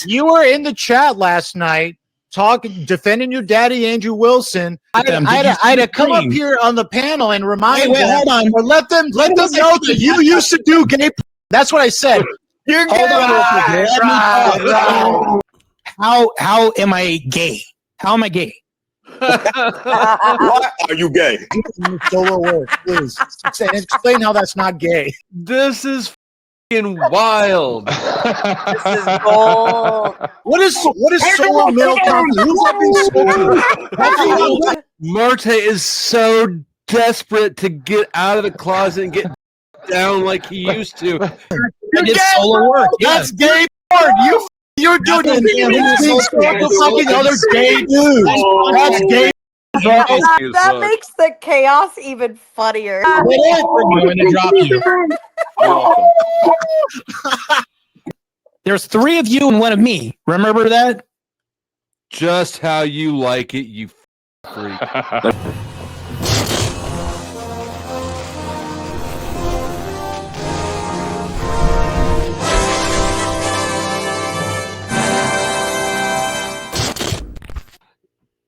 You were in the chat last night defending your daddy, Andrew Wilson. I had to come up here on the panel and remind them, hold on. or let them know that you used to do gay. That's what I said. You're gay. How am I gay? How am I gay? Why are you gay? Solo work, please. Explain how that's not gay. This is fucking wild. This is gold. What is solo male content? Who's that being Martae is so desperate to get out of the closet and get down like he used to. I did solo work. That's gay porn. You're doing fucking other gay dudes. That's gay. That makes the chaos even funnier. I'm going to drop you. There's 3 of you and 1 of me. Remember that? Just how you like it, you freak.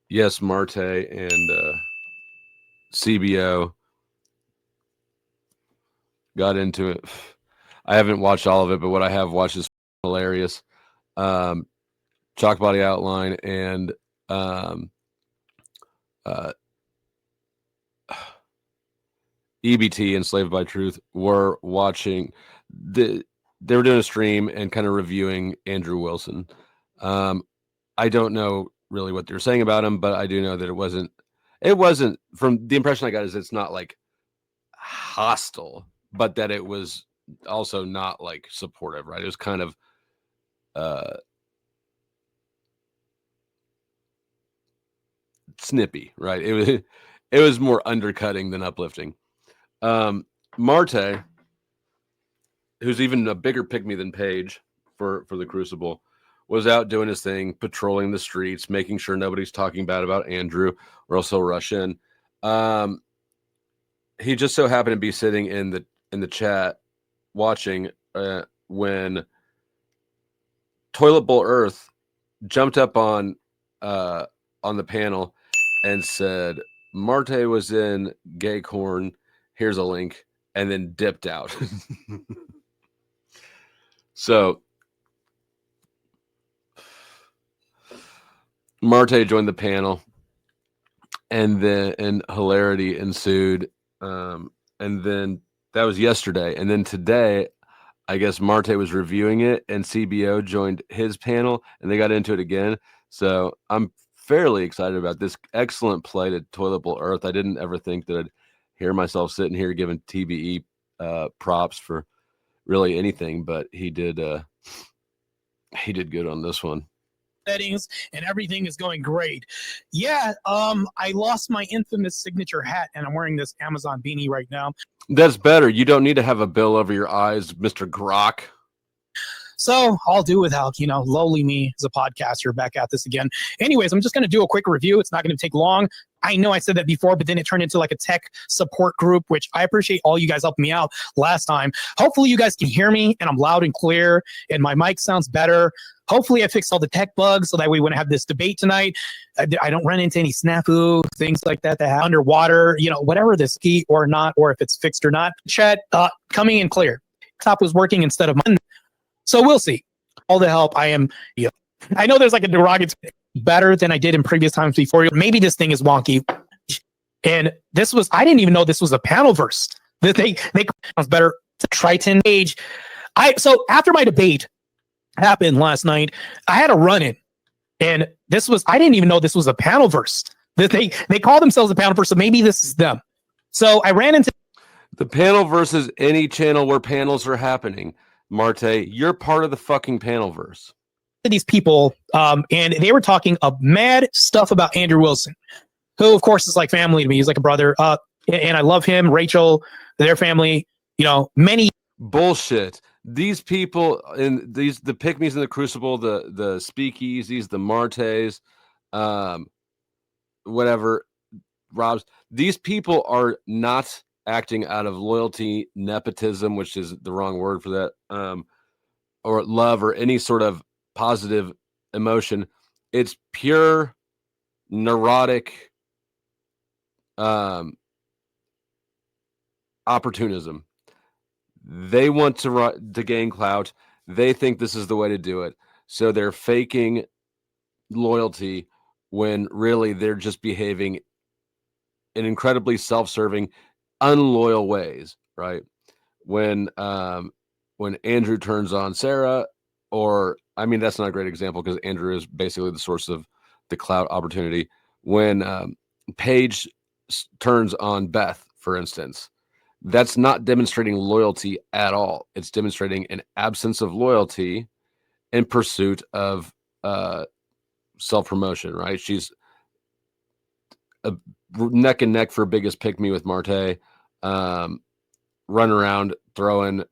Yes, Martae and CBO got into it. I haven't watched all of it, but what I have watched is hilarious. Chalk Body Outline and EBT, Enslaved by Truth, were watching. They were doing a stream and kind of reviewing Andrew Wilson. I don't know really what they're saying about him, but I do know that it wasn't from the impression I got is it's not like hostile, but that it was also not like supportive, right? It was kind of snippy, right? It was more undercutting than uplifting. Martae, who's even a bigger pick-me than Paige for the Crucible, was out doing his thing, patrolling the streets, making sure nobody's talking bad about Andrew, or else he'll rush in. He just so happened to be sitting in the chat watching when Toilet Bowl Earth jumped up on the panel and said, Martae was in Gay Korn, here's a link, and then dipped out. So Martae joined the panel, and then hilarity ensued. And then that was yesterday. And then today, I guess Martae was reviewing it, and CBO joined his panel, and they got into it again. So I'm fairly excited about this excellent play to Toilet Bowl Earth. I didn't ever think that I'd hear myself sitting here giving TBE props for really anything, but he did good on this one. Settings and everything is going great. Yeah, I lost my infamous signature hat, and I'm wearing this Amazon beanie right now. That's better. You don't need to have a bill over your eyes, Mr. Grok. So I'll do without, lowly me as a podcaster back at this again. Anyways, I'm just going to do a quick review. It's not going to take long. I know I said that before, but then it turned into like a tech support group, which I appreciate all you guys helping me out last time. Hopefully you guys can hear me and I'm loud and clear and my mic sounds better. Hopefully I fixed all the tech bugs so that we wouldn't have this debate tonight. I don't run into any snafu, things like that have underwater, whatever this key or not, or if it's fixed or not. Chat coming in clear. Top was working instead of mine. So we'll see. All the help I am. I know there's like a derogatory better than I did in previous times before. Maybe this thing is wonky. And I didn't even know this was a Panelverse. They was better to Triton age. So after my debate happened last night, I had a run-in. And I didn't even know this was a Panelverse. They call themselves a Panelverse, so maybe this is them. So I ran into the Panelverse is any channel where panels are happening. Martae, you're part of the fucking Panelverse. These people, and they were talking mad stuff about Andrew Wilson, who of course is like family to me. He's like a brother, and I love him. Rachel, their family, many bullshit. These people in the pick-me's in the Crucible, the speakeasies, the Martaes, whatever, Robs. These people are not acting out of loyalty, nepotism, which is the wrong word for that, or love, or any sort of positive emotion. It's pure neurotic opportunism. They want to gain clout. They think this is the way to do it. So they're faking loyalty when really they're just behaving in incredibly self-serving, unloyal ways, right? When Andrew turns on Sarah, or I mean, that's not a great example because Andrew is basically the source of the clout opportunity. When Paige turns on Beth, for instance, that's not demonstrating loyalty at all. It's demonstrating an absence of loyalty in pursuit of self-promotion, right? She's a neck and neck for biggest pick me with Martae, run around throwing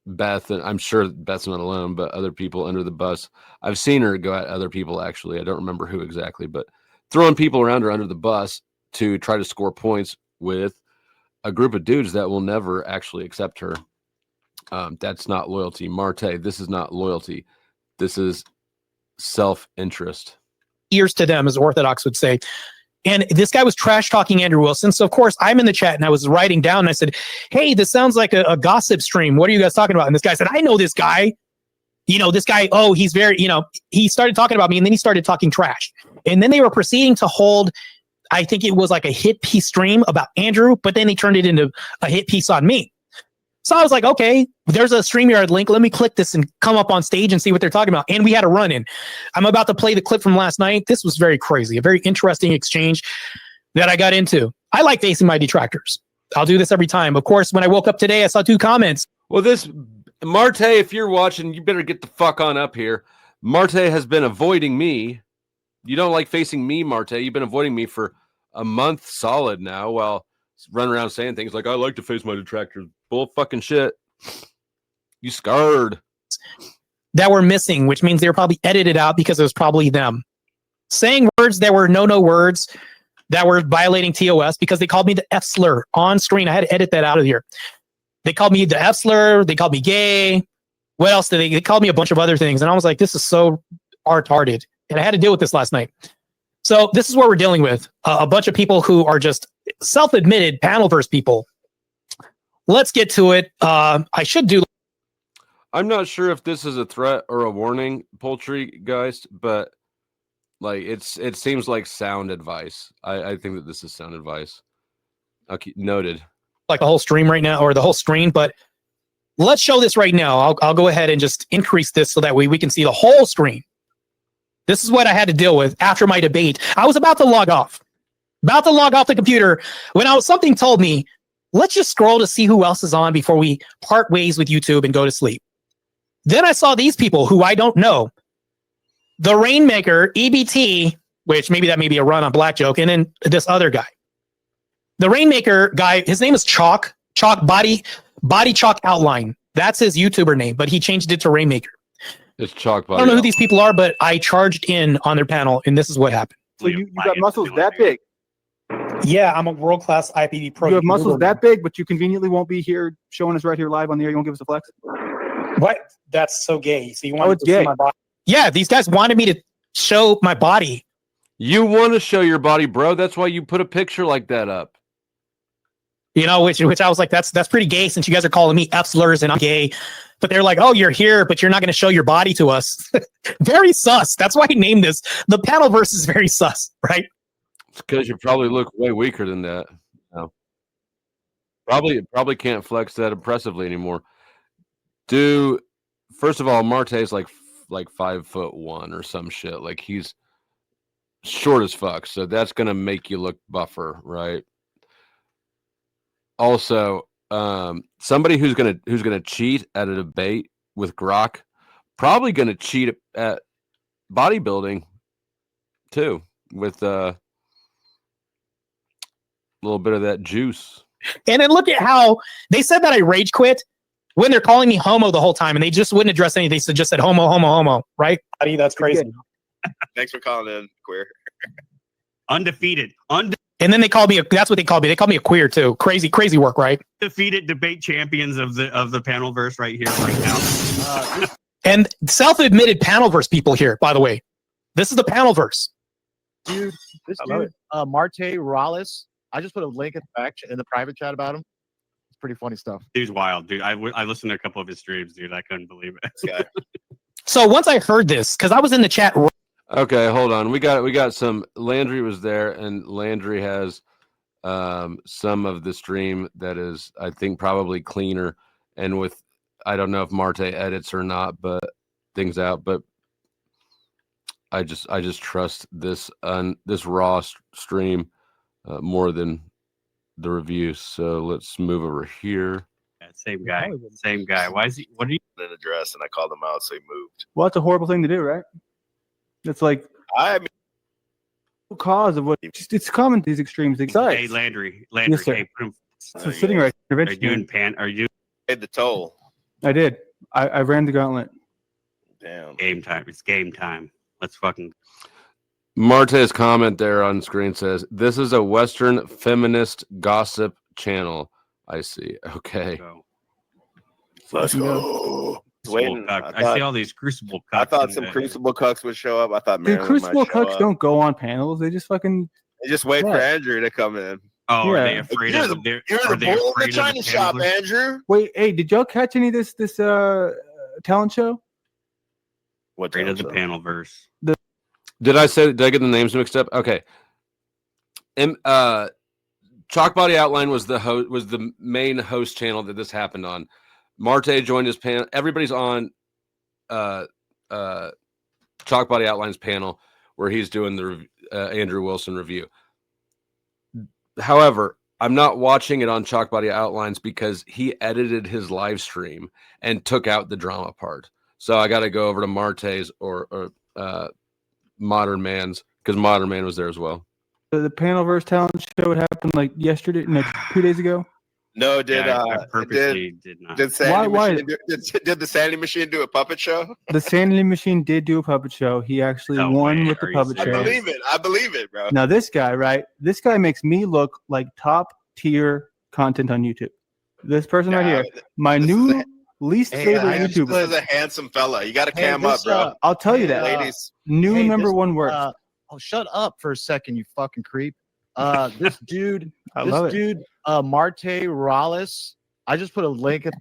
Beth, and I'm sure Beth's not alone, but other people under the bus. I've seen her go at other people, actually. I don't remember who exactly, but throwing people around her under the bus to try to score points with a group of dudes that will never actually accept her. That's not loyalty. Martae, this is not loyalty. This is self-interest. Ears to them, as Orthodox would say. And this guy was trash talking Andrew Wilson. So of course I'm in the chat and I was writing down and I said, hey, this sounds like a gossip stream. What are you guys talking about? And this guy said, I know this guy. You know, this guy, oh, he's very, you know, he started talking about me and then he started talking trash. And then they were proceeding to hold, I think it was like a hit piece stream about Andrew, but then they turned it into a hit piece on me. So I was like, okay, there's a StreamYard link. Let me click this and come up on stage and see what they're talking about. And we had a run-in. I'm about to play the clip from last night. This was very crazy, a very interesting exchange that I got into. I like facing my detractors. I'll do this every time. Of course, when I woke up today, I saw 2 comments. Well, this, Martae, if you're watching, you better get the fuck on up here. Martae has been avoiding me. You don't like facing me, Martae. You've been avoiding me for a month solid now while running around saying things like, I like to face my detractors. Bull fucking shit. You scarred. That were missing, which means they were probably edited out because it was probably them. Saying words that were no words that were violating TOS because they called me the F slur on screen. I had to edit that out of here. They called me the F slur. They called me gay. What else did they called me a bunch of other things. And I was like, this is so retarded. And I had to deal with this last night. So this is what we're dealing with. A bunch of people who are just self-admitted Panelverse people. Let's get to it. I should do. I'm not sure if this is a threat or a warning, Poultry Geist, but like it seems like sound advice. I think that this is sound advice. Okay, noted. Like the whole stream right now, or the whole screen, but let's show this right now. I'll go ahead and just increase this so that way we can see the whole screen. This is what I had to deal with after my debate. I was about to log off the computer when something told me, let's just scroll to see who else is on before we part ways with YouTube and go to sleep. Then I saw these people who I don't know. The Rainmaker, EBT, which maybe that may be a run on Black Joke, and then this other guy. The Rainmaker guy, his name is Chalk Body Chalk Outline. That's his YouTuber name, but he changed it to Rainmaker. It's Chalk Body. I don't know who these people are, but I charged in on their panel, and this is what happened. So you got muscles that big? Yeah, I'm a world-class IFBB pro. You have muscles that big, but you conveniently won't be here showing us right here live on the air. You won't give us a flex? What? That's so gay. So you want it's to see gay. my body? Yeah, these guys wanted me to show my body. You want to show your body, bro. That's why you put a picture like that up. You know, which I was like, that's pretty gay since you guys are calling me F slurs and I'm gay. But they're like, oh, you're here, but you're not going to show your body to us. Very sus. That's why I named this. The Panelverse is very sus, right? It's because you probably look way weaker than that. No. Probably can't flex that impressively anymore. First of all, Martae's like 5'1" or some shit. Like he's short as fuck. So that's going to make you look buffer, right? Also, somebody who's gonna cheat at a debate with Grok, probably gonna cheat at bodybuilding too, with a little bit of that juice. And then look at how they said that I rage quit when they're calling me homo the whole time, and they just wouldn't address anything. They just said homo, right? That's crazy. Thanks for calling in, queer. Undefeated. And then they called me. That's what they called me. They called me a queer too. Crazy work, right? Undefeated debate champions of the Panelverse right here, right now. And self-admitted Panelverse people here, by the way. This is the Panelverse. Dude, Martae Ruelas. I just put a link in the private chat about him. It's pretty funny stuff. Dude's wild, dude. I listened to a couple of his streams, dude. I couldn't believe it. So once I heard this, because I was in the chat. Okay, hold on. We got some. Landry was there, and Landry has some of the stream that is, I think, probably cleaner. And with, I don't know if Martae edits or not, but things out. But I just trust this raw stream more than the review. So let's move over here. Yeah, same guy. Why is he? What are you? An address, and I called him out, so he moved. Well, that's a horrible thing to do, right? It's like cause of what it's common these extremes. Hey, Landry, yes, sir. Hey, put him. So sitting right here. Are you doing Are you paid the toll? I did. I ran the gauntlet. Damn. Game time. It's game time. Let's fucking. Martae's comment there on screen says, "This is a Western feminist gossip channel." I see. Okay. Let's go. Waiting. I see all these Crucible cucks. I thought some Crucible cucks would show up. I thought Dude, Crucible cucks don't go on panels. They just fucking. They just wait for Andrew to come in. Oh, yeah. are they afraid of the? You're the bull in the China shop, Andrew. Wait, hey, did y'all catch any of this talent show? What afraid of the Panelverse? Did I get the names mixed up? Okay. Chalk Body Outline was the main host channel that this happened on. Martae joined his panel. Everybody's on Chalk Body Outline's panel where he's doing the Andrew Wilson review. However, I'm not watching it on Chalk Body Outlines because he edited his live stream and took out the drama part. So I got to go over to Martae's or Modern Man's because Modern Man was there as well. The Panelverse talent show would happen like yesterday, 2 days ago. No, I purposely did not. Did the Sandy Machine do a puppet show? The Sandy Machine did do a puppet show. He actually won with the puppet show. I believe it, bro. Now this guy, right? This guy makes me look like top tier content on YouTube. This person right here, my new least favorite YouTuber. This is a handsome fella. You got to cam up, bro. I'll tell you that. Ladies. New number one work. Oh, shut up for a second, you fucking creep. This dude, Martae Ruelas. I just put a link in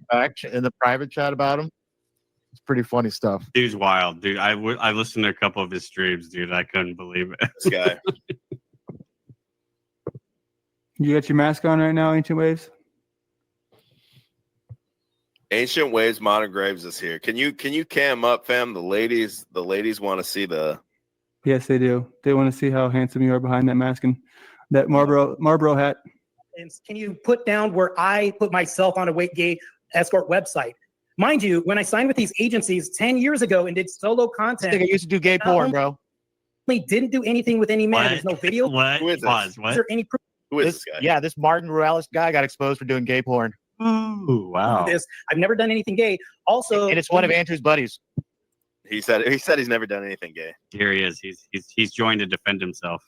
the private chat about him. It's pretty funny stuff. Dude's wild, dude. I listened to a couple of his streams, dude. I couldn't believe it. This guy. You got your mask on right now, Ancient Waves? Ancient Waves Modern Graves is here. Can you cam up, fam? The ladies want to see the. Yes, they do. They want to see how handsome you are behind that mask and that Marlboro hat. And can you put down where I put myself on a weight gay escort website? Mind you, when I signed with these agencies 10 years ago and did solo content, I used to do gay porn, bro. Didn't do anything with any man. There's no video. What? Who is this? Is there any proof? Who is this guy? Yeah, this Martin Ruelas guy got exposed for doing gay porn. Ooh, wow. I've never done anything gay. Also, and it's one of Andrew's buddies. He said he's never done anything gay. Here he is. He's joined to defend himself.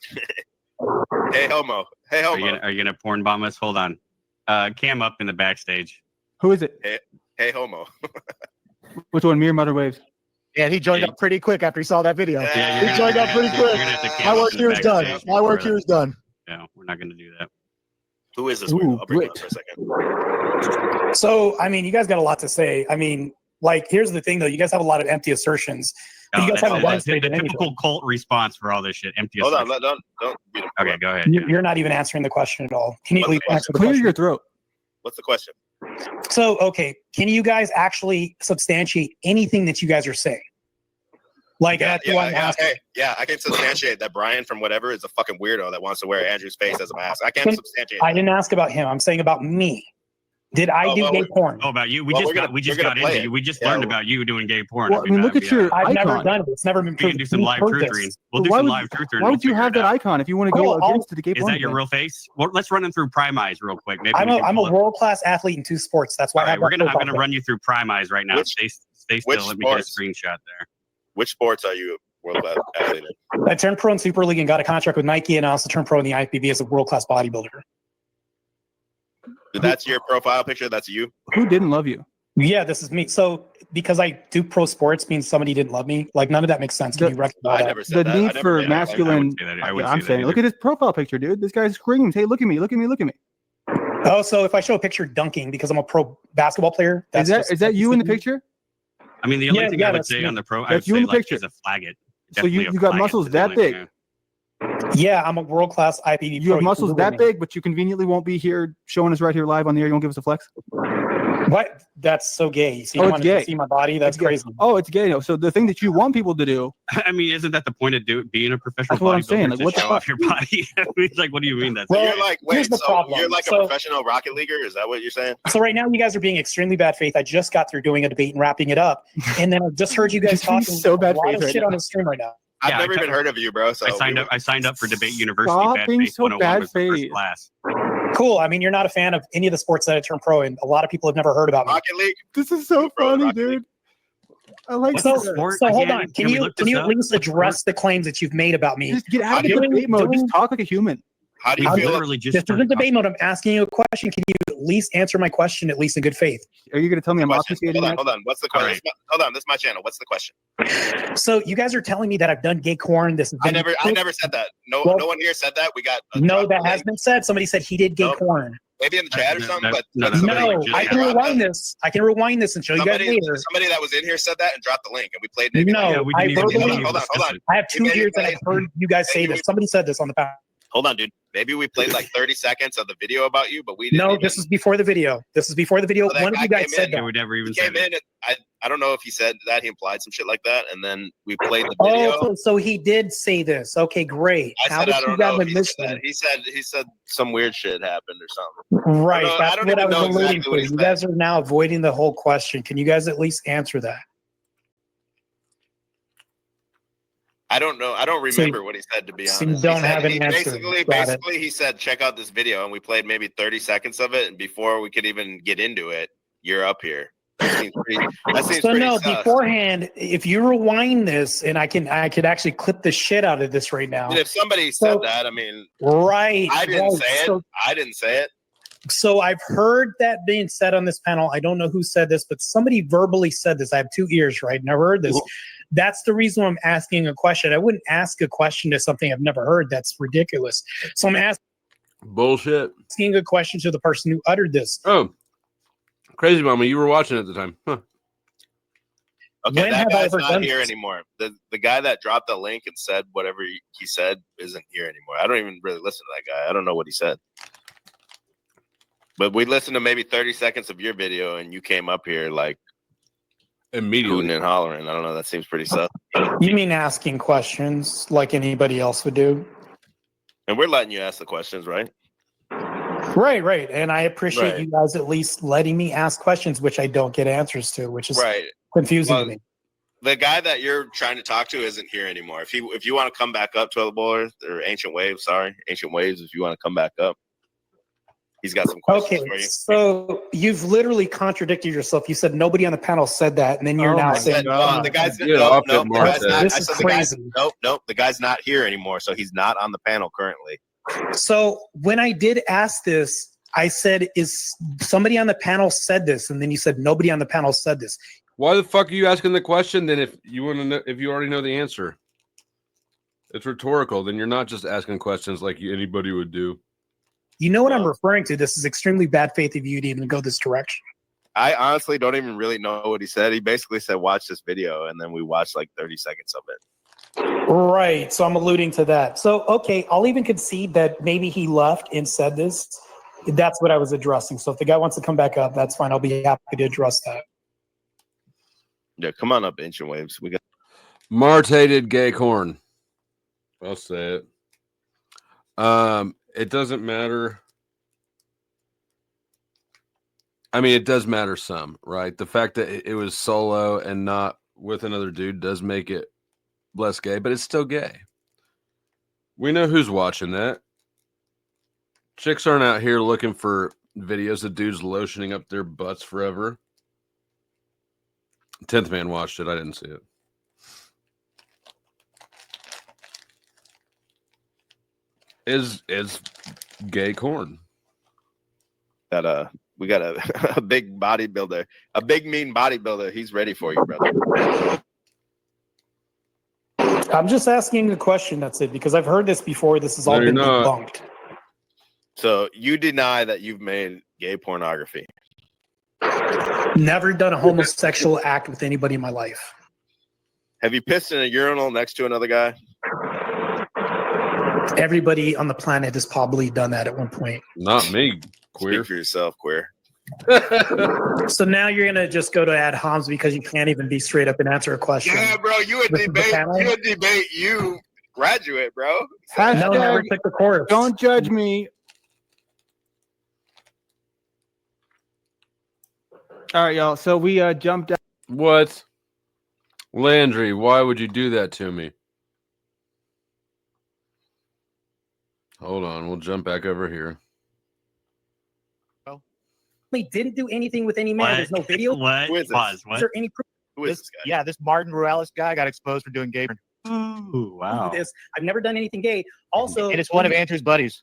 Hey homo. Hey homo. Are you gonna porn bomb us? Hold on. Cam up in the backstage. Who is it? Hey homo. Which one? Me or Modern Waves? Yeah, he joined up pretty quick after he saw that video. Yeah, he joined up pretty quick. My work here is done. My work here is done. No, we're not gonna do that. Who is this? I'll bring him up for a second. So, I mean, you guys got a lot to say. I mean, like, here's the thing, though. You guys have a lot of empty assertions. No, you guys have the typical cult response for all this shit. Empty assertions. Hold on, don't beat him. Okay, go ahead. You're not even answering the question at all. Can you at least answer the Clear question? your throat. What's the question? So, okay, can you guys actually substantiate anything that you guys are saying? Like, I can substantiate that Brian from whatever is a fucking weirdo that wants to wear Andrew's face as a mask. I can't substantiate. I didn't ask about him. I'm saying about me. Did I do gay porn? Oh, about you? We just got into you. We just learned about you doing gay porn. Well, I mean, look at your I've icon. never done it. It's never been We can do some live truth readings. We'll do some live truth readings. Why would you have that icon if you want to go against the gay porn? Is that your real face? Well, let's run them through Prime Eyes real quick. Maybe I'm a world-class athlete in 2 sports. That's why I'm gonna run you through Prime Eyes right now. Stay still. Let me get a screenshot there. Which sports are you world-class athlete in? I turned pro in Super League and got a contract with Nike, and I also turned pro in the IFBB as a world-class bodybuilder. That's your profile picture? That's you? Who didn't love you? Yeah, this is me. So because I do pro sports means somebody didn't love me? Like none of that makes sense. Can you reconcile I that? never said The that. need for masculine. I'm saying, look at his profile picture, dude. This guy screams, "Hey, look at me! Look at me! Look at me!" Oh, so if I show a picture dunking because I'm a pro basketball player, is that you in the picture? I mean, the only thing I would say on the pro, I would say like is a flag it. So you got muscles that big. Yeah, I'm a world class IFBB. You have muscles that big, but you conveniently won't be here showing us right here live on the air. You won't give us a flex. What? That's so gay. You see, it's gay. See my body? That's crazy. Oh, it's gay. No. So the thing that you want people to do. I mean, isn't that the point of being a professional? That's what I'm saying. Like, what show off your body? I mean, like, what do you mean? That's well, you're like, wait, so you're like a professional Rocket Leaguer? Is that what you're saying? So right now, you guys are being extremely bad faith. I just got through doing a debate and wrapping it up, and then I just heard you guys talking so bad a lot faith of shit on the stream right now. I've never even heard of you, bro. So I signed up for Debate University. Stop Bad being Faith so 101 bad was the first faith. class. Cool. I mean, you're not a fan of any of the sports that I turned pro, and a lot of people have never heard about me. Rocket League. This is so funny, dude. I like so, this. So hold on. Can you at least address the claims that you've made about me? Just get out of debate mode. Just talk like a human. How do you feel? This isn't debate mode. I'm asking you a question. Can you at least answer my question, at least in good faith? Are you going to tell me I'm obfuscating? Hold on. What's the question? Hold on. This is my channel. What's the question? So you guys are telling me that I've done gay corn. This is I never said that. No one here said that. We got that has been said. Somebody said he did gay corn. Maybe in the chat or something, but no, I can rewind this. I can rewind this and show you guys later. Somebody that was in here said that and dropped the link, and we played. Maybe hold on. I have 2 years that I've heard you guys say this. Somebody said this on the panel. Hold on, dude. Maybe we played like 30 seconds of the video about you, but we didn't. No, this is before the video. This is before the video. One of you guys said that. We never even came in. I don't know if he said that. He implied some shit like that, and then we played the video. Oh, so he did say this. Okay, great. How did you guys miss that? He said some weird shit happened or something. Right. That's what I was alluding to. You guys are now avoiding the whole question. Can you guys at least answer that? I don't know. I don't remember what he said, to be honest. So you don't have an answer. Basically, he said, check out this video, and we played maybe 30 seconds of it, and before we could even get into it, you're up here. That seems pretty sus. Beforehand, if you rewind this, and I could actually clip the shit out of this right now. And if somebody said that, I mean, right. I didn't say it. I didn't say it. So I've heard that being said on this panel. I don't know who said this, but somebody verbally said this. I have 2 ears, right? Never heard this. That's the reason I'm asking a question. I wouldn't ask a question to something I've never heard. That's ridiculous. So I'm asking a question to the person who uttered this. Oh, crazy mama, you were watching at the time. Huh. Okay, when that guy's not here anymore. The guy that dropped the link and said whatever he said isn't here anymore. I don't even really listen to that guy. I don't know what he said. But we listened to maybe 30 seconds of your video, and you came up here like immediately hooting and hollering. I don't know. That seems pretty sus. You mean asking questions like anybody else would do? And we're letting you ask the questions, right? Right. And I appreciate you guys at least letting me ask questions, which I don't get answers to, which is confusing to me. The guy that you're trying to talk to isn't here anymore. If you want to come back up, Toilet Bowler or Ancient Waves, if you want to come back up. He's got some questions for you. So you've literally contradicted yourself. You said nobody on the panel said that, and then you're now saying the guy's nope. The guy's not here anymore, so he's not on the panel currently. So when I did ask this, I said, "Is somebody on the panel said this?" And then you said nobody on the panel said this. Why the fuck are you asking the question then? If you want to know, if you already know the answer, it's rhetorical. Then you're not just asking questions like anybody would do. You know what I'm referring to. This is extremely bad faith of you to even go this direction. I honestly don't even really know what he said. He basically said, watch this video. And then we watched like 30 seconds of it. Right. So I'm alluding to that. So, okay, I'll even concede that maybe he left and said this. That's what I was addressing. So if the guy wants to come back up, that's fine. I'll be happy to address that. Yeah, come on up, Ancient Waves. We got Martae did gay corn. I'll say it. It doesn't matter. I mean, it does matter some, right? The fact that it was solo and not with another dude does make it less gay, but it's still gay. We know who's watching that. Chicks aren't out here looking for videos of dudes lotioning up their butts forever. 10th Man watched it. I didn't see it. Is gay corn. That We got a big bodybuilder, a big mean bodybuilder. He's ready for you, brother. I'm just asking a question. That's it, because I've heard this before. This has all been debunked. So you deny that you've made gay pornography? Never done a homosexual act with anybody in my life. Have you pissed in a urinal next to another guy? Everybody on the planet has probably done that at one point. Not me, queer. Speak for yourself, queer. So now you're gonna just go to ad homs because you can't even be straight up and answer a question. Yeah, bro, you a debate, you graduate, bro. No, never took the course. Don't judge me. All right, y'all. So we jumped out. What? Landry, why would you do that to me? Hold on, we'll jump back over here. We didn't do anything with any man. There's no video. What? Pause. What? Is there any proof? Who is this guy? Yeah, this Martin Ruelas guy got exposed for doing gay. Ooh, wow. This. I've never done anything gay. Also, And it's one of Andrew's buddies.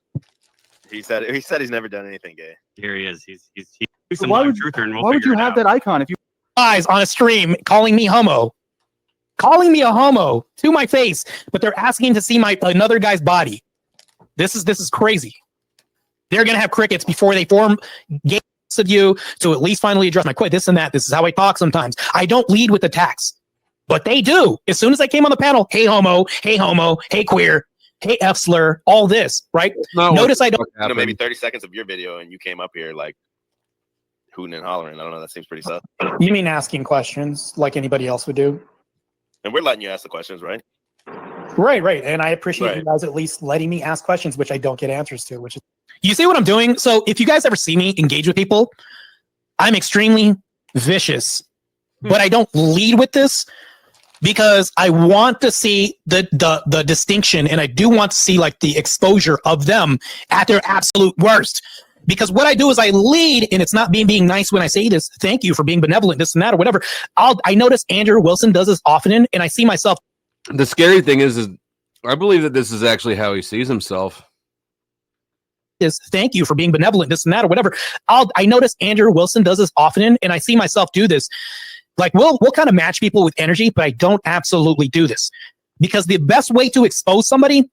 He said he's never done anything gay. Here he is. He's some Why live would, truther, and we'll why would figure you it have out. that icon if you? Guys on a stream calling me homo, calling me a homo to my face, but they're asking to see another guy's body. This is crazy. They're gonna have crickets before they form gay of you to at least finally address my quit. This and that. This is how I talk sometimes. I don't lead with attacks, but they do. As soon as I came on the panel, hey homo, hey queer, hey F slur, all this, right? Notice I don't. Maybe 30 seconds of your video, and you came up here like hooting and hollering. I don't know. That seems pretty sus. You mean asking questions like anybody else would do? And we're letting you ask the questions, right? Right. And I appreciate you guys at least letting me ask questions, which I don't get answers to, which is. You see what I'm doing? So if you guys ever see me engage with people, I'm extremely vicious, but I don't lead with this because I want to see the distinction, and I do want to see like the exposure of them at their absolute worst. Because what I do is I lead, and it's not being nice when I say this. Thank you for being benevolent, this and that, or whatever. I notice Andrew Wilson does this often, and I see myself. The scary thing is I believe that this is actually how he sees himself. Is thank you for being benevolent, this and that, or whatever. I notice Andrew Wilson does this often, and I see myself do this. Like we'll kind of match people with energy, but I don't absolutely do this because the best way to expose somebody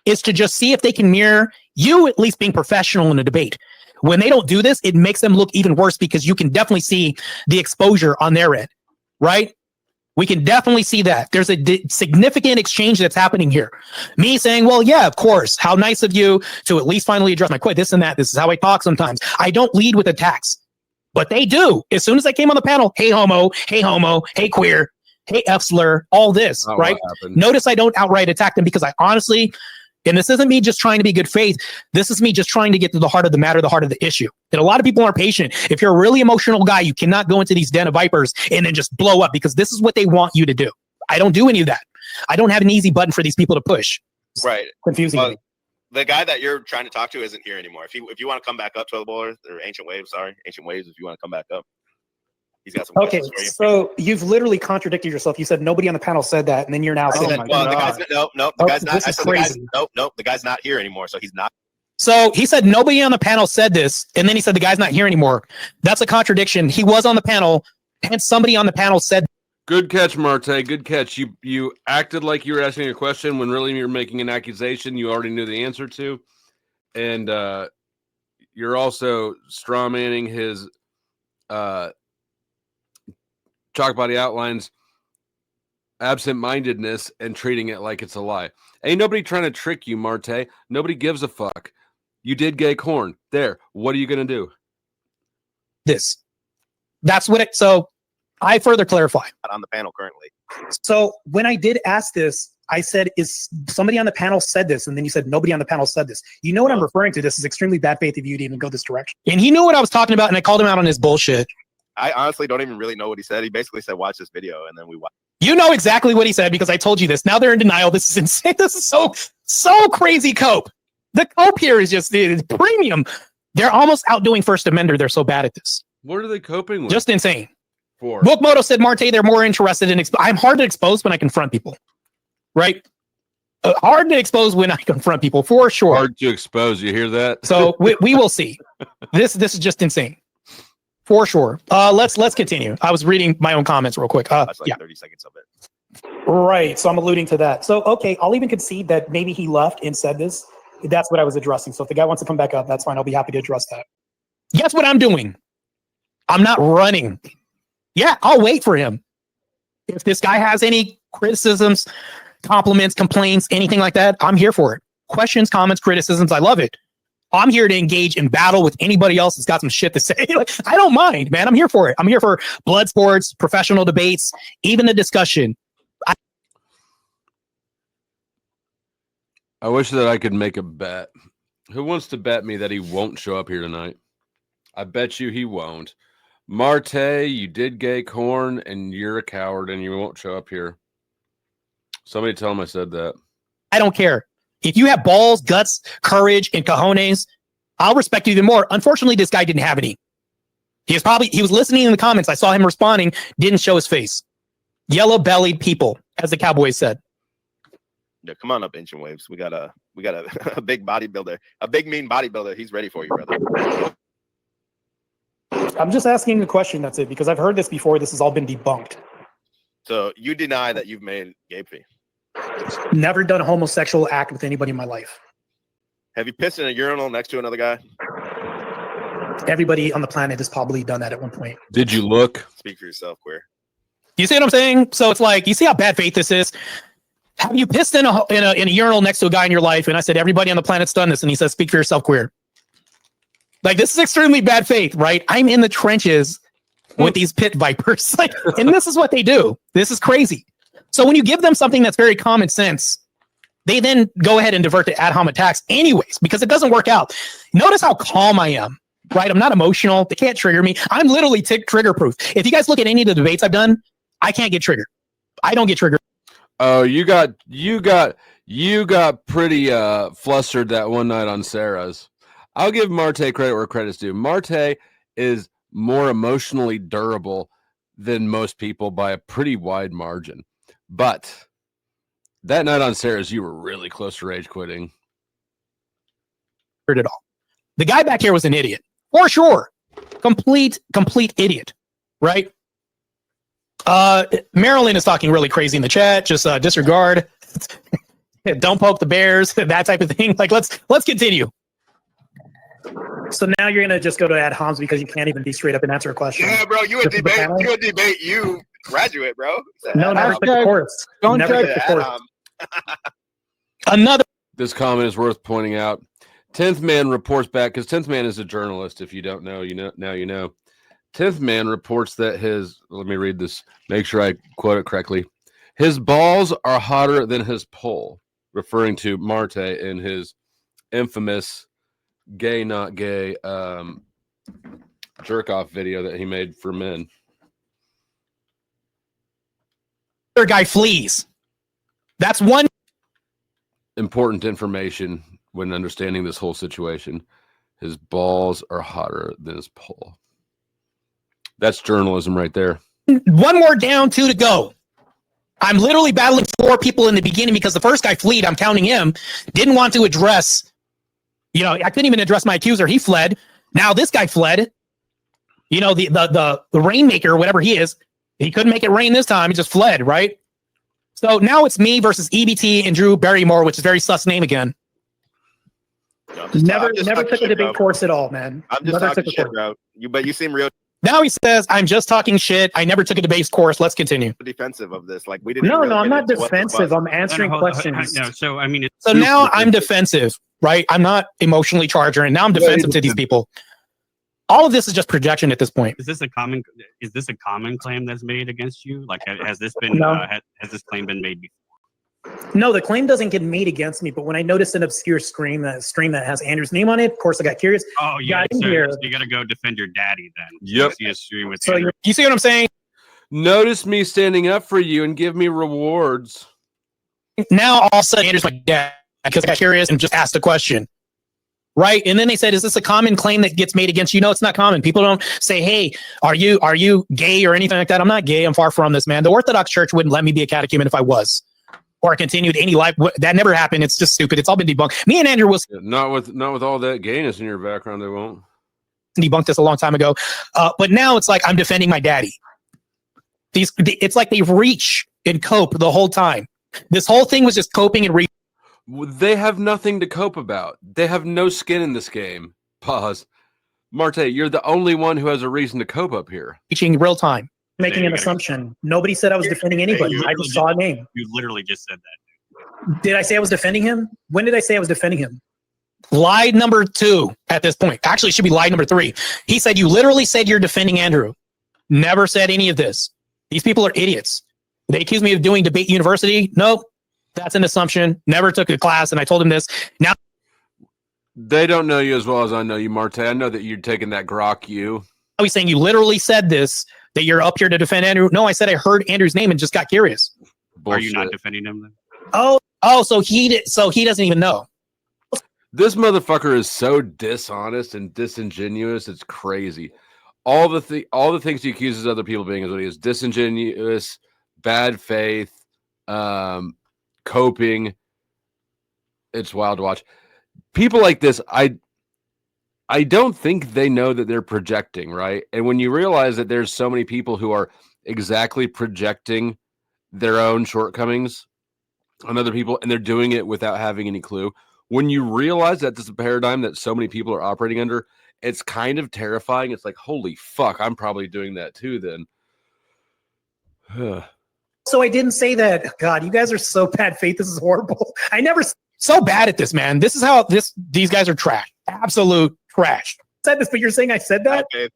is to just see if they can mirror you, at least being professional in a debate. When they don't do this, it makes them look even worse because you can definitely see the exposure on their end, right? We can definitely see that. There's a significant exchange that's happening here. Me saying, well, yeah, of course. How nice of you to at least finally address my quit, this and that. This is how I talk sometimes. I don't lead with attacks, but they do. As soon as I came on the panel, hey homo, hey queer, hey F slur, all this, right? Notice I don't outright attack them because I honestly, and this isn't me just trying to be good faith. This is me just trying to get to the heart of the matter, the heart of the issue. And a lot of people aren't patient. If you're a really emotional guy, you cannot go into these den of vipers and then just blow up because this is what they want you to do. I don't do any of that. I don't have an easy button for these people to push. Right. Confusing me. The guy that you're trying to talk to isn't here anymore. If you want to come back up, Toilet Bowler, or Ancient Waves, if you want to come back up. He's got some questions for you. So you've literally contradicted yourself. You said nobody on the panel said that, and then you're now saying the guy's not. I said the guy's not here anymore, so he's not. So he said nobody on the panel said this, and then he said the guy's not here anymore. That's a contradiction. He was on the panel, and somebody on the panel said. Good catch, Martae. Good catch. You acted like you were asking a question when really you're making an accusation you already knew the answer to, and you're also strawmanning his Chalk Body Outlines absent-mindedness and treating it like it's a lie. Ain't nobody trying to trick you, Martae. Nobody gives a fuck. You did gay corn. There. What are you going to do? This. That's what it... So, I further clarify. On the panel currently. So, when I did ask this, I said, is somebody on the panel said this? And then you said, nobody on the panel said this. You know what I'm referring to. This is extremely bad faith of you to even go this direction. And he knew what I was talking about, and I called him out on his bullshit. I honestly don't even really know what he said. He basically said, watch this video, and then we watch. You know exactly what he said because I told you this. Now they're in denial. This is insane. This is so crazy cope. The cope here is just it's premium. They're almost outdoing First Amender. They're so bad at this. What are they coping with? Just insane. For Bookmoto said, Martae, they're more interested in... I'm hard to expose when I confront people. Right? Hard to expose when I confront people, for sure. Hard to expose. You hear that? So we will see. This is just insane. For sure. Let's continue. I was reading my own comments real quick. That's like 30 seconds of it. Right. So I'm alluding to that. So, okay, I'll even concede that maybe he left and said this. That's what I was addressing. So if the guy wants to come back up, that's fine. I'll be happy to address that. Guess what I'm doing? I'm not running. Yeah, I'll wait for him. If this guy has any criticisms, compliments, complaints, anything like that, I'm here for it. Questions, comments, criticisms, I love it. I'm here to engage in battle with anybody else that's got some shit to say. Like, I don't mind, man. I'm here for it. I'm here for blood sports, professional debates, even the discussion. I wish that I could make a bet. Who wants to bet me that he won't show up here tonight? I bet you he won't. Martae, you did gay corn, and you're a coward, and you won't show up here. Somebody tell him I said that. I don't care. If you have balls, guts, courage, and cojones, I'll respect you even more. Unfortunately, this guy didn't have any. He was listening in the comments. I saw him responding, didn't show his face. Yellow-bellied people, as the Cowboys said. Yeah, come on up, Ancient Waves. We got a big bodybuilder, a big mean bodybuilder. He's ready for you, brother. I'm just asking a question. That's it, because I've heard this before. This has all been debunked. So you deny that you've made gay pee? Never done a homosexual act with anybody in my life. Have you pissed in a urinal next to another guy? Everybody on the planet has probably done that at one point. Did you look? Speak for yourself, queer. You see what I'm saying? So it's like, you see how bad faith this is? Have you pissed in a urinal next to a guy in your life? And I said, everybody on the planet's done this. And he says, speak for yourself, queer. Like, this is extremely bad faith, right? I'm in the trenches with these pit vipers. Like, and this is what they do. This is crazy. So when you give them something that's very common sense, they then go ahead and divert to ad hom attacks anyways, because it doesn't work out. Notice how calm I am, right? I'm not emotional. They can't trigger me. I'm literally trigger proof. If you guys look at any of the debates I've done, I can't get triggered. I don't get triggered. Oh, you got pretty flustered that one night on Sarah's. I'll give Martae credit where credit's due. Martae is more emotionally durable than most people by a pretty wide margin. But that night on Sarah's, you were really close to rage quitting. At all. The guy back here was an idiot, for sure. Complete idiot, right? Marilyn is talking really crazy in the chat. Just disregard. Don't poke the bears. That type of thing. Like, let's continue. So now you're gonna just go to ad homs because you can't even be straight up and answer a question. Yeah, bro. You a debate. You graduate, bro. No, never took the course. Don't never check took the course. Another. This comment is worth pointing out. 10th Man reports back, because 10th Man is a journalist. If you don't know, you know now. You know. 10th Man reports that his. Let me read this. Make sure I quote it correctly. His balls are hotter than his pole, referring to Martae in his infamous "gay not gay" jerk off video that he made for men. Other guy flees. That's one important information when understanding this whole situation. His balls are hotter than his pole. That's journalism right there. One more down, 2 to go. I'm literally battling 4 people in the beginning because the first guy fled. I'm counting him. Didn't want to address. I couldn't even address my accuser. He fled. Now this guy fled. The rainmaker, whatever he is, he couldn't make it rain this time. He just fled, right? So now it's me versus EBT and Drew Barrymore, which is very sus name again. Never took a debate course at all, man. I'm just talking shit, bro. But you seem real Now he says, I'm just talking shit. I never took a debate course. Let's continue. defensive of this. Like, we didn't. No, really I'm get not into what the defensive. fuck. I'm answering questions. No, so I mean, it's So now I'm defensive, right? I'm not emotionally charged, and now I'm defensive to these people. All of this is just projection at this point. Is this a common claim that's made against you? Like, has this been No. has this claim been made before? No, the claim doesn't get made against me, but when I noticed an obscure stream that has Andrew's name on it, of course I got curious. Oh, yeah. Got in So here. you got to go defend your daddy then. Yep. See a stream with So Andrew. You see what I'm saying? Notice me standing up for you and give me rewards. Now all of a sudden Andrew's my dad because I got curious and just asked a question. Right. And then they said, is this a common claim that gets made against you? No, it's not common. People don't say, hey, are you gay or anything like that? I'm not gay. I'm far from this, man. The Orthodox Church wouldn't let me be a catechumen if I was. Or continued any life. That never happened. It's just stupid. It's all been debunked. Me and Andrew was Not with all that gayness in your background, they won't. debunked this a long time ago. But now it's like I'm defending my daddy. It's like they reach and cope the whole time. This whole thing was just coping and reaching. They have nothing to cope about. They have no skin in this game. Pause. Martae, you're the only one who has a reason to cope up here. Reaching real time. Making an assumption. Nobody said I was defending anybody. I just saw a name. You literally just said that. Did I say I was defending him? When did I say I was defending him? Lie number 2 at this point. Actually, it should be lie number 3. He said, you literally said you're defending Andrew. Never said any of this. These people are idiots. They accuse me of doing debate university. Nope. That's an assumption. Never took a class. And I told him this. Now they don't know you as well as I know you, Martae. I know that you're taking that grok you. He's saying you literally said this, that you're up here to defend Andrew. No, I said I heard Andrew's name and just got curious. Bullshit. Are you not defending him then? Oh, so he doesn't even know. This motherfucker is so dishonest and disingenuous. It's crazy. All the things he accuses other people being is what he is: disingenuous, bad faith, coping. It's wild to watch. People like this, I don't think they know that they're projecting, right? And when you realize that there's so many people who are exactly projecting their own shortcomings on other people, and they're doing it without having any clue. When you realize that this is a paradigm that so many people are operating under, it's kind of terrifying. It's like, holy fuck, I'm probably doing that too then. So I didn't say that. God, you guys are so bad faith. This is horrible. I never so bad at this, man. This is how these guys are trash. Absolute trash. Said this, but you're saying I said that? Yeah.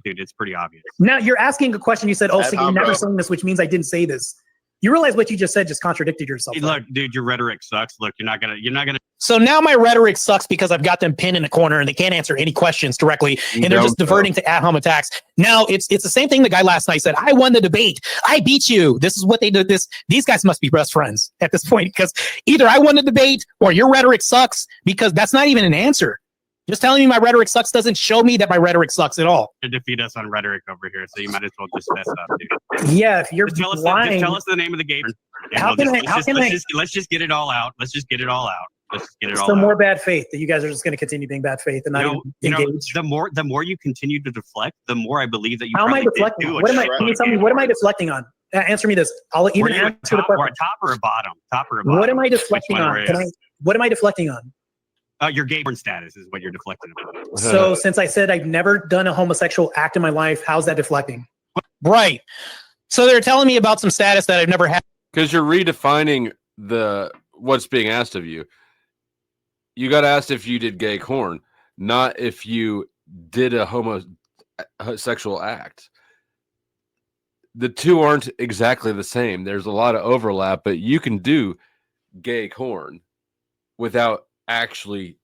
Dude, it's pretty obvious. Now you're asking a question. You said, oh, so you're never saying this, which means I didn't say this. You realize what you just said just contradicted yourself. Hey, look, dude, your rhetoric sucks. Look, you're not gonna. So now my rhetoric sucks because I've got them pinned in a corner and they can't answer any questions directly, and they're just diverting to at-home attacks. Now it's the same thing the guy last night said. I won the debate. I beat you. This is what they did. These guys must be best friends at this point, because either I won the debate or your rhetoric sucks, because that's not even an answer. Just telling me my rhetoric sucks doesn't show me that my rhetoric sucks at all. You defeat us on rhetoric over here, so you might as well just mess up, dude. Yeah, if you're just lying, tell us the name of the game. Let's just get it all out. Let's just get it all out. So more bad faith that you guys are just going to continue being bad faith and not engage. The more you continue to deflect, the more I believe that you. How am I deflecting? Can you tell me what am I deflecting on? Answer me this. I'll even answer the question. Or a top or a bottom? Top or a bottom? What am I deflecting on? What am I deflecting on? Your gay porn status is what you're deflecting about. So since I said I've never done a homosexual act in my life, how's that deflecting? Right. So they're telling me about some status that I've never had. Because you're redefining what's being asked of you. You got asked if you did gay corn, not if you did a homosexual act. The two aren't exactly the same. There's a lot of overlap, but you can do gay corn without actually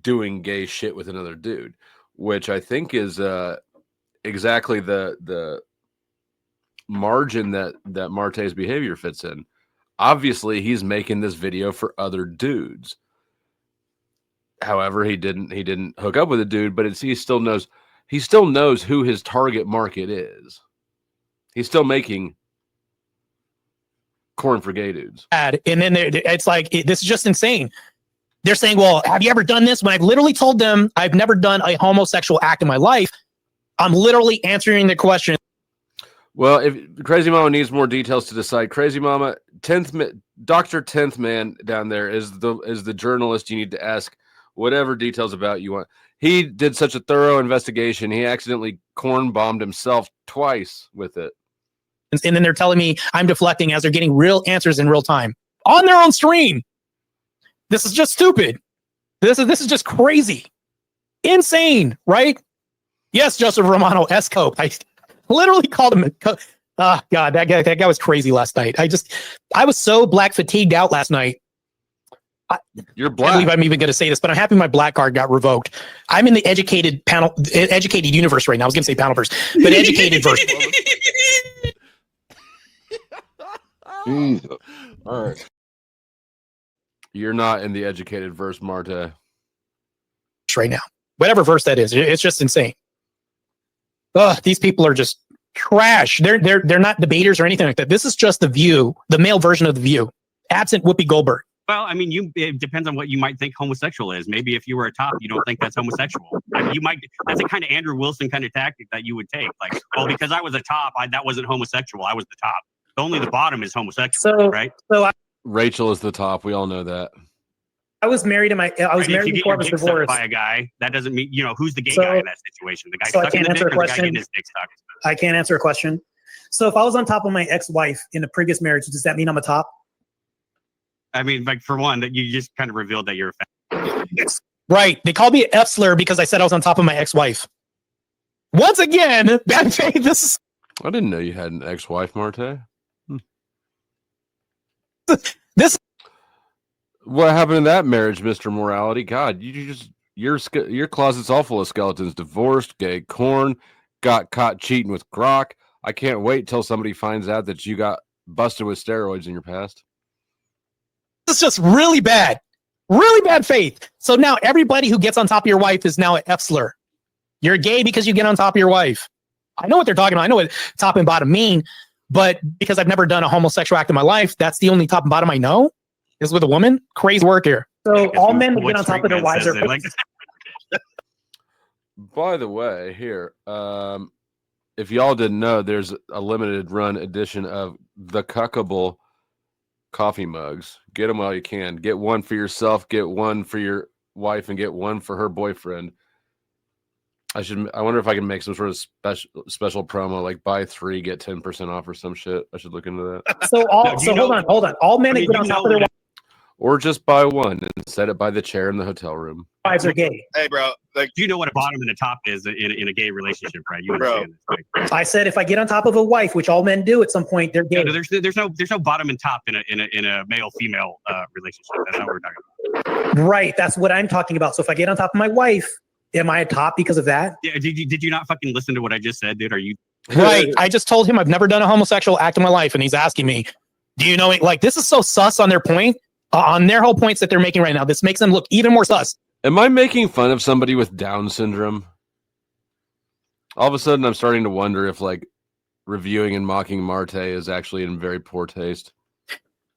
doing gay shit with another dude, which I think is exactly the margin that Martae's behavior fits in. Obviously, he's making this video for other dudes. However, he didn't hook up with a dude, but he still knows who his target market is. He's still making corn for gay dudes. And then it's like, this is just insane. They're saying, well, have you ever done this? When I've literally told them I've never done a homosexual act in my life, I'm literally answering the question. Well, if Crazy Mama needs more details to decide, Crazy Mama, Dr. 10th Man down there is the journalist you need to ask whatever details about you want. He did such a thorough investigation. He accidentally corn bombed himself twice with it. And then they're telling me I'm deflecting as they're getting real answers in real time on their own stream. This is just stupid. This is just crazy. Insane, right? Yes, Joseph Romano, S-Cope. I literally called him. God, that guy was crazy last night. I was so black fatigued out last night. You're black. I can't believe I'm even going to say this, but I'm happy my black card got revoked. I'm in the educated universe right now. I was going to say Panelverse, but educated verse. Jesus. All right. You're not in the educated verse, Martae. Right now, whatever verse that is, it's just insane. These people are just trash. They're not debaters or anything like that. This is just the View, the male version of the View, absent Whoopi Goldberg. Well, I mean, it depends on what you might think homosexual is. Maybe if you were a top, you don't think that's homosexual. You might. That's a kind of Andrew Wilson kind of tactic that you would take. Like, well, because I was a top, that wasn't homosexual. I was the top. Only the bottom is homosexual, right? So Rachel is the top. We all know that. I was married in I was married before I was divorced. By a guy, that doesn't mean who's the gay guy in that situation. The guy so sucking the dick or the guy getting his dick sucked. I can't answer a question. So if I was on top of my ex-wife in a previous marriage, does that mean I'm a top? I mean, like for one, that you just kind of revealed that you're a fan. Right. They called me an F slur because I said I was on top of my ex-wife. Once again, bad faith. This is. I didn't know you had an ex-wife, Martae. This. What happened in that marriage, Mr. Morality? God, your closet's all full of skeletons. Divorced, gay, korn, got caught cheating with Grok. I can't wait till somebody finds out that you got busted with steroids in your past. This is just really bad faith. So now everybody who gets on top of your wife is now an F slur. You're gay because you get on top of your wife. I know what they're talking about. I know what top and bottom mean, but because I've never done a homosexual act in my life, that's the only top and bottom I know is with a woman. Crazy work here. So all men that get on top of their wives are. Like, by the way, here, if y'all didn't know, there's a limited run edition of the Cuckable coffee mugs. Get them while you can. Get one for yourself, get one for your wife, and get one for her boyfriend. I wonder if I can make some sort of special promo, like buy 3 get 10% off or some shit. I should look into that. So hold on. All men that get on top of their or just buy one and set it by the chair in the hotel room. wives are gay. Hey, bro. Like, you know what a bottom and a top is in a gay relationship, right? You understand this, right? I said if I get on top of a wife, which all men do at some point, they're gay. No, there's no bottom and top in a male female relationship. That's not what we're talking about. Right. That's what I'm talking about. So if I get on top of my wife, am I a top because of that? Yeah. Did you not fucking listen to what I just said, dude? Are you right? I just told him I've never done a homosexual act in my life, and he's asking me, "Do you know it?" Like, this is so sus on their point, on their whole points that they're making right now. This makes them look even more sus. Am I making fun of somebody with Down syndrome? All of a sudden, I'm starting to wonder if like reviewing and mocking Martae is actually in very poor taste.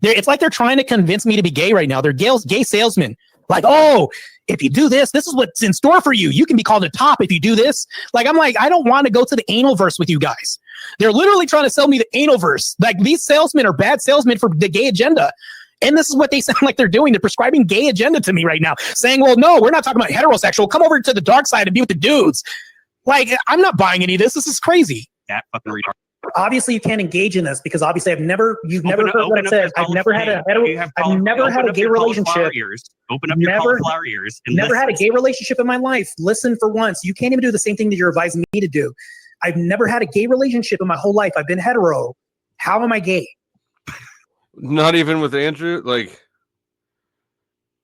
It's like they're trying to convince me to be gay right now. They're gay salesmen. Like, oh, if you do this, this is what's in store for you. You can be called a top if you do this. Like, I'm like, I don't want to go to the Analverse with you guys. They're literally trying to sell me the Analverse. Like, these salesmen are bad salesmen for the gay agenda. And this is what they sound like they're doing. They're prescribing gay agenda to me right now, saying, well, no, we're not talking about heterosexual. Come over to the dark side and be with the dudes. Like, I'm not buying any of this. This is crazy. That fucking retard. Obviously, you can't engage in this because obviously you've never heard what I said. I've never had a gay relationship. Open up your cauliflower ears. And never had a gay relationship in my life. Listen for once. You can't even do the same thing that you're advising me to do. I've never had a gay relationship in my whole life. I've been hetero. How am I gay? Not even with Andrew? Like,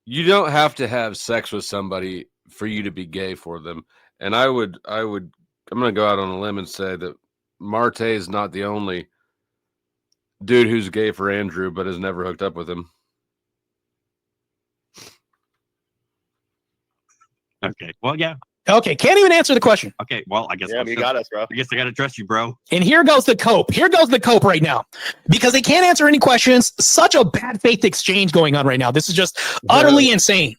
you don't have to have sex with somebody for you to be gay for them. And I'm going to go out on a limb and say that Martae is not the only dude who's gay for Andrew, but has never hooked up with him. Okay. Well, yeah. Okay. Can't even answer the question. Okay. Well, I guess you got us, bro. I guess I got to trust you, bro. And here goes the cope. Here goes the cope right now because they can't answer any questions. Such a bad faith exchange going on right now. This is just utterly insane,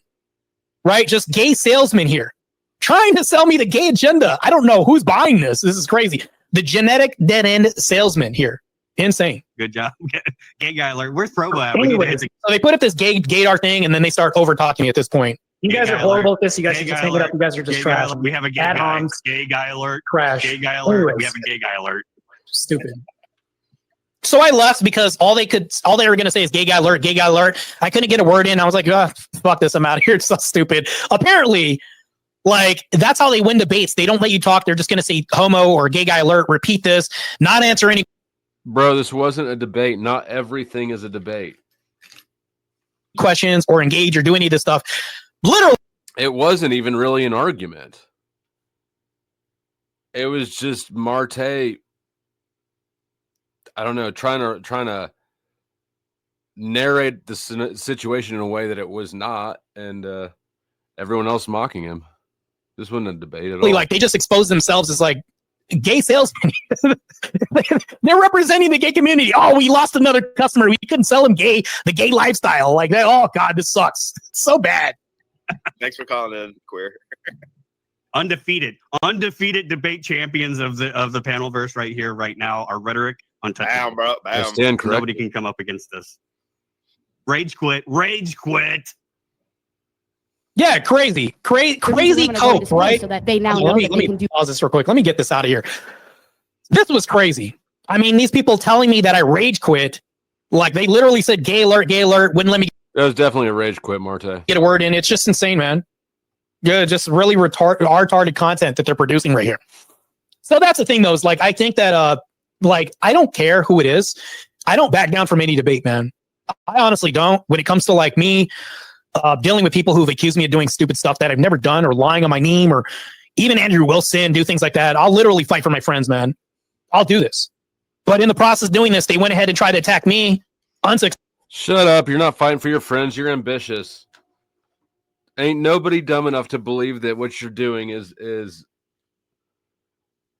right? Just gay salesmen here trying to sell me the gay agenda. I don't know who's buying this. This is crazy. The genetic dead end salesman here. Insane. Good job. Gay guy alert. Where's Provo at? Anyways, so they put up this gaydar thing and then they start over talking me at this point. You guys are horrible at this. You guys should just hang it up. You guys are just trash. We have a gay guy alert. Crash. Gay guy alert. We have a gay guy alert. Stupid. So I left because all they were going to say is gay guy alert, gay guy alert. I couldn't get a word in. I was like, fuck this. I'm out of here. It's so stupid. Apparently, like, that's how they win debates. They don't let you talk. They're just going to say homo or gay guy alert, repeat this, not answer any. Bro, this wasn't a debate. Not everything is a debate. Questions or engage or do any of this stuff. Literally. It wasn't even really an argument. It was just Martae, I don't know, trying to narrate the situation in a way that it was not, and everyone else mocking him. This wasn't a debate at all. Like, they just exposed themselves as like gay salesmen. They're representing the gay community. Oh, we lost another customer. We couldn't sell him the gay lifestyle. Like that. Oh God, this sucks. It's so bad. Thanks for calling in, queer. Undefeated debate champions of the Panelverse right here, right now. Our rhetoric untouchable. Bam, bro. I Bam. stand corrected. Nobody can come up against this. Rage quit. Yeah, crazy cope, right? So that they now know Let that they me can do. pause this real quick. Let me get this out of here. This was crazy. I mean, these people telling me that I rage quit, like they literally said gay alert, wouldn't let me That was definitely a rage quit, Martae. get a word in. It's just insane, man. Yeah, just really retarded content that they're producing right here. So that's the thing, though, is like I think that like I don't care who it is. I don't back down from any debate, man. I honestly don't. When it comes to like me dealing with people who've accused me of doing stupid stuff that I've never done, or lying on my name, or even Andrew Wilson, do things like that, I'll literally fight for my friends, man. I'll do this. But in the process of doing this, they went ahead and tried to attack me. Shut up. You're not fighting for your friends. You're ambitious. Ain't nobody dumb enough to believe that what you're doing is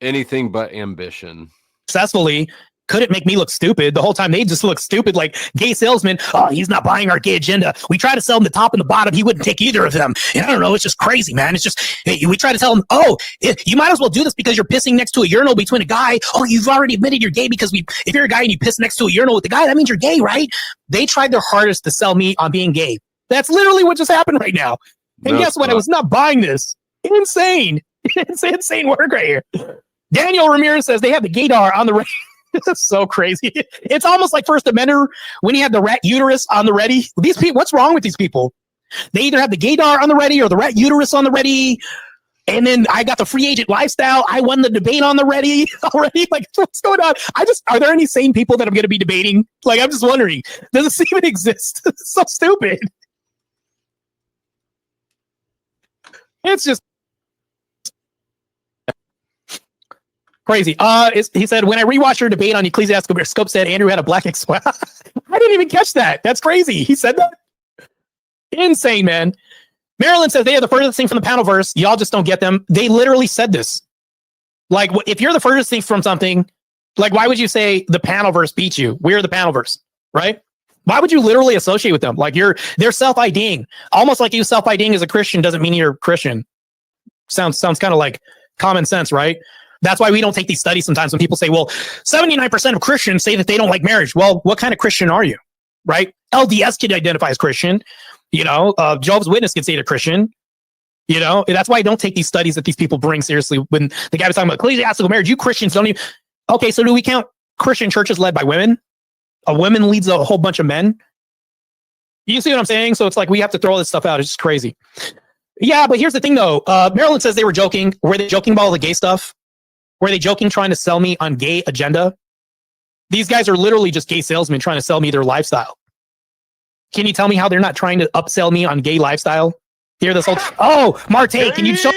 anything but ambition. Successfully couldn't make me look stupid. The whole time they just look stupid, like gay salesmen. Oh, he's not buying our gay agenda. We try to sell him the top and the bottom. He wouldn't take either of them. And I don't know. It's just crazy, man. It's just, we try to tell him, oh, you might as well do this because you're pissing next to a urinal between a guy. Oh, you've already admitted you're gay because if you're a guy and you piss next to a urinal with the guy, that means you're gay, right? They tried their hardest to sell me on being gay. That's literally what just happened right now. And No, guess what? I was not buying this. Insane. It's insane work right here. Daniel Ramirez says they have the gaydar on the ready. This is so crazy. It's almost like First Amendment when he had the rat uterus on the ready. These people, what's wrong with these people? They either have the gaydar on the ready or the rat uterus on the ready. And then I got the free agent lifestyle. I won the debate on the ready already. Like, what's going on? Are there any sane people that I'm going to be debating? Like, I'm just wondering, does this even exist? It's so stupid. It's just crazy. He said, when I rewatched your debate on Ecclesiastical, Scope said Andrew had a black ex. I didn't even catch that. That's crazy. He said that. Insane, man. Marilyn says they are the furthest thing from the Panelverse. Y'all just don't get them. They literally said this. Like, if you're the furthest thing from something, like, why would you say the Panelverse beat you? We're the Panelverse, right? Why would you literally associate with them? Like, they're self-IDing. Almost like you self-IDing as a Christian doesn't mean you're Christian. Sounds kind of like common sense, right? That's why we don't take these studies sometimes when people say, well, 79% of Christians say that they don't like marriage. Well, what kind of Christian are you, right? LDS could identify as Christian. You know, Jehovah's Witness could say they're Christian. You know, that's why I don't take these studies that these people bring seriously. When the guy was talking about ecclesiastical marriage, you Christians don't even... Okay, so do we count Christian churches led by women? A woman leads a whole bunch of men? You see what I'm saying? So it's like we have to throw this stuff out. It's just crazy. Yeah, but here's the thing, though. Marilyn says they were joking. Were they joking about all the gay stuff? Were they joking trying to sell me on gay agenda? These guys are literally just gay salesmen trying to sell me their lifestyle. Can you tell me how they're not trying to upsell me on gay lifestyle? Hear this whole... Oh, Martae, can you show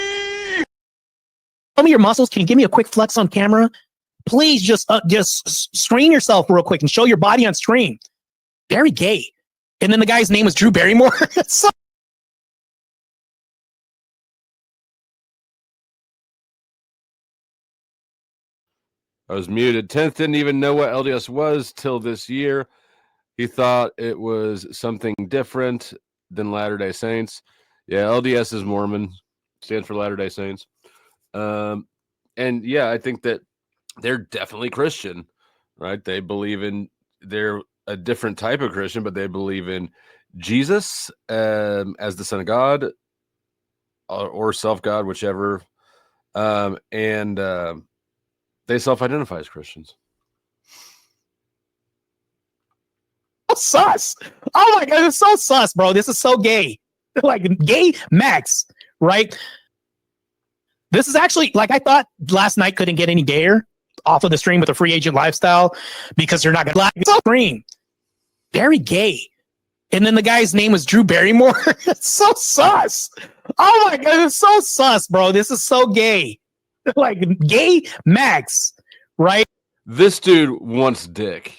me your muscles? Can you give me a quick flex on camera? Please just screen yourself real quick and show your body on screen. Very gay. And then the guy's name was Drew Barrymore. So I was muted. 10th didn't even know what LDS was till this year. He thought it was something different than Latter-day Saints. Yeah, LDS is Mormon, stands for Latter-day Saints. And yeah, I think that they're definitely Christian, right? They believe they're a different type of Christian, but they believe in Jesus as the Son of God or self-God, whichever. They self-identify as Christians. sus. Oh my God, it's so sus, bro. This is so gay. Like gay max, right? This is actually, like, I thought last night couldn't get any gayer off of the stream with a free agent lifestyle because they're not going to black stream. Very gay. And then the guy's name was Drew Barrymore. It's so sus. Oh my God, it's so sus, bro. This is so gay. Like gay max, right? This dude wants dick.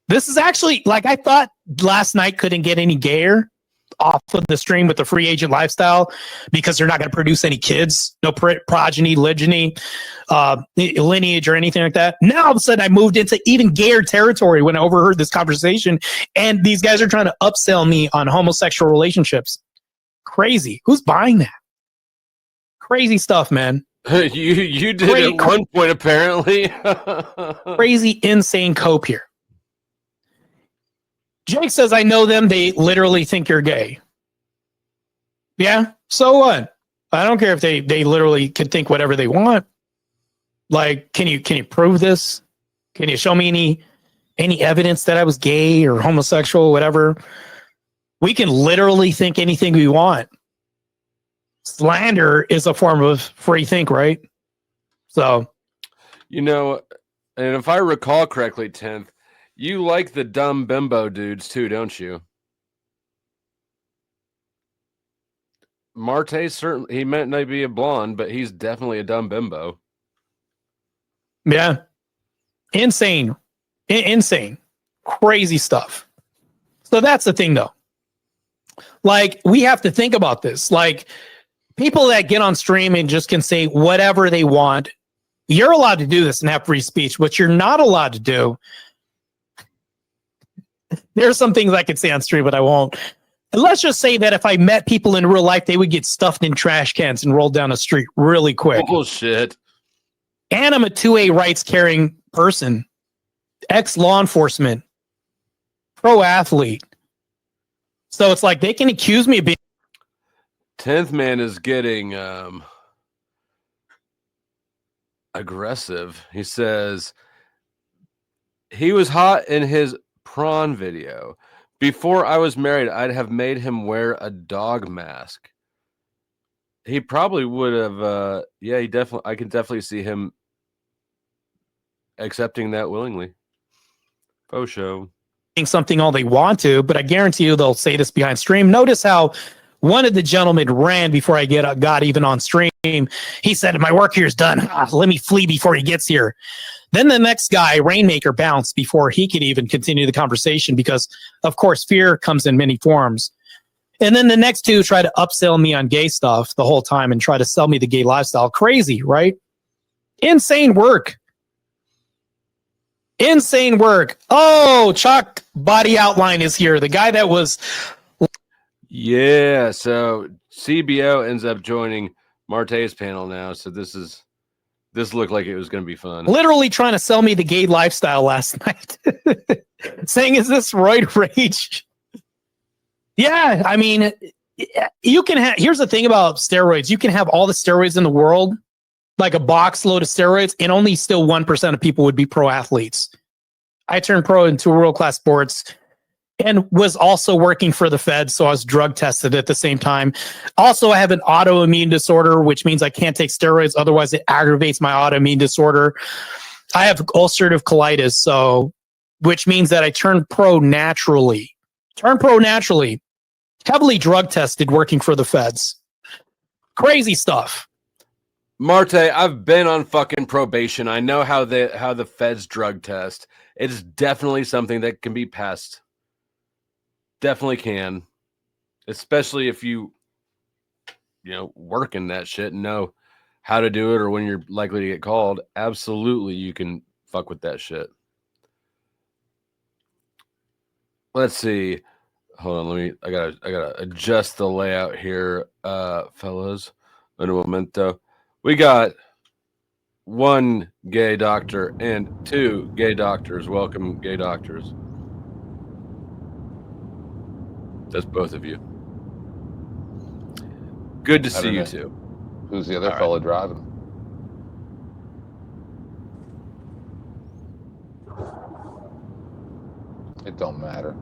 This is actually, like, I thought last night couldn't get any gayer off of the stream with the free agent lifestyle because they're not going to produce any kids, no progeny, lineage or anything like that. Now all of a sudden I moved into even gayer territory when I overheard this conversation, and these guys are trying to upsell me on homosexual relationships. Crazy. Who's buying that? Crazy stuff, man. you did at one point, apparently. Crazy, insane cope here. Jake says, I know them. They literally think you're gay. Yeah, so what? I don't care if they literally can think whatever they want. Like, can you prove this? Can you show me any evidence that I was gay or homosexual, whatever? We can literally think anything we want. Slander is a form of free think, right? So, you know, and if I recall correctly, 10th, you like the dumb bimbo dudes too, don't you? Martae, certainly, he might not be a blonde, but he's definitely a dumb bimbo. Yeah. Insane. Insane. Crazy stuff. So that's the thing, though. Like, we have to think about this. Like, people that get on stream and just can say whatever they want, you're allowed to do this and have free speech. What you're not allowed to do, there's some things I could say on stream, but I won't. And let's just say that if I met people in real life, they would get stuffed in trash cans and rolled down the street really quick. Bullshit. And I'm a 2A rights carrying person, ex-law enforcement, pro athlete. So it's like they can accuse me of being. 10th man is getting aggressive. He says he was hot in his prawn video. Before I was married, I'd have made him wear a dog mask. He probably would have. Yeah, he definitely. I can definitely see him accepting that willingly. Faux show. Something all they want to, but I guarantee you they'll say this behind stream. Notice how one of the gentlemen ran before I got even on stream. He said, my work here is done. Let me flee before he gets here. Then the next guy, Rainmaker, bounced before he could even continue the conversation because, of course, fear comes in many forms. And then the next two try to upsell me on gay stuff the whole time and try to sell me the gay lifestyle. Crazy, right? Insane work. Insane work. Oh, Chalk Body Outline is here. The guy that was... Yeah, so CBO ends up joining Martae's panel now. So this looked like it was going to be fun. Literally trying to sell me the gay lifestyle last night. Saying, is this roid rage? Yeah, I mean, you can have... Here's the thing about steroids. You can have all the steroids in the world, like a box load of steroids, and only still 1% of people would be pro athletes. I turned pro into world-class sports and was also working for the Fed, so I was drug tested at the same time. Also, I have an autoimmune disorder, which means I can't take steroids. Otherwise, it aggravates my autoimmune disorder. I have ulcerative colitis, so which means that I turned pro naturally. Heavily drug tested working for the Feds. Crazy stuff. Martae, I've been on fucking probation. I know how the Feds drug test. It's definitely something that can be passed. Definitely can. Especially if you work in that shit and know how to do it or when you're likely to get called. Absolutely, you can fuck with that shit. Let's see. Hold on, I gotta adjust the layout here, fellas. In a momento. We got one gay doctor and two gay doctors. Welcome, gay doctors. That's both of you. Good to see you two. Who's the other fella driving? It don't matter.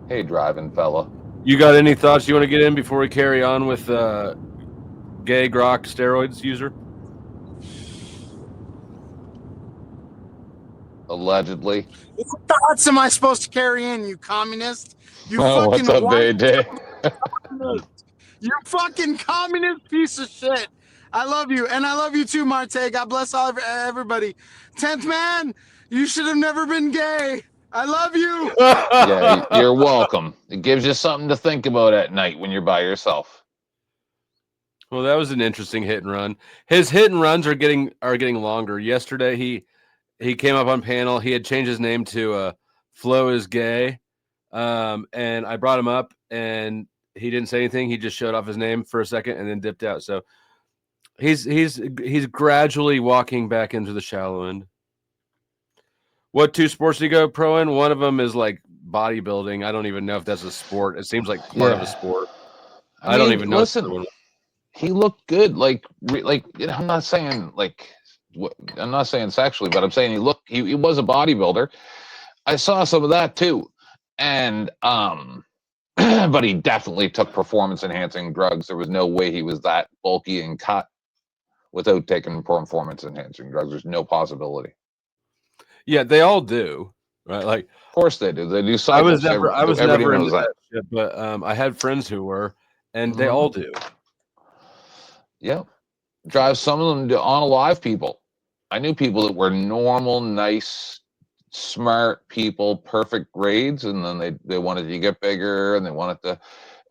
Hey, driving fella. You got any thoughts you want to get in before we carry on with gay grok steroids user? Allegedly. What thoughts am I supposed to carry in, you communist? You fucking what's up, A.J? You fucking communist piece of shit. I love you, and I love you too, Martae. God bless everybody. 10th man, you should have never been gay. I love you. Yeah, you're welcome. It gives you something to think about at night when you're by yourself. Well, that was an interesting hit and run. His hit and runs are getting longer. Yesterday, he came up on panel. He had changed his name to Flo is Gay, and I brought him up, and he didn't say anything. He just showed off his name for a second and then dipped out. So he's gradually walking back into the shallow end. What 2 sports do you go pro in? One of them is like bodybuilding. I don't even know if that's a sport. It seems like part of a sport. I don't even know. Listen, he looked good. Like I'm not saying sexually, but I'm saying he was a bodybuilder. I saw some of that too, and but he definitely took performance enhancing drugs. There was no way he was that bulky and cut without taking performance enhancing drugs. There's no possibility. Yeah, they all do, right? Like, of course they do. They do. I was never into that shit, but I had friends who were, and they all do. Yeah, drive some of them to unalive people. I knew people that were normal, nice, smart people, perfect grades, and then they wanted to get bigger, and they wanted to,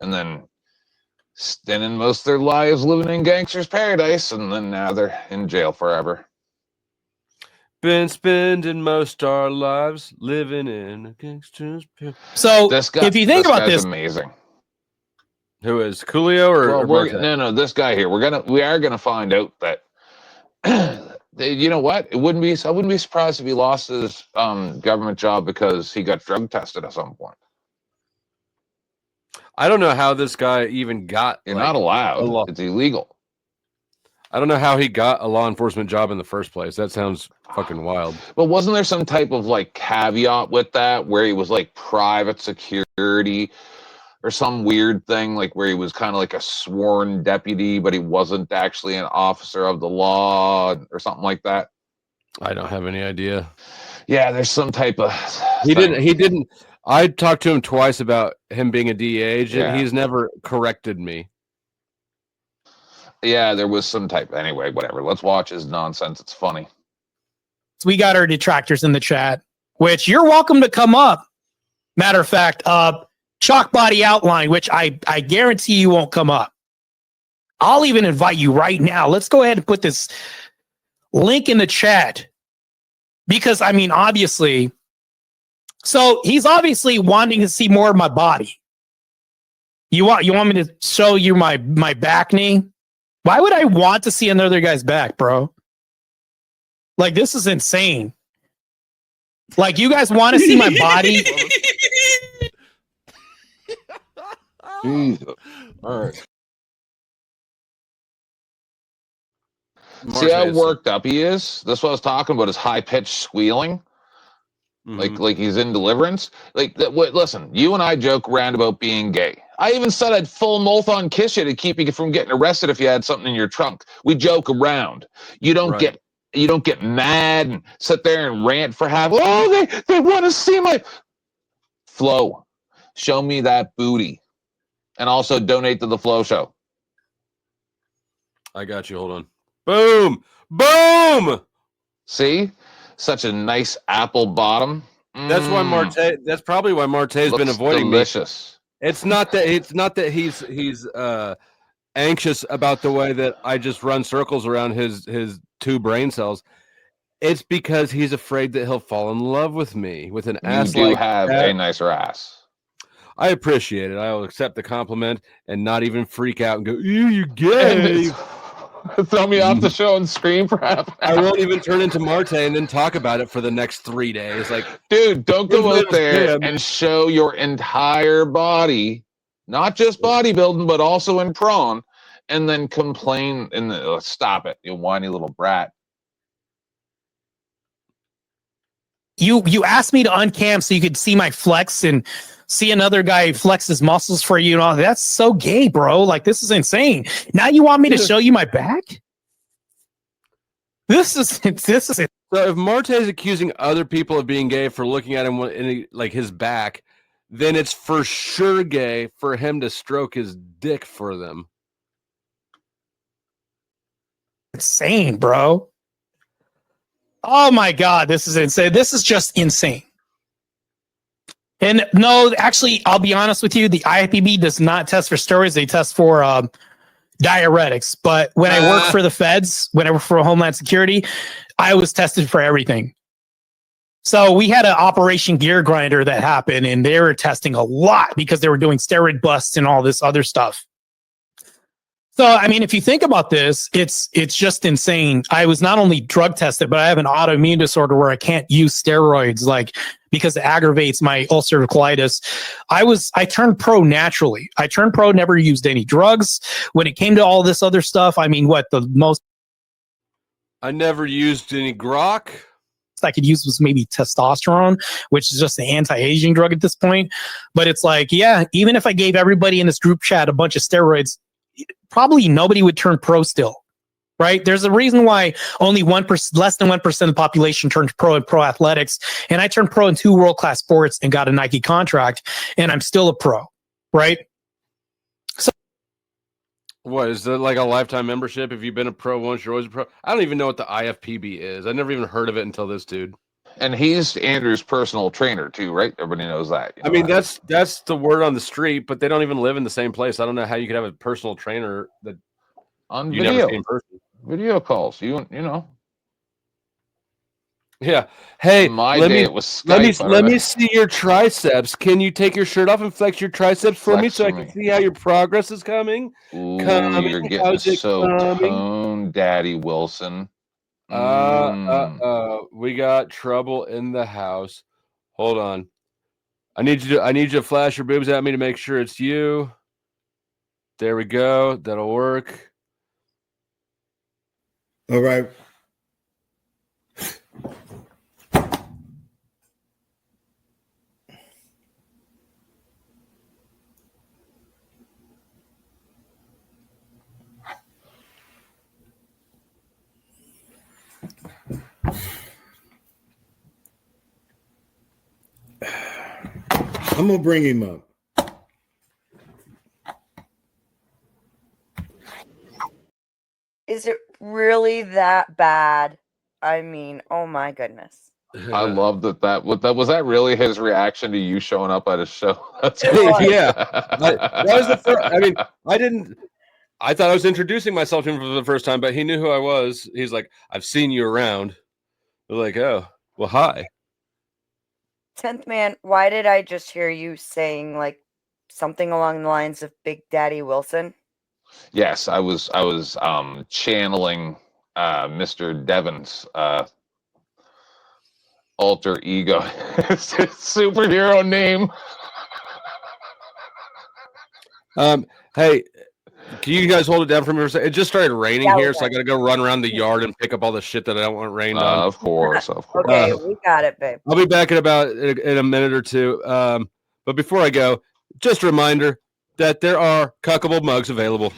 and then spending most of their lives living in gangster's paradise, and then now they're in jail forever. Been spending most our lives living in a gangster's paradise. So if you think about this, amazing. Who is Coolio or no, this guy here. We are gonna find out that you know what? I wouldn't be surprised if he lost his government job because he got drug tested at some point. I don't know how this guy even got. You're not allowed. It's illegal. I don't know how he got a law enforcement job in the first place. That sounds fucking wild. But wasn't there some type of like caveat with that where he was like private security or some weird thing, like where he was kind of like a sworn deputy, but he wasn't actually an officer of the law or something like that? I don't have any idea. Yeah, there's some type of He didn't. I talked to him twice about him being a DEA agent. Yeah. He's never corrected me. Yeah, there was some type. Anyway, whatever. Let's watch his nonsense. It's funny. So we got our detractors in the chat, which you're welcome to come up. Matter of fact, chalk body outline, which I guarantee you won't come up. I'll even invite you right now. Let's go ahead and put this link in the chat. Because, I mean, obviously, so he's obviously wanting to see more of my body. You want me to show you my back knee? Why would I want to see another guy's back, bro? Like, this is insane. Like, you guys want to see my body? Jesus. All right. See how worked up he is? That's what I was talking about, his high-pitched squealing. Like he's in Deliverance. Listen, you and I joke around about being gay. I even said I'd full marathon kiss you to keep you from getting arrested if you had something in your trunk. We joke around. You don't get mad and sit there and rant for half. Oh, they want to see my Flo. Show me that booty, and also donate to the Flo Show. I got you. Hold on. Boom, boom. See. Such a nice apple bottom. That's why Martae. That's probably why Martae's been avoiding delicious. Me. It's not that he's anxious about the way that I just run circles around his 2 brain cells. It's because he's afraid that he'll fall in love with me with an ass. You do have a nicer ass. I appreciate it. I will accept the compliment and not even freak out and go, "Ew, you gay." Throw me off the show and scream for half an hour. I won't even turn into Martae and then talk about it for the next 3 days. Like, dude, don't go out there and show your entire body, not just bodybuilding, but also in prawn, and then complain and stop it, you whiny little brat. You asked me to uncam so you could see my flex and see another guy flex his muscles for you and all. That's so gay, bro. Like, this is insane. Now you want me to show you my back? This is it. So if Martae is accusing other people of being gay for looking at him in like his back, then it's for sure gay for him to stroke his dick for them. Insane, bro. Oh my God, this is insane. This is just insane. And no, actually, I'll be honest with you. The IFBB does not test for steroids. They test for diuretics. But when I work for the feds, when I work for Homeland Security, I was tested for everything. So we had an Operation Gear Grinder that happened, and they were testing a lot because they were doing steroid busts and all this other stuff. So, I mean, if you think about this, it's just insane. I was not only drug tested, but I have an autoimmune disorder where I can't use steroids, like, because it aggravates my ulcerative colitis. I turned pro naturally. I turned pro, never used any drugs. When it came to all this other stuff, I mean, I never used any grok. I could use was maybe testosterone, which is just an anti-aging drug at this point. But it's like, yeah, even if I gave everybody in this group chat a bunch of steroids, probably nobody would turn pro still, right? There's a reason why only 1%, less than 1% of the population turns pro in pro athletics. And I turned pro in 2 world-class sports and got a Nike contract, and I'm still a pro, right? So, what is that, like a lifetime membership? If you've been a pro once, you're always a pro. I don't even know what the IFBB is. I never even heard of it until this dude. And he's Andrew's personal trainer too, right? Everybody knows that. I mean, that's the word on the street, but they don't even live in the same place. I don't know how you could have a personal trainer that on you video, never see in person. Video calls. You know. Yeah. Hey, let me see your triceps. Can you take your shirt off and flex your triceps for me so I can see how your progress is coming? Ooh, you're getting so toned, Daddy Wilson. We got trouble in the house. Hold on. I need you to flash your boobs at me to make sure it's you. There we go. That'll work. All right. I'm gonna bring him up. Is it really that bad? I mean, oh my goodness. I love that was that really his reaction to you showing up at a show? That's yeah. That was the first. I mean, I thought I was introducing myself to him for the first time, but he knew who I was. He's like, "I've seen you around." They're like, "Oh, well, hi." 10th man, why did I just hear you saying like something along the lines of Big Daddy Wilson? Yes, I was channeling Mr. Devon's alter ego. It's his superhero name. Hey, can you guys hold it down for me for a second? It just started raining here, so I got to go run around the yard and pick up all the shit that I don't want rained on. Of course. Okay, we got it, babe. I'll be back in a minute or two. But before I go, just a reminder that there are cuckable mugs available.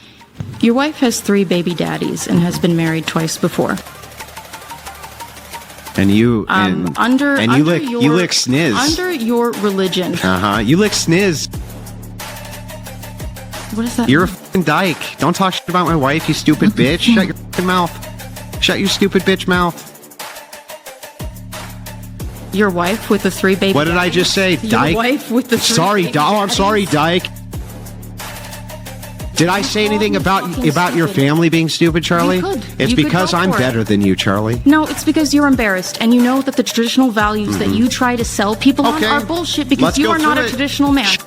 Your wife has 3 baby daddies and has been married twice before. And you lick sniz. Under your religion. You lick sniz. What is that? You're a fucking dyke. Don't talk shit about my wife, you stupid bitch. Shut your fucking mouth. Shut your stupid bitch mouth. Your wife with the 3 baby What did I just say, dyke? Your wife with the 3 Sorry, baby I'm sorry, dyke. Did I say anything about your family being stupid, Charlie? It's because I'm better than you, Charlie. No, it's because you're embarrassed and you know that the traditional values that you try to sell people on are bullshit because you are not a traditional man.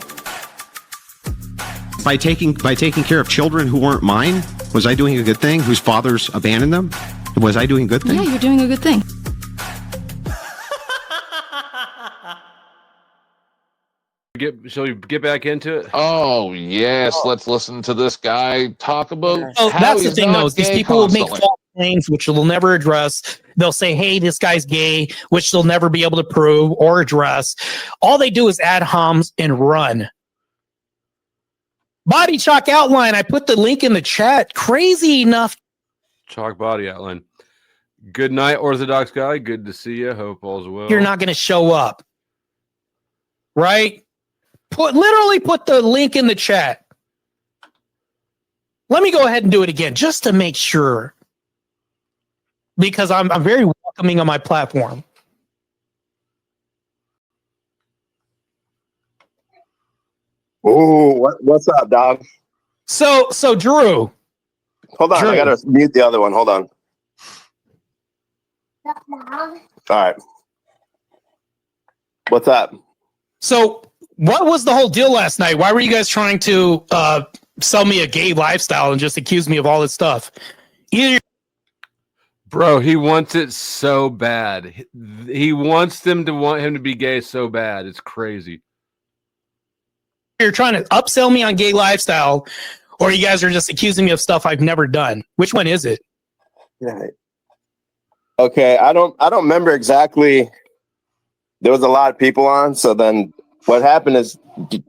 By taking care of children who weren't mine, was I doing a good thing? Whose fathers abandoned them? Was I doing a good thing? Yeah, you're doing a good thing. Shall we get back into it? Oh yes, let's listen to this guy talk about. That's the thing, though. Is these people will make false claims, which they'll never address. They'll say, "Hey, this guy's gay," which they'll never be able to prove or address. All they do is add homs and run. Body chalk outline. I put the link in the chat. Crazy enough. Chalk body outline. Good night, Orthodox guy. Good to see you. Hope all's well. You're not going to show up, right? Literally put the link in the chat. Let me go ahead and do it again just to make sure, because I'm very welcoming on my platform. What's up, dog? So Drew. Hold on, Drew. I gotta mute the other one. Hold on. All right. What's up? So what was the whole deal last night? Why were you guys trying to sell me a gay lifestyle and just accuse me of all this stuff? Bro, he wants it so bad. He wants them to want him to be gay so bad. It's crazy. You're trying to upsell me on gay lifestyle, or you guys are just accusing me of stuff I've never done. Which one is it? Yeah. Okay, I don't remember exactly. There was a lot of people on, so then what happened is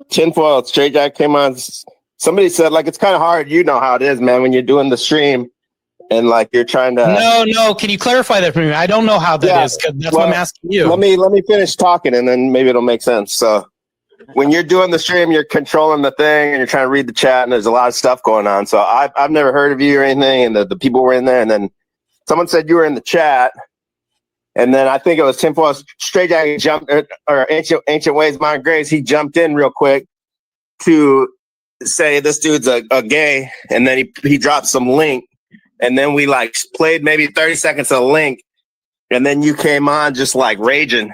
Tinfoil Straight Jack came on. Somebody said, like, it's kind of hard. You know how it is, man, when you're doing the stream and like you're trying to. No. Can you clarify that for me? I don't know how that is. That's what I'm asking you. Let me finish talking, and then maybe it'll make sense. So when you're doing the stream, you're controlling the thing, and you're trying to read the chat, and there's a lot of stuff going on. So I've never heard of you or anything, and the people were in there, and then someone said you were in the chat. And then I think it was Tinfoil Straight Jack jumped, or Ancient Ways, Mind Grace. He jumped in real quick to say this dude's a gay, and then he dropped some link, and then we like played maybe 30 seconds of link, and then you came on just like raging.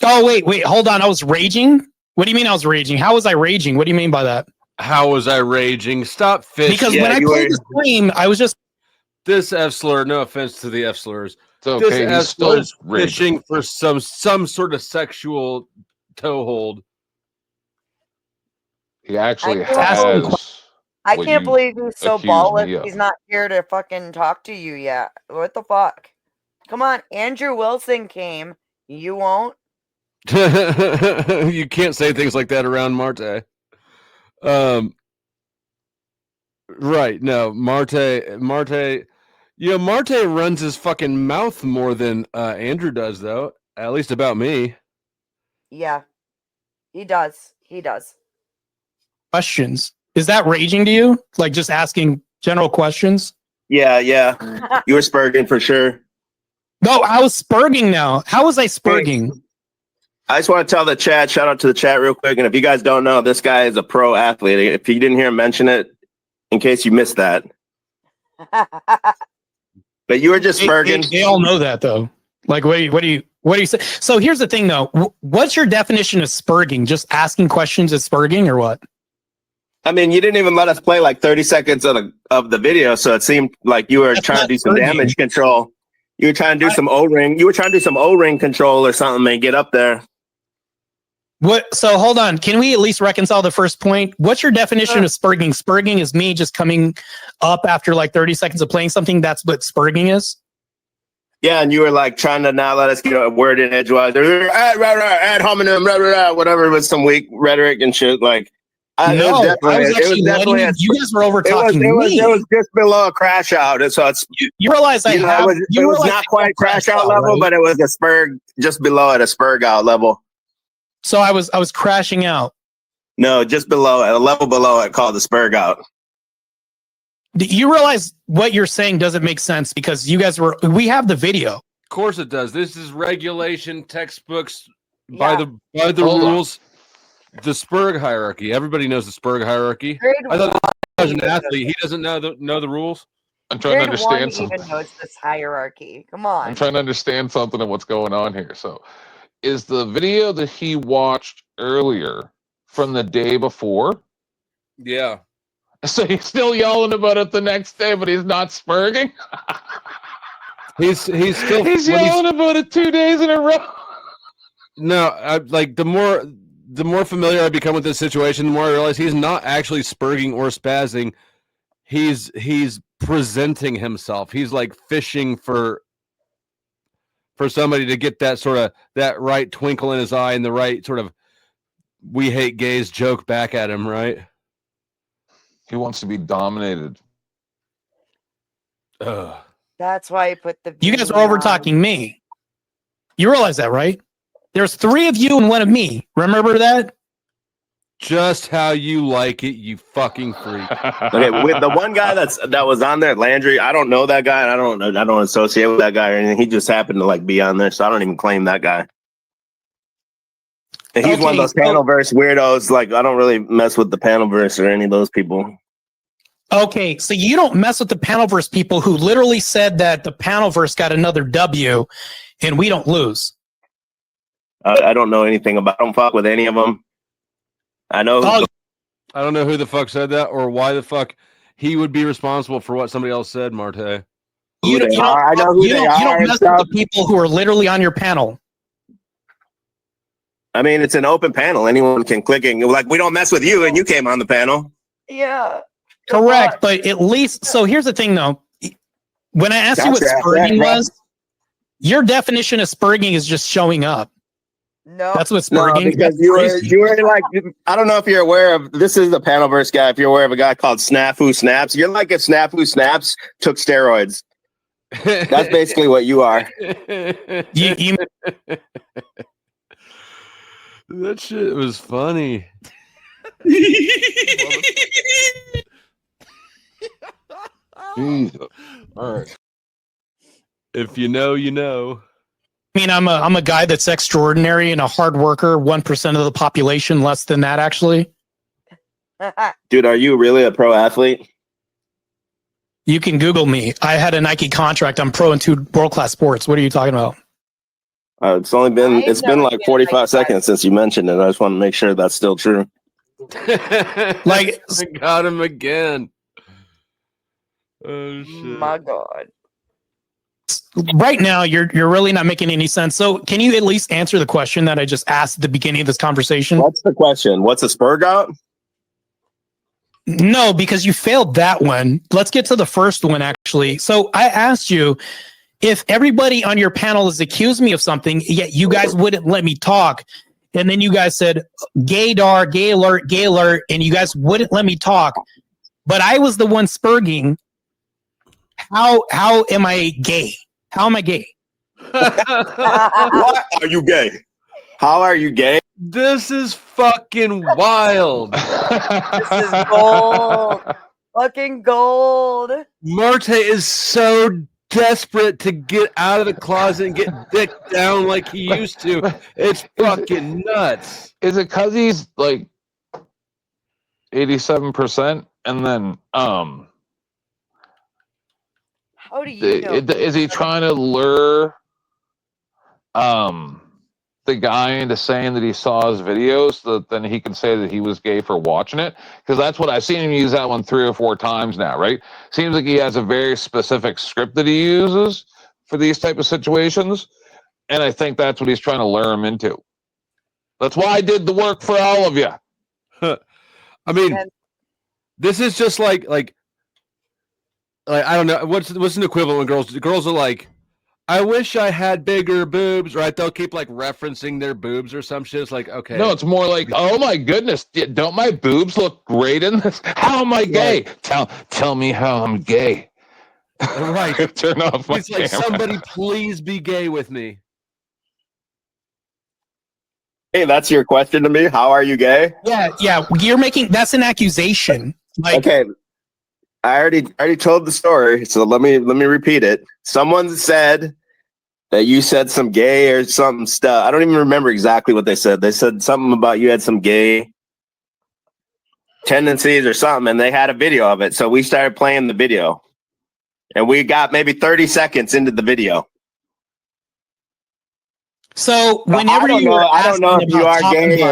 Oh wait, hold on. I was raging. What do you mean I was raging? How was I raging? What do you mean by that? How was I raging? Stop fishing. Because when I played the stream, I was just this F slur. No offense to the F slurs. It's okay. He's still fishing for some sort of sexual toehold. He actually has. I can't believe he's so ballless. me of. He's not here to fucking talk to you yet. What the fuck? Come on, Andrew Wilson came. You won't. You can't say things like that around Martae. Right? No, Martae. You know, Martae runs his fucking mouth more than Andrew does, though. At least about me. Yeah, he does. He does. Questions. Is that raging to you? Like just asking general questions? Yeah. You were spurging for sure. No, I was spurging now. How was I spurging? I just want to tell the chat, shout out to the chat real quick. And if you guys don't know, this guy is a pro athlete. If you didn't hear him mention it, in case you missed that. But you were just spurging. They all know that though. Like, what do you say? So here's the thing though. What's your definition of spurging? Just asking questions is spurging or what? I mean, you didn't even let us play like 30 seconds of the video, so it seemed like you were trying to do some damage control. You were trying to do some O-ring. You were trying to do some O-ring control or something and get up there. What? So hold on. Can we at least reconcile the first point? What's your definition of spurging? Spurging is me just coming up after like 30 seconds of playing something. That's what spurging is. Yeah, and you were like trying to not let us get a word in edgewise. Ad hominem, whatever, with some weak rhetoric and shit. Like, you guys were over talking me. It was just below a crash out. So it's you realize it was not quite crash out level, right? But it was a spurg just below at a spurg out level. So I was crashing out. No, just below, at a level below it, called the spurg out. You realize what you're saying doesn't make sense because we have the video. Of course it does. This is regulation textbooks by the rules. The Spurg hierarchy. Everybody knows the Spurg hierarchy. I thought he was an athlete. He doesn't know the rules. I'm trying to understand something. Even knows this hierarchy. Come on. I'm trying to understand something of what's going on here. So, is the video that he watched earlier from the day before? Yeah. So he's still yelling about it the next day, but he's not spurging. He's still yelling about it 2 days in a row. No, the more familiar I become with this situation, the more I realize he's not actually spurging or spazzing. He's presenting himself. He's like fishing for somebody to get that right twinkle in his eye and the right sort of "we hate gays" joke back at him, right? He wants to be dominated. That's why I put the. You guys are over talking me. You realize that, right? There's 3 of you and 1 of me. Remember that? Just how you like it, you fucking freak. Okay, with the one guy that was on there, Landry, I don't know that guy, and I don't associate with that guy or anything. He just happened to like be on there, so I don't even claim that guy. And he's one of those Panelverse weirdos. Like, I don't really mess with the Panelverse or any of those people. Okay, so you don't mess with the Panelverse people who literally said that the Panelverse got another W and we don't lose. I don't know anything about. I don't fuck with any of them. I know. I don't know who the fuck said that or why the fuck he would be responsible for what somebody else said, Martae. You don't mess with the people who are literally on your panel. I mean, it's an open panel. Anyone can click it. Like, we don't mess with you, and you came on the panel. Yeah. Correct, but at least, so here's the thing, though. When I asked you what spurging was, your definition of spurging is just showing up. No, that's what spurging. No, because you were like, I don't know if you're aware of. This is the Panelverse guy. If you're aware of a guy called Snafu Snaps, you're like if Snafu Snaps took steroids. That's basically what you are. That shit was funny. Jesus. All right. If you know, you know. I mean, I'm a guy that's extraordinary and a hard worker. 1% of the population, less than that, actually. Dude, are you really a pro athlete? You can Google me. I had a Nike contract. I'm pro in 2 world-class sports. What are you talking about? It's been like 45 seconds since you mentioned it. I just want to make sure that's still true. Like, I got him again. Oh shit! My God. Right now, you're really not making any sense. So, can you at least answer the question that I just asked at the beginning of this conversation? What's the question? What's a spurg out? No, because you failed that one. Let's get to the first one, actually. So, I asked you if everybody on your panel has accused me of something, yet you guys wouldn't let me talk. And then you guys said, gaydar, gay alert, and you guys wouldn't let me talk. But I was the one spurging. How am I gay? How am I gay? What? Are you gay? How are you gay? This is fucking wild. This is gold. Fucking gold. Martae is so desperate to get out of the closet and get dick down like he used to. It's fucking nuts. Is it because he's like 87% and then how do you know? Is he trying to lure the guy into saying that he saw his videos so that then he can say that he was gay for watching it? Because that's what I've seen him use that one 3 or 4 times now, right? Seems like he has a very specific script that he uses for these type of situations, and I think that's what he's trying to lure him into. That's why I did the work for all of you. I mean, this is just like I don't know what's an equivalent when girls are like, I wish I had bigger boobs, right? They'll keep like referencing their boobs or some shit. It's like, okay. No, it's more like, oh my goodness, don't my boobs look great in this? How am I gay? Tell me how I'm gay. Right. Turn off my It's like, camera. somebody please be gay with me. Hey, that's your question to me. How are you gay? Yeah. You're making that's an accusation. Like, okay. I already told the story, so let me repeat it. Someone said that you said some gay or some stuff. I don't even remember exactly what they said. They said something about you had some gay tendencies or something, and they had a video of it. So we started playing the video, and we got maybe 30 seconds into the video. So whenever I don't know if you are gay.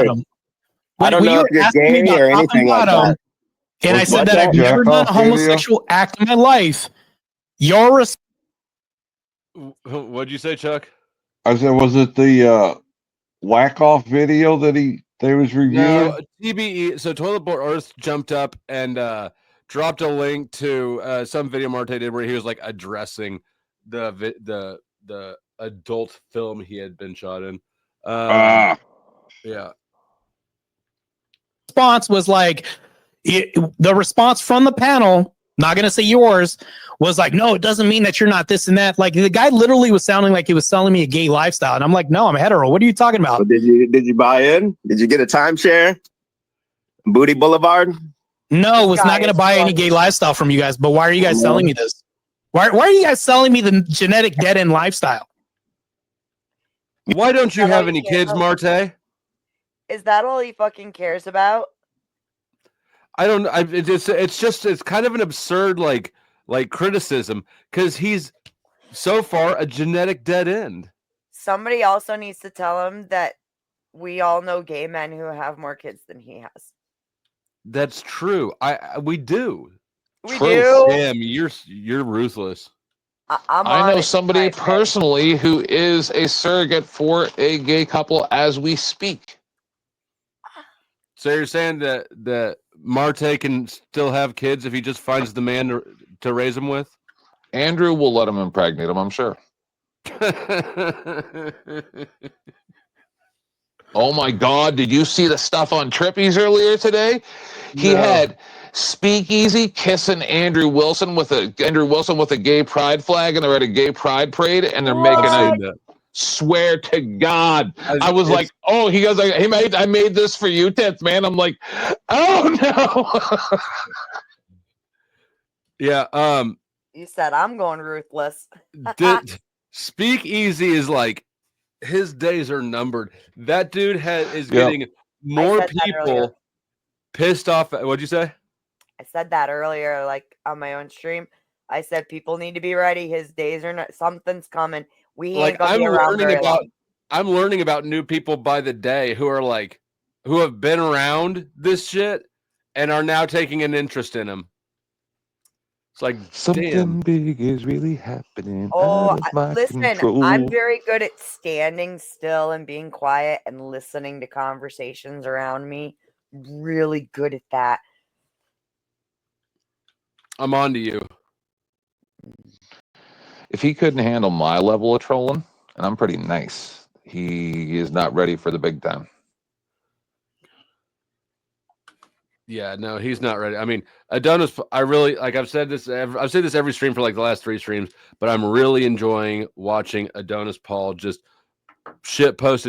I don't know if you're gay or anything like that. And I said that I've never done a homosexual act in my life. What'd you say, Chuck? I said, was it the whack off video that they was reviewing? No, TBE. So Toilet Bowl Earth jumped up and dropped a link to some video Martae did where he was like addressing the adult film he had been shot in. Yeah. Response was like, the response from the panel, not going to say yours, was like, no, it doesn't mean that you're not this and that. Like, the guy literally was sounding like he was selling me a gay lifestyle. And I'm like, no, I'm hetero. What are you talking about? So did you buy in? Did you get a timeshare? Booty Boulevard? No, was not going to buy any gay lifestyle from you guys. But why are you guys selling me this? Why are you guys selling me the genetic dead end lifestyle? Why don't you have any kids, Martae? Is that all he fucking cares about? I don't. It's kind of an absurd like criticism because he's so far a genetic dead end. Somebody also needs to tell him that we all know gay men who have more kids than he has. That's true. We do. We do. Damn, you're ruthless. I know somebody personally who is a surrogate for a gay couple as we speak. So you're saying that Martae can still have kids if he just finds the man to raise them with? Andrew will let him impregnate him, I'm sure. Oh my God, did you see the stuff on Trippies earlier today? He had Speakeasy kissing Andrew Wilson with a gay pride flag, and they're at a gay pride parade, and they're making out. Swear to God. I was like, oh, he goes like, hey, I made this for you, Tits, man. I'm like, oh no. Yeah. You said I'm going ruthless. Speakeasy is like his days are numbered. That dude is getting more people pissed off. What'd you say? I said that earlier, like on my own stream. I said people need to be ready. His days are not. Something's coming. We ain't gonna be around very long. I'm learning about new people by the day who have been around this shit and are now taking an interest in him. It's like something big is really happening. Oh, listen, I'm very good at standing still and being quiet and listening to conversations around me. Really good at that. I'm on to you. If he couldn't handle my level of trolling, and I'm pretty nice, he is not ready for the big time. Yeah, no, he's not ready. I mean, Adonis, I really like. I've said this every stream for like the last 3 streams, but I'm really enjoying watching Adonis Paul just shit post,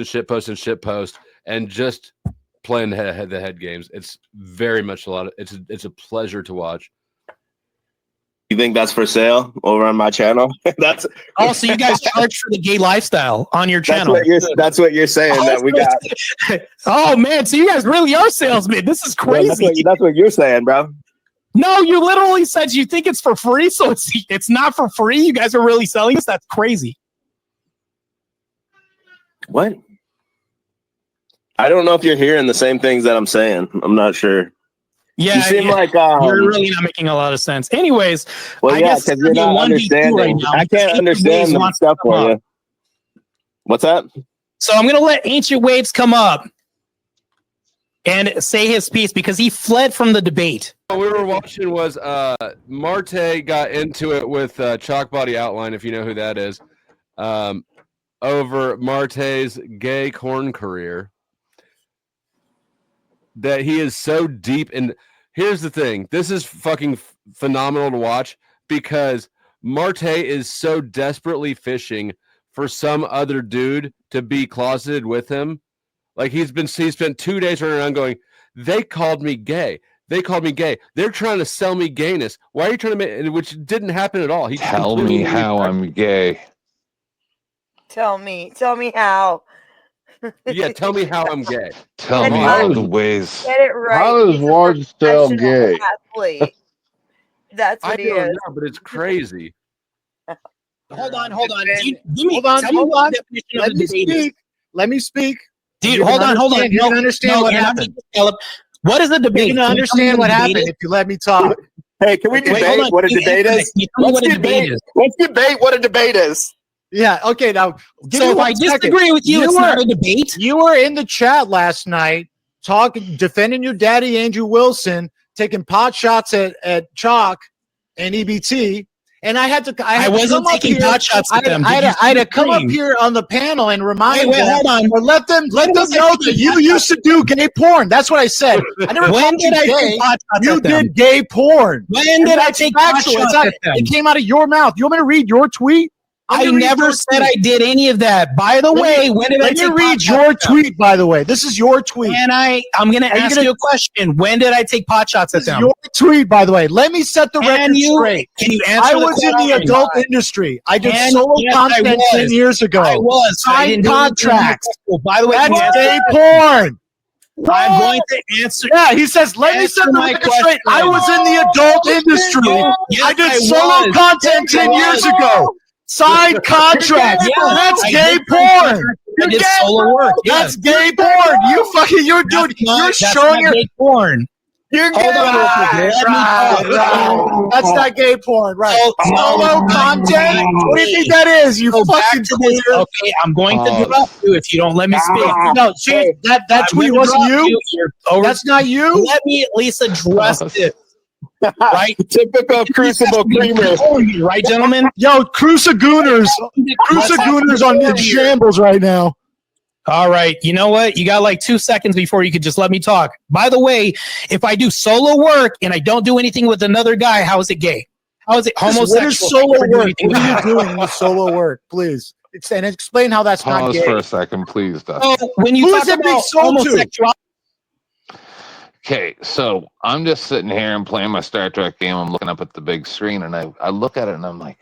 and just playing the head games. It's very much it's a pleasure to watch. You think that's for sale over on my channel? That's also you guys charge for the gay lifestyle on your channel. That's what you're saying that we got. Oh man, so you guys really are salesmen. This is crazy. Yeah, that's what you're saying, bro. No, you literally said you think it's for free, so it's not for free. You guys are really selling this. That's crazy. What? I don't know if you're hearing the same things that I'm saying. I'm not sure. Yeah, you seem like you're really not making a lot of sense. Anyways, well, yeah, because you're not understanding. Right now. I can't understand the stuff for you. What's that? So I'm gonna let Ancient Waves come up and say his piece because he fled from the debate. What we were watching was Martae got into it with Chalk Body Outline, if you know who that is, over Martae's gay korn career. That he is so deep in. Here's the thing. This is fucking phenomenal to watch because Martae is so desperately fishing for some other dude to be closeted with him. Like he spent 2 days running around going, they called me gay. They called me gay. They're trying to sell me gayness. Why are you trying to make, which didn't happen at all. He tell me how I'm gay. Tell me how. Yeah, tell me how I'm gay. Tell me all the ways. Get it right. How does Marge spell gay? That's what he is. Know, but it's crazy. Hold on. Hold on. Let me speak. Dude, hold on. You can understand what happened. What is the debate? You can understand what happened if you let me talk. Hey, can we debate what a debate is? Let's debate what a debate is. Yeah, okay, now so if I disagree with you, it's not a debate. You were in the chat last night defending your daddy Andrew Wilson, taking pot shots at Chalk and EBT, and I wasn't taking pot shots at them. I had to come up here on the panel and remind them, hold on. or let them know that you used to do gay porn. That's what I said. I never when did I take pot shots you at them? did gay porn. When did I take pot shots at them? It came out of your mouth. You want me to read your tweet? I never said I did any of that. By the way, when did I read your tweet? By the way, this is your tweet. And I'm going to ask you a question. When did I take pot shots at them? Your tweet, by the way. Let me set the record straight. Can you answer? I was in the adult industry. I did solo content 10 years ago. I was signed contracts. By the way, that's gay porn. I'm going to answer. Yeah, he says, let me set the record straight. I was in the adult industry. Yes, I did I solo was. content 10 years ago. Signed contract. Yeah, That's I gay did porn. I did solo work. That's Yes. gay porn. You're doing, you're showing your gay porn. You're Hold on real quick. Let me talk. right. That's not gay porn, right? Solo content? What do you think that is? You Go back fucking to this. queer. Okay, I'm going to interrupt you if you don't let me speak. No, see, that tweet wasn't you. That's not you. Let me at least address this. Right? Typical Crucible creamer. Right, gentlemen? Yo, Crucigooners on in shambles right now. All right. You know what? You got like 2 seconds before you could just let me talk. By the way, if I do solo work and I don't do anything with another guy, how is it gay? How is it homosexual? What is solo work? What are you doing with solo work? Please. And explain how that's not Pause gay. for a second, please, Dustin. So when you Who talk is it being about sold to? homosexuality, Okay, so I'm just sitting here and playing my Star Trek game. I'm looking up at the big screen, and I look at it, and I'm like,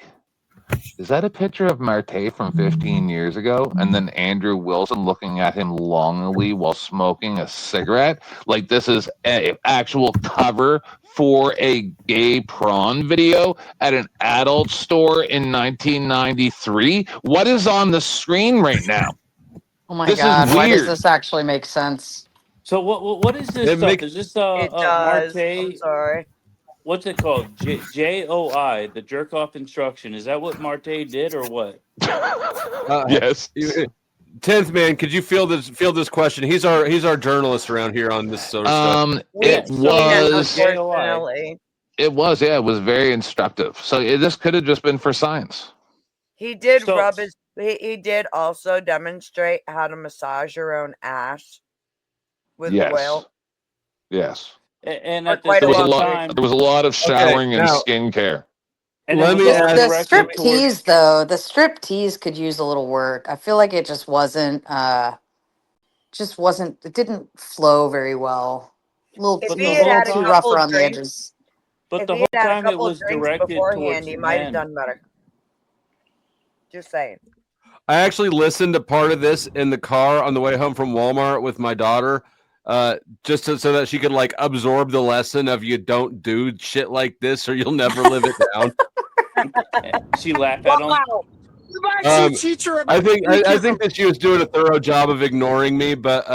is that a picture of Martae from 15 years ago? And then Andrew Wilson looking at him longingly while smoking a cigarette? Like this is an actual cover for a gay prawn video at an adult store in 1993? What is on the screen right now? Oh my This is God, why does weird. this actually make sense? So what is this stuff? Is this It does. I'm Martae? sorry. What's it called? JOI, the jerk off instruction. Is that what Martae did or what? Yes. 10th man, could you field this question? He's our journalist around here on this sort of stuff. It was. Unfortunately. It was, yeah. It was very instructive. So this could have just been for science. He did he did also demonstrate how to massage your own ass with oil. Yes. And For at quite the a same long time, There was a lot of showering and now- skincare. and Let it was me all ask- The directed strip towards- tease, though, the strip tease could use a little work. I feel like it just wasn't, it didn't flow very well. A little, If But he the had whole had a too time- rough couple around the drinks, edges. But if the he whole had had a time it couple was drinks directed beforehand, towards he might have men. done better. Just saying. I actually listened to part of this in the car on the way home from Walmart with my daughter, just so that she could like absorb the lesson of you don't do shit like this or you'll never live it down. She laughed at him. Wow. You actually teach her about I think that she was doing a thorough job of ignoring me, but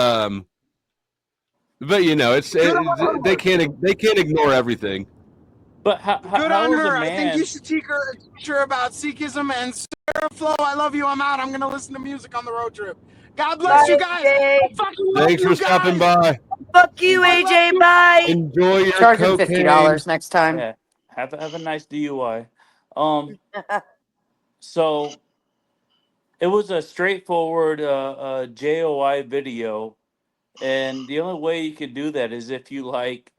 you know, they can't ignore everything. But how Good how on is a her. I think man? you should teach her about Sikhism and Sarah Flo. I love you. I'm out. I'm gonna listen to music on the road trip. God bless you guys. I fucking love Thanks you for stopping guys. by. Fuck you, AJ. Bye. Enjoy your Charge him cocaine. $50 next time. Yeah, have a nice DUI. So it was a straightforward JOI video, and the only way you could do that is if you like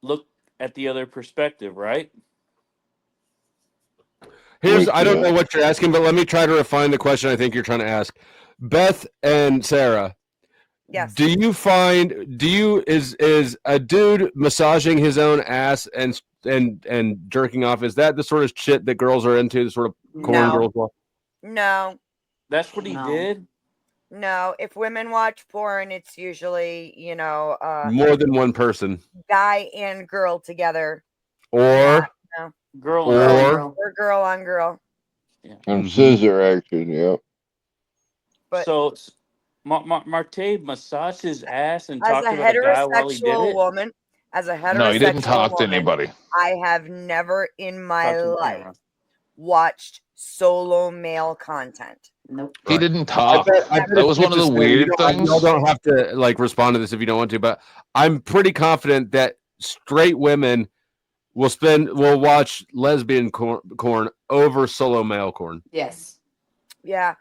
look at the other perspective, right? I don't know what you're asking, but let me try to refine the question I think you're trying to ask. Beth and Sarah. Yes. Is a dude massaging his own ass and jerking off, is that the sort of shit that girls are into, the sort of corn No. girls love? No. That's what he did? No. If women watch porn, it's usually, More than one person. guy and girl together. Or No. Girl or Or girl on girl. And scissor action, yep. But so Martae massaged his ass and as talked a about a guy while he did heterosexual it? woman, as a heterosexual No, he didn't talk to woman, anybody. I have never in my Talk to the life camera. watched solo male content. Nope. He didn't talk. I bet That was one of the weird things. Y'all don't have to like respond to this if you don't want to, but I'm pretty confident that straight women will watch lesbian corn over solo male corn. Yes. Yeah.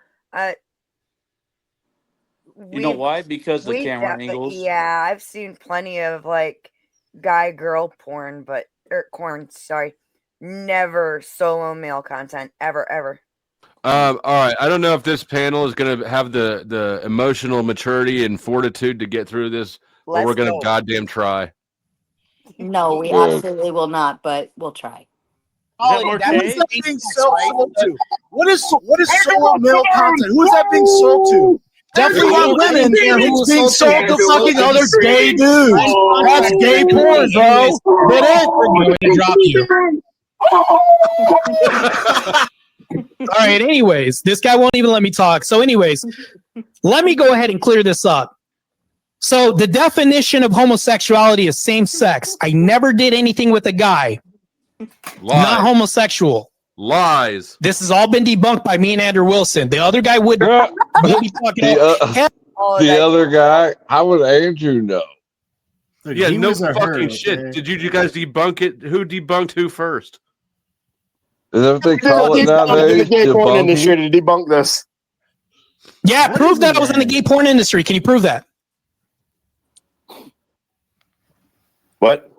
You know why? Because the camera angles. Yeah, I've seen plenty of like guy girl porn, corn, sorry. Never solo male content ever. All right. I don't know if this panel is going to have the emotional maturity and fortitude to get through this, but we're going to goddamn try. No, we absolutely will not, but we'll try. What is that being sold to? What is solo male content? Who is that being sold to? Definitely not women. It's being sold to fucking other gay dudes. That's gay porn, bro. Get it? I'm going to drop you. All right. Anyways, this guy won't even let me talk. So, anyways, let me go ahead and clear this up. So, the definition of homosexuality is same sex. I never did anything with a guy. Not homosexual. Lies. This has all been debunked by me and Andrew Wilson. The other guy would be talking about. The other guy, how would Andrew know? Yeah, no fucking shit. Did you guys debunk it? Who debunked who first? Is that what they call it nowadays? The gay porn industry to debunk this. Yeah, prove that I was in the gay porn industry. Can you prove that? What?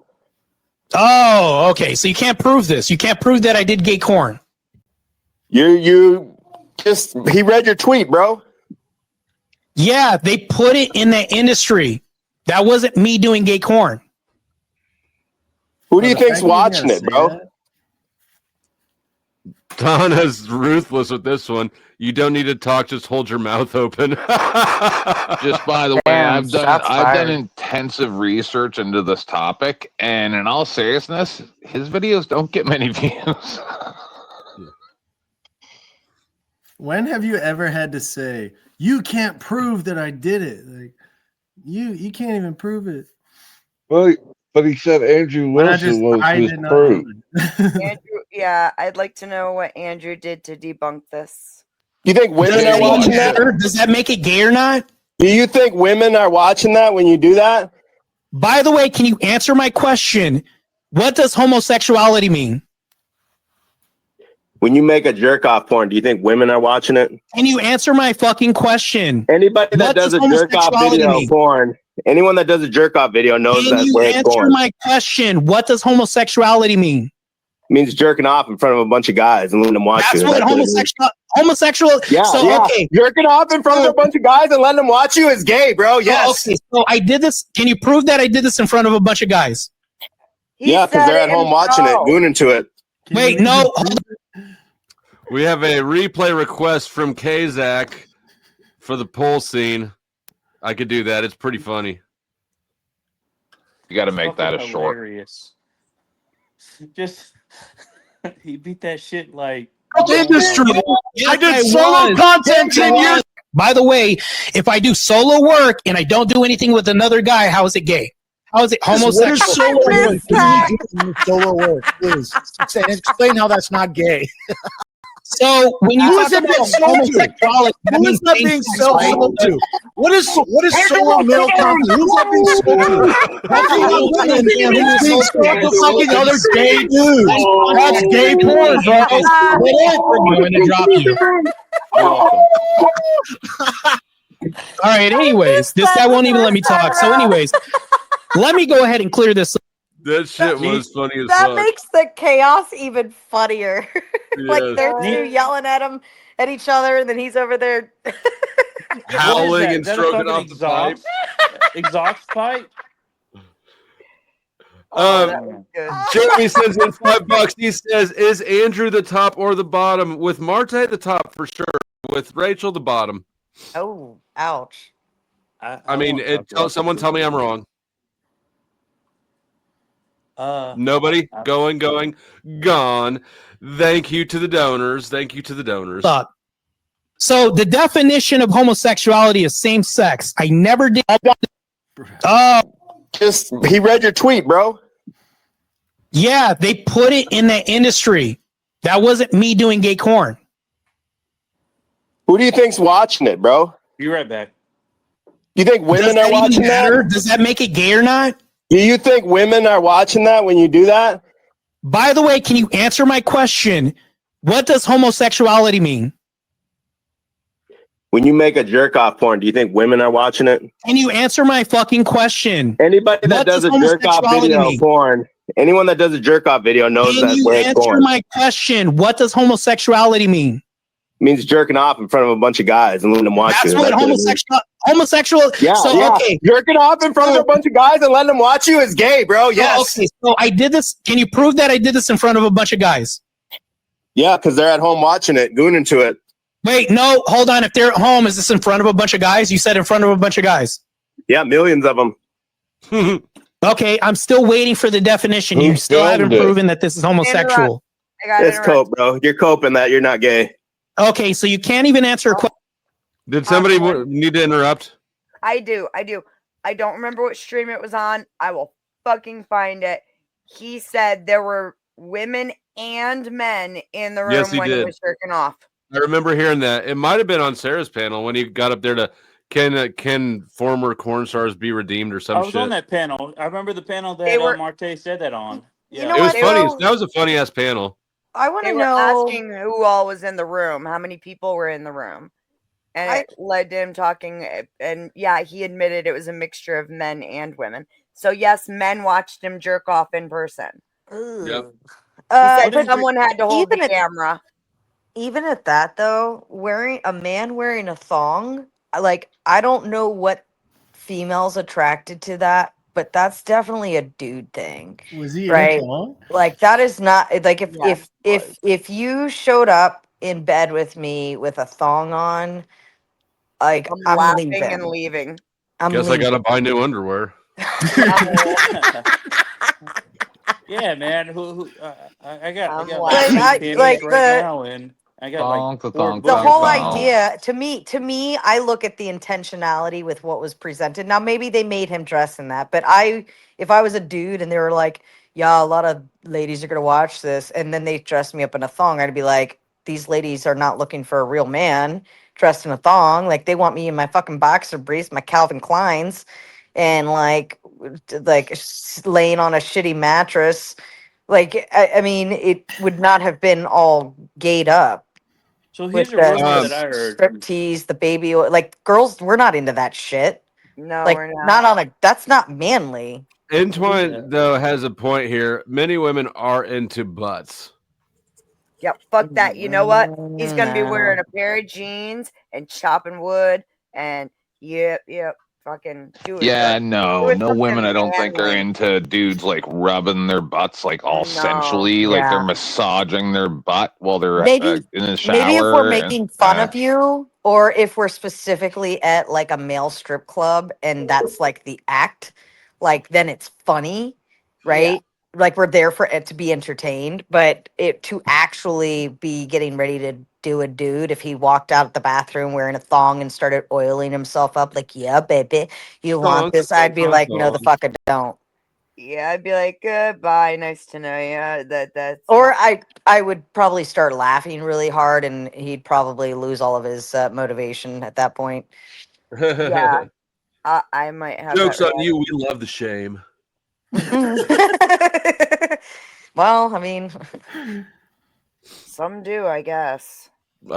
Oh, okay. So you can't prove this. You can't prove that I did gay corn. You just he read your tweet, bro. Yeah, they put it in that industry. That wasn't me doing gay corn. Who do you think's watching it, bro? Donna's ruthless with this one. You don't need to talk, just hold your mouth open. Just by the way, I've done intensive research into this topic, and in all seriousness, his videos don't get many views. When have you ever had to say, you can't prove that I did it? Like you can't even prove it. Well, but he said Andrew Wilson was his proof. Andrew, yeah, I'd like to know what Andrew did to debunk this. You think women are watching that? Does that make it gay or not? Do you think women are watching that when you do that? By the way, can you answer my question? What does homosexuality mean? When you make a jerk off porn, do you think women are watching it? Can you answer my fucking question? Anybody that does a jerk off video porn, anyone that does a jerk off video knows that's where it's Answer going. my question. What does homosexuality mean? It means jerking off in front of a bunch of guys and letting them watch you. That's what homosexual. Yeah, so, okay. Jerking off in front of a bunch of guys and letting them watch you is gay, bro. Yes. Okay, so I did this. Can you prove that I did this in front of a bunch of guys? Yeah, because they're at home watching it, gooning to it. Wait, no. We have a replay request from Kazak for the poll scene. I could do that. It's pretty funny. You got to make that a short. Hilarious. Just he beat that shit like industry. I did solo content 10 years. By the way, if I do solo work and I don't do anything with another guy, how is it gay? How is it homosexual? What is solo work? Please explain how that's not gay. So when you talk about homosexuality, who is that being sold to? What is solo male content? Who's that being sold to? That's not women, man. Who's being sold to fucking other gay dudes? That's gay porn, bro. I'm going to drop you. All right. Anyways, this guy won't even let me talk. So, anyways, let me go ahead and clear this up. That shit was funny as That fuck. makes the chaos even funnier. Like Yes. they're two yelling at each other, and then he's over there Howling and Is that a stroking fucking off the pipe. exhaust pipe? Jeremy says in $5. He says, "Is Andrew the top or the bottom?" With Martae the top for sure. With Rachel the bottom. Oh, ouch! I mean, someone tell me I'm wrong. Nobody going, gone. Thank you to the donors. Thank you to the donors. Stop. So the definition of homosexuality is same sex. I never did. Just he read your tweet, bro. Yeah, they put it in that industry. That wasn't me doing gay corn. Who do you think's watching it, bro? Be right back. You think women are watching that? Does that make it gay or not? Do you think women are watching that when you do that? By the way, can you answer my question? What does homosexuality mean? When you make a jerk off porn, do you think women are watching it? Can you answer my fucking question? Anybody that does a jerk off video porn, anyone that does a jerk off video knows that's where it's going. Answer my question. What does homosexuality mean? It means jerking off in front of a bunch of guys and letting them watch you. That's what homosexual. Yeah, okay. Jerking off in front of a bunch of guys and letting them watch you is gay, bro. Yes. Okay, so I did this. Can you prove that I did this in front of a bunch of guys? Yeah, because they're at home watching it, gooning to it. Wait, no, hold on. If they're at home, is this in front of a bunch of guys? You said in front of a bunch of guys. Yeah, millions of them. Okay, I'm still waiting for the definition. You still haven't proven that this is homosexual. It's cope, bro. You're coping that you're not gay. Okay, so you can't even answer a question. Did somebody need to interrupt? I do. I don't remember what stream it was on. I will fucking find it. He said there were women and men in the room Yes, he when did. he was jerking off. I remember hearing that. It might have been on Sarah's panel when he got up there to can former corn stars be redeemed or some I was shit. on that panel. I remember the panel that Martae said that on. Yeah. It was funny. That was a funny ass panel. I want to know asking who all was in the room, how many people were in the room. And it led to him talking, and yeah, he admitted it was a mixture of men and women. So yes, men watched him jerk off in person. Yep. He said someone had to hold the camera. Even at that though, a man wearing a thong, like I don't know what females attracted to that, but that's definitely a dude thing. Was he right? in a thong? Like that is not like if you showed up in bed with me with a thong on, like I'm laughing leaving. and leaving. Guess I gotta buy new underwear. Yeah, man. I got like right now, and I got like the whole idea to me, I look at the intentionality with what was presented. Now maybe they made him dress in that, but if I was a dude and they were like, yeah, a lot of ladies are gonna watch this, and then they dressed me up in a thong, I'd be like, these ladies are not looking for a real man dressed in a thong. Like they want me in my fucking boxer briefs, my Calvin Kleins, and like laying on a shitty mattress. Like I mean, it would not have been all gayed up. So here's with a rumor that I heard. Striptease, the baby oil. Like girls, we're not into that shit. No, like we're not. That's not manly. Antoine though has a point here. Many women are into butts. Yep, fuck that. You know what? He's gonna be wearing a pair of jeans and chopping wood and yep, fucking do it. Yeah, no women I don't think are into dudes like rubbing their butts like all sensually, like they're massaging their butt while they're in the shower. Maybe if we're making fun of you, or if we're specifically at like a male strip club and that's like the act, like then it's funny, right? Yeah. Like we're there for it to be entertained, but it to actually be getting ready to do a dude, if he walked out of the bathroom wearing a thong and started oiling himself up, like, yeah, baby, you want this? I'd be like, no, the fuck I don't. Yeah, I'd be like, goodbye, nice to know you. That's or I would probably start laughing really hard, and he'd probably lose all of his motivation at that point. Yeah, I might have. Joke's on you. We love the shame. Well, I mean, some do, I guess.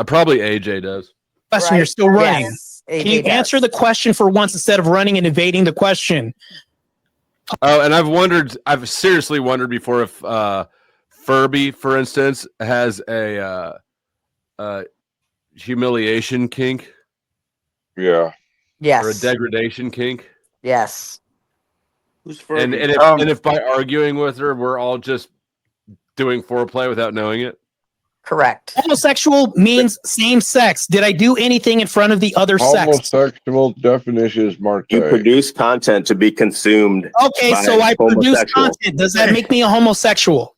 Probably AJ does. Question, you're still running. Yes, Can you answer the question for once instead of running and evading the question? Oh, and I've seriously wondered before if Furby, for instance, has a humiliation kink. Yeah. Yes. Or a degradation kink. Yes. Who's Furby? And if by arguing with her, we're all just doing foreplay without knowing it. Correct. Homosexual means same sex. Did I do anything in front of the other sex? Homosexual definition is Martae. You produce content to be consumed. Okay, so I produce content. Does that make me a homosexual?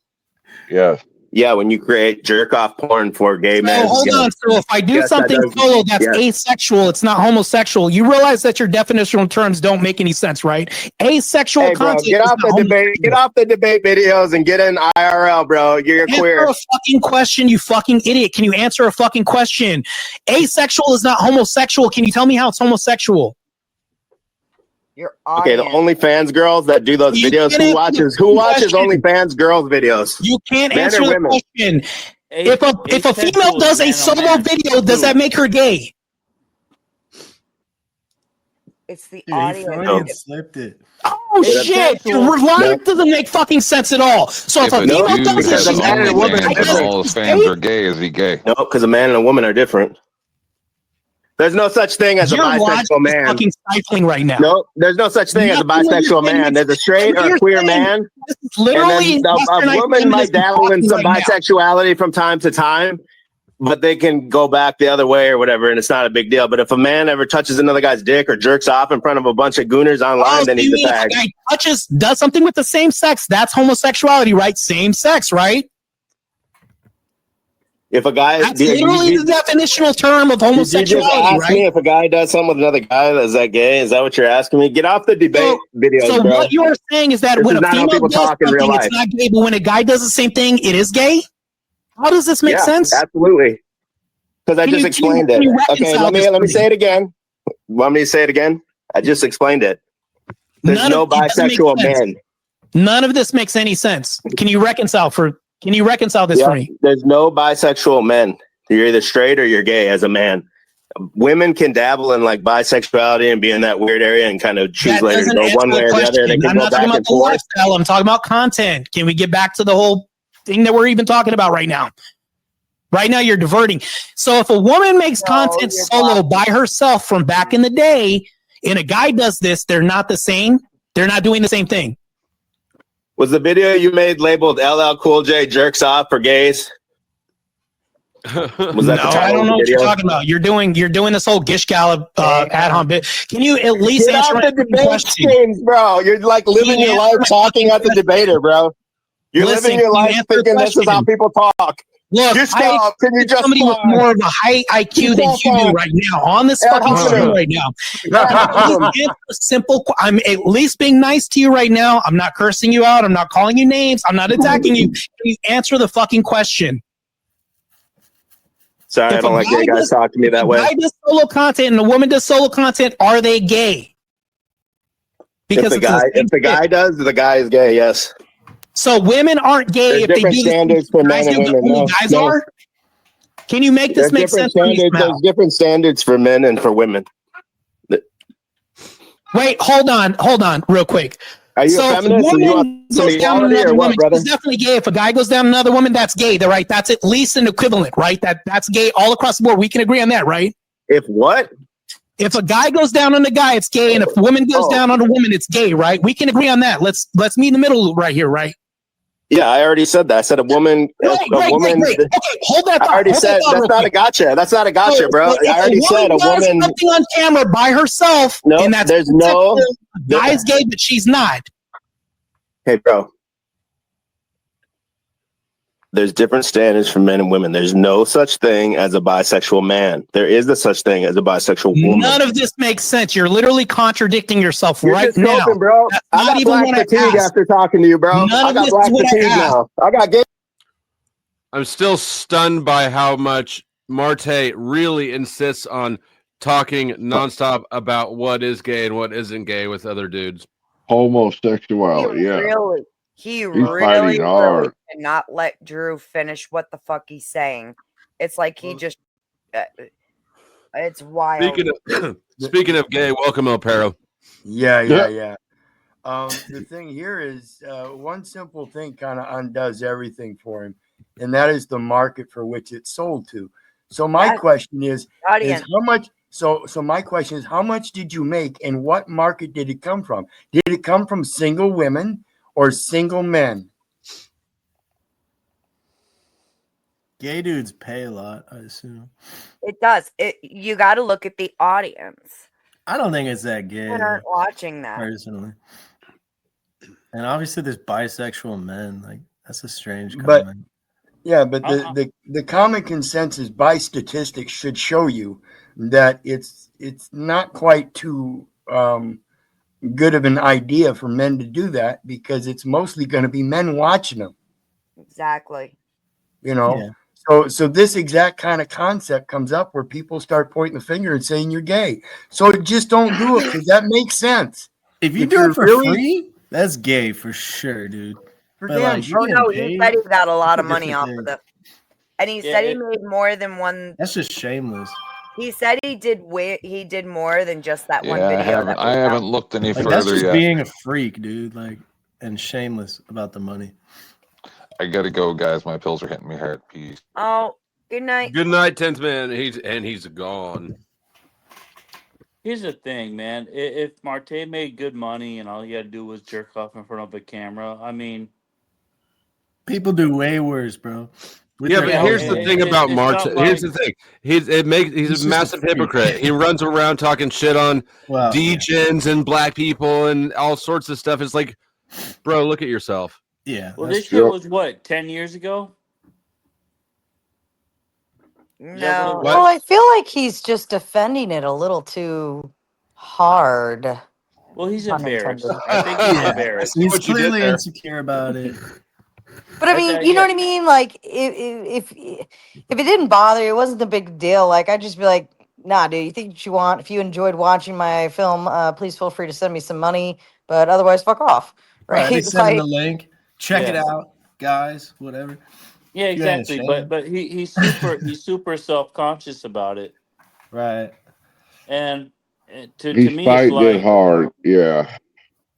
Yes. Yeah, when you create jerk off porn for gay men. Hold on. So if I do something solo that's asexual, it's not homosexual. You realize that your definitional terms don't make any sense, right? Asexual content. Get off the debate. Get off the debate videos and get in IRL, bro. You're queer. Answer a fucking question, you fucking idiot. Can you answer a fucking question? Asexual is not homosexual. Can you tell me how it's homosexual? Okay, the OnlyFans girls that do those videos. Who watches OnlyFans girls videos? You can't answer the question. If a female does a solo video, does that make her gay? It's the audience. Slipped it. Oh shit! Your line doesn't make fucking sense at all. So if a female does it, a man and a woman are different. All his fans are gay. Is he gay? No, because a man and a woman are different. There's no such thing as a bisexual man. Fucking stifling right now. No, there's no such thing as a bisexual man. There's a straight or a queer man. Literally, a woman might dabble in some bisexuality from time to time. but they can go back the other way or whatever, and it's not a big deal. But if a man ever touches another guy's dick or jerks off in front of a bunch of gooners online, then he's a fag. If a guy does something with the same sex, that's homosexuality, right? Same sex, right? If a guy, that's literally the definitional term of homosexuality, you just ask right? me if a guy does something with another guy, is that gay? Is that what you're asking me? Get off the debate videos, So bro. what you're saying is that This when is a not how female people does talk in real something, life. it's not gay, but when a guy does the same thing, it is gay? How does this make sense? Absolutely. Because I just explained it. Okay, let me say it again. Want me to say it again? I just explained it. There's no bisexual men. None of this makes any sense. Can you reconcile this for me? There's no bisexual men. You're either straight or you're gay as a man. Women can dabble in like bisexuality and be in that weird area and kind of choose later to go one way or the other. They can I'm go not back talking about and the forth. lifestyle. I'm talking about content. Can we get back to the whole thing that we're even talking about right now? Right now, you're diverting. So if a woman makes content solo by herself from back in the day, and a guy does this, they're not the same. They're not doing the same thing. Was the video you made labeled LL Cool J jerks off for gays? Was that I don't know what you're talking about. You're doing this whole Gish Gallop ad hom bit. Can you at least Get answer off the my debate question? streams, bro? You're like living your life talking at the debater, bro. You're living your life thinking this is how people talk. Look, just stop. Can you just somebody with more of a high IQ than you do right now on this fucking stream right now. I'm at least being nice to you right now. I'm not cursing you out. I'm not calling you names. I'm not attacking you. Can you answer the fucking question? Sorry, I don't like gay guys talk to me that way. If a guy does solo content and a woman does solo content, are they gay? Because if the guy does, the guy is gay. Yes. So women aren't gay if they do standards for men and women. No, guys are. Can you make this make sense? There's different standards for men and for women. Wait, hold on, real quick. Are you a feminist? If a woman goes down another woman, she's definitely gay. If a guy goes down another woman, that's gay. They're right. That's at least an equivalent, right? That's gay all across the board. We can agree on that, right? If what? If a guy goes down on a guy, it's gay, and if a woman goes down on a woman, it's gay, right? We can agree on that. Let's meet in the middle right here, right? Yeah, I already said that. I said a woman. Great. Okay, hold that thought. I already said that's not a gotcha. That's not a gotcha, bro. I already said a woman. Something on camera by herself. No, and that's there's no. Guy's gay, but she's not. Hey, bro. There's different standards for men and women. There's no such thing as a bisexual man. There is no such thing as a bisexual woman. None of this makes sense. You're literally contradicting yourself right now. Scoping, bro. I got black fatigue after talking to you, bro. I got black fatigue now. I got gay. I'm still stunned by how much Martae really insists on talking nonstop about what is gay and what isn't gay with other dudes. Homosexuality, yeah. He fighting really hard. cannot let Drew finish what the fuck he's saying. It's like he just it's wild. Speaking of gay, welcome El Perro. Yeah. The thing here is one simple thing kind of undoes everything for him, and that is the market for which it's sold to. So my question is how much? So my question is, how much did you make, and what market did it come from? Did it come from single women or single men? Gay dudes pay a lot, I assume. It does. You got to look at the audience. I don't think it's that gay. Men aren't watching that personally. And obviously, there's bisexual men. Like that's a strange But comment. the common consensus by statistics should show you that it's not quite too good of an idea for men to do that, because it's mostly going to be men watching them. Exactly. You know. Yeah. So this exact kind of concept comes up where people start pointing the finger and saying you're gay. So just don't do it, because that makes sense. If you do it for free, that's gay for sure, dude. But like, oh no, he said he got a lot of money off of it, and he said he made more than one. That's just shameless. He said he did more than just that one Yeah, video. I haven't looked any further That's just yet. being a freak, dude. Like, and shameless about the money. I gotta go, guys. My pills are hitting me hard. Peace. Oh, good night. Good night, 10th man. He's gone. Here's the thing, man. If Martae made good money and all he had to do was jerk off in front of a camera, I mean, People do way worse, bro. Yeah, but here's the thing about Martae. Here's the thing. He's a massive hypocrite. He runs around talking shit on degens and black people and all sorts of stuff. It's like, bro, look at yourself. Yeah. Well, this shit was what, 10 years ago? No. Well, I feel like he's just defending it a little too hard. Well, he's Pun embarrassed. intended. I think he's embarrassed. He's clearly insecure about it. But I mean, you know what I mean? Like, if it didn't bother you, it wasn't a big deal. Like, I'd just be like, nah, dude, you think what you want. If you enjoyed watching my film, please feel free to send me some money. But otherwise, fuck off. Right. They Right? send him Like, the link. Check it Yes. out, guys. Whatever. Yeah, You ain't exactly. ashamed. But he's super self-conscious about it. Right. And to He's me, it's fighting it like, hard. Yeah.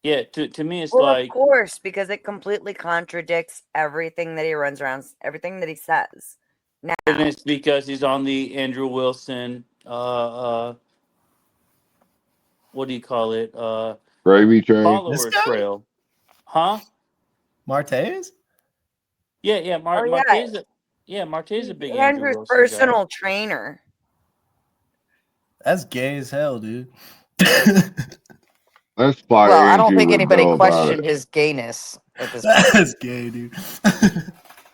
yeah, to me, it's Well, like, of course, because it completely contradicts everything that he runs around, everything that he says. Now, and it's because he's on the Andrew Wilson, what do you call it? Gravy train. Follower trail. Huh? Martae is? Yeah, Martae's a big Andrew Andrew's Wilson personal guy. trainer. That's gay as hell, dude. That's why well, I don't Andrew think would anybody know about questioned it. his gayness at this point. That's gay, dude.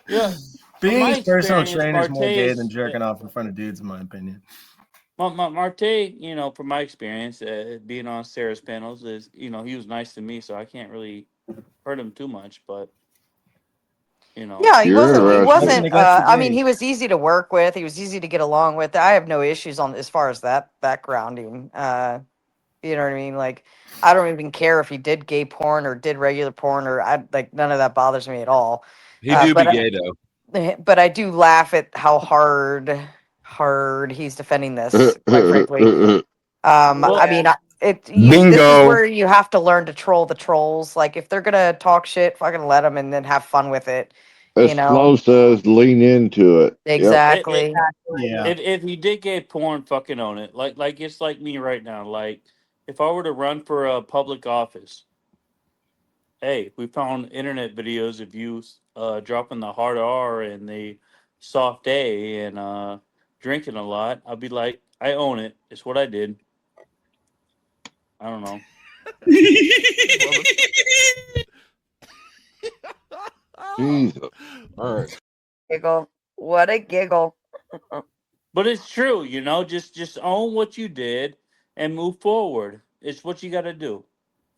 Yeah. Being my his personal experience, trainer is more Martae gay is- than jerking off in front of dudes, in my opinion. Martae, you know, from my experience, being on Sarah's panels, is, you know, he was nice to me, so I can't really hurt him too much, but, you know. Yeah, he wasn't. He interesting. wasn't. I mean, he was easy to work with. He was easy to get along with. I have no issues on as far as that grounding. You know what I mean? Like, I don't even care if he did gay porn or did regular porn, or like none of that bothers me at all. He do be but gay though. But I do laugh at how hard he's defending this. Quite frankly, I mean, this is Bingo. where you have to learn to troll the trolls. Like, if they're gonna talk shit, fucking let them, and then have fun with it. As You know, Flo says, lean into it. Yep. exactly. Yeah. If he did gay porn, fucking own it. Like it's like me right now. Like, if I were to run for a public office, hey, we found internet videos of you dropping the hard R and the soft A and drinking a lot. I'd be like, I own it. It's what I did. I don't know. Jesus. All right. Giggle. What a giggle. But it's true, you know. Just own what you did and move forward. It's what you got to do.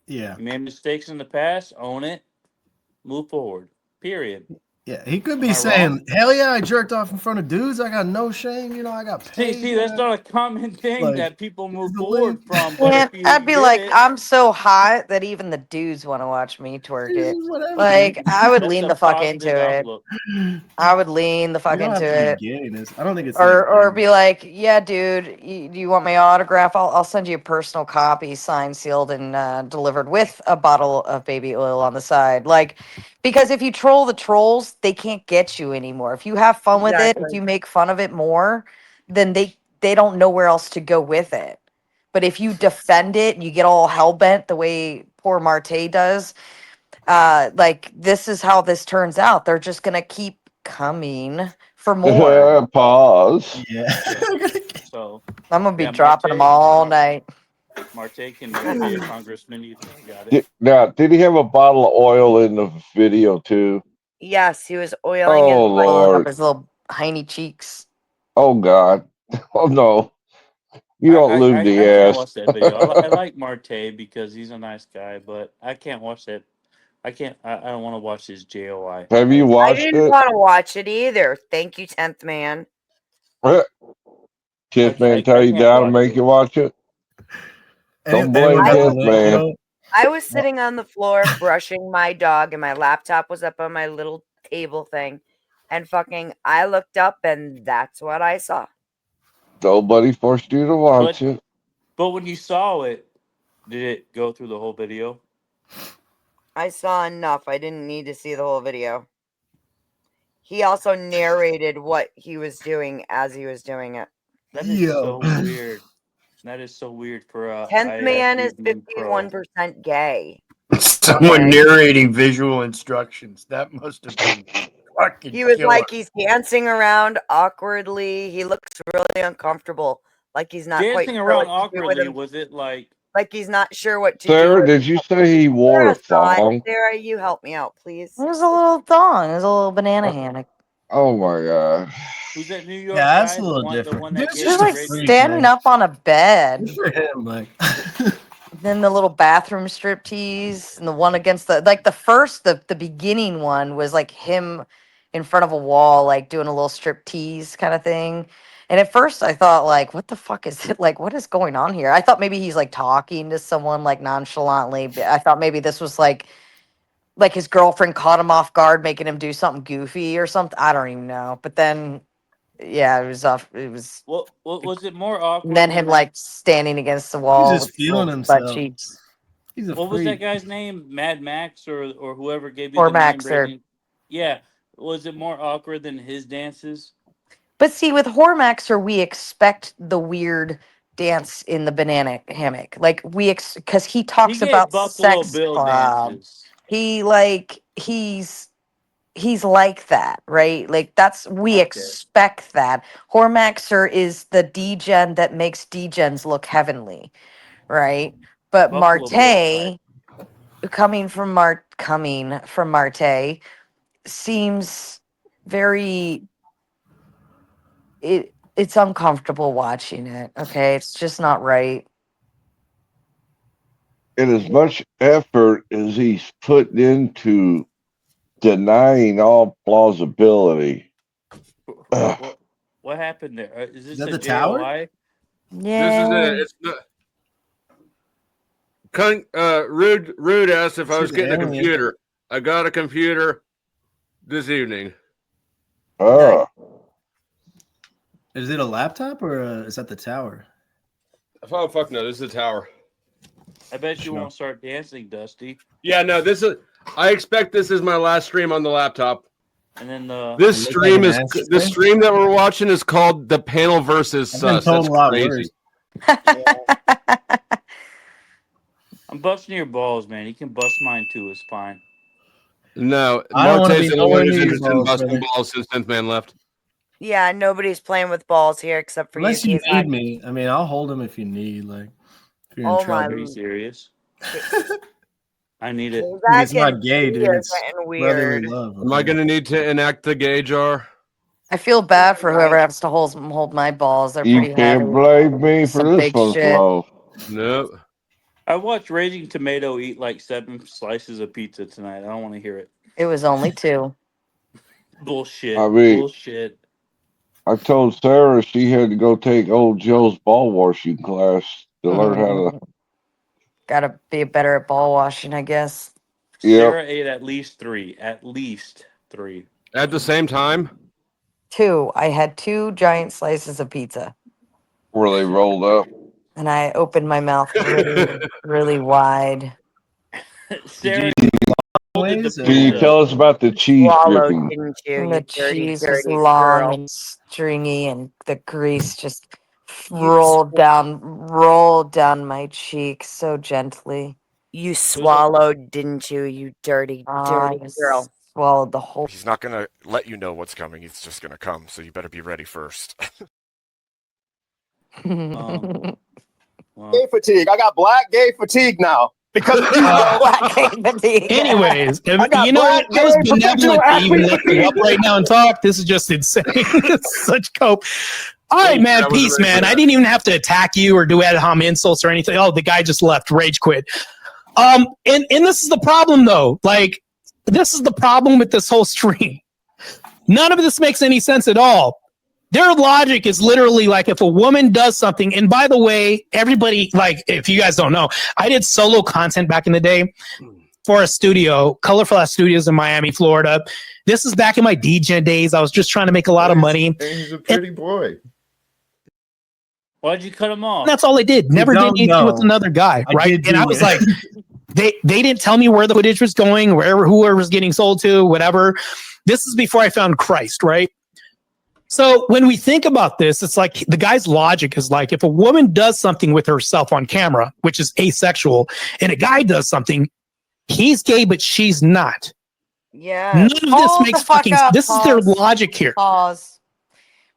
Yeah. You made mistakes in the past. Own it. Move forward. Period. Yeah, he could be Am I saying, wrong? "Hell yeah, I jerked off in front of dudes. I got no shame. You know, I got paid." See, that's not a common thing Like, that people move forward from. But Yeah, if you I'd be did like, it, I'm so hot that even the dudes want to watch me twerk it. Whatever. Like, I would That's lean a the fuck positive into it. outlook. I would lean the fuck You don't into have it. to be gayness. I don't think it's Or be like, yeah, dude, do you want my autograph? I'll send you a personal copy, signed, sealed, and delivered with a bottle of baby oil on the side. Like, because if you troll the trolls, they can't get you anymore. If you have fun with it, if you make fun of it more, then they don't know where else to go with it. But if you defend it and you get all hell bent the way poor Martae does, like, this is how this turns out. They're just gonna keep coming for more. Pause. Yeah. So I'm gonna be yeah, dropping them Martae- all night. Martae can never be a congressman either. Got it. Now, did he have a bottle of oil in the video too? Yes, he was oiling Oh his Pulling up Lord. his little hiney cheeks. Oh God. Oh no. You don't lube I the can't ass. watch that video. I like Martae because he's a nice guy, but I can't watch that. I can't. I don't want to watch his JOI. Have you I watched didn't it? want to watch it either. Thank you, 10th man. Tiff man tell you can't down watch and make you watch it? Don't blame I Tiff was- man. I was sitting on the floor brushing my dog, and my laptop was up on my little table thing. And fucking, I looked up, and that's what I saw. Nobody forced you to watch it. But when you saw it, did it go through the whole video? I saw enough. I didn't need to see the whole video. He also narrated what he was doing as he was doing it. That is so weird. That is so weird for a 10th man is IFBB pro. 51% gay. Someone narrating visual instructions. That must have been He was like he's dancing around awkwardly. He looks really uncomfortable, like he's not quite Dancing sure around what to do with awkwardly, him. was it like Like he's not sure what to do. Sarah, with did you say he wore a thong? Sarah, you help me out, please. It was a little thong. It was a little banana hammock. Oh my god. who's that New York Yeah, that's guy? a little The different. one that Dude's gets He was just a like raped? freak, standing man. up on a bed. Good for him, like. Then the little bathroom strip tease and the one against the beginning one was like him in front of a wall, like doing a little strip tease kind of thing. And at first I thought like, what the fuck is it? Like, what is going on here? I thought maybe he's like talking to someone like nonchalantly. But I thought maybe this was like his girlfriend caught him off guard, making him do something goofy or something. I don't even know. But then, yeah, it was off. It was. What was it more And awkward then him than like standing against the He's wall just with feeling little butt himself. cheeks. He's a what was that freak. guy's name? Mad Max or whoever gave you Or the name, Maxer. Brandon? Yeah. Was it more awkward than his dances? But see, with Hormaxer, we expect the weird dance in the banana hammock. Like because he talks gave about Buffalo sex Bill club. dances. He's like that, right? Like we expect that. Hormaxer is the degen that makes degens look heavenly, right? But Buffalo Bill Martae, coming from Martae, seems very it's uncomfortable watching it. Okay, it's just not right. And as much effort as he's putting into denying all plausibility. What happened there? Is this that a the tower? JOI? Yeah. This is it. It's not. Rude asked if I was getting a computer. I got a computer this evening. Oh. Is it a laptop or is that the tower? Oh fuck no! This is the tower. I bet you won't start dancing, Dusty. Yeah, no. This is. I expect this is my last stream on the laptop. And then this stream that we're watching is called the Panelverse is sus. That's crazy. I'm busting your balls, man. You can bust mine too. It's fine. No, I don't wanna Marte's be the only one who's nowhere near interested in balls, busting brother. balls since 10th man left. Yeah, nobody's playing with balls here except for Unless you. you Kazak. need me. I mean, I'll hold him if you need. Like, if you're in Oh, my trouble. Are you serious? I need it. It's not gay, dude. It's brotherly weird. love. Am I going to need to enact the gay jar? I feel bad for whoever has to hold my balls. They're You pretty heavy. can't blame me for Some this big one's shit. low. Nope. I watched Raging Tomato eat like 7 slices of pizza tonight. I don't want to hear it. It was only 2. Bullshit. I mean- Bullshit. I told Sarah she had to go take old Joe's ball washing class to learn how to. Gotta be better at ball washing, I guess. Sarah ate at least 3. At least 3. At the same time? 2. I had 2 giant slices of pizza. Where they rolled up. And I opened my mouth really, really wide. Sarah, Can you tell us about the cheese Swallowed, dripping? didn't you? And You the dirty, cheese was dirty long girl. and stringy, and the grease just rolled down my cheek so gently. You swallowed, didn't you? You dirty, dirty I girl. swallowed the whole. He's not gonna let you know what's coming. It's just gonna come. So you better be ready first. Gay fatigue. I got black gay fatigue now because of Anyways, I got you know, black, I was gay, benevolent professional to even athlete lift you up right now and talk. This is just insane. It's such cope. All right, man. that was Peace, really man. good. I didn't even have to attack you or do ad hom insults or anything. Oh, the guy just left. Rage quit. And this is the problem, though. Like, this is the problem with this whole stream. None of this makes any sense at all. Their logic is literally like if a woman does something, and by the way, everybody, like, if you guys don't know, I did solo content back in the day for a studio, Colorful Ass Studios in Miami, Florida. This is back in my DJ days. I was just trying to make a lot of money. And he's a pretty boy. Why'd you cut him off? And that's all I did. Never did anything with another guy, right? And I was like, they didn't tell me where the footage was going, wherever whoever was getting sold to, whatever. This is before I found Christ, right? So when we think about this, it's like the guy's logic is like if a woman does something with herself on camera, which is asexual, and a guy does something, he's gay, but she's not. Yeah. None of this Hold makes the fuck fucking up. this is their Pause. logic here. Pause.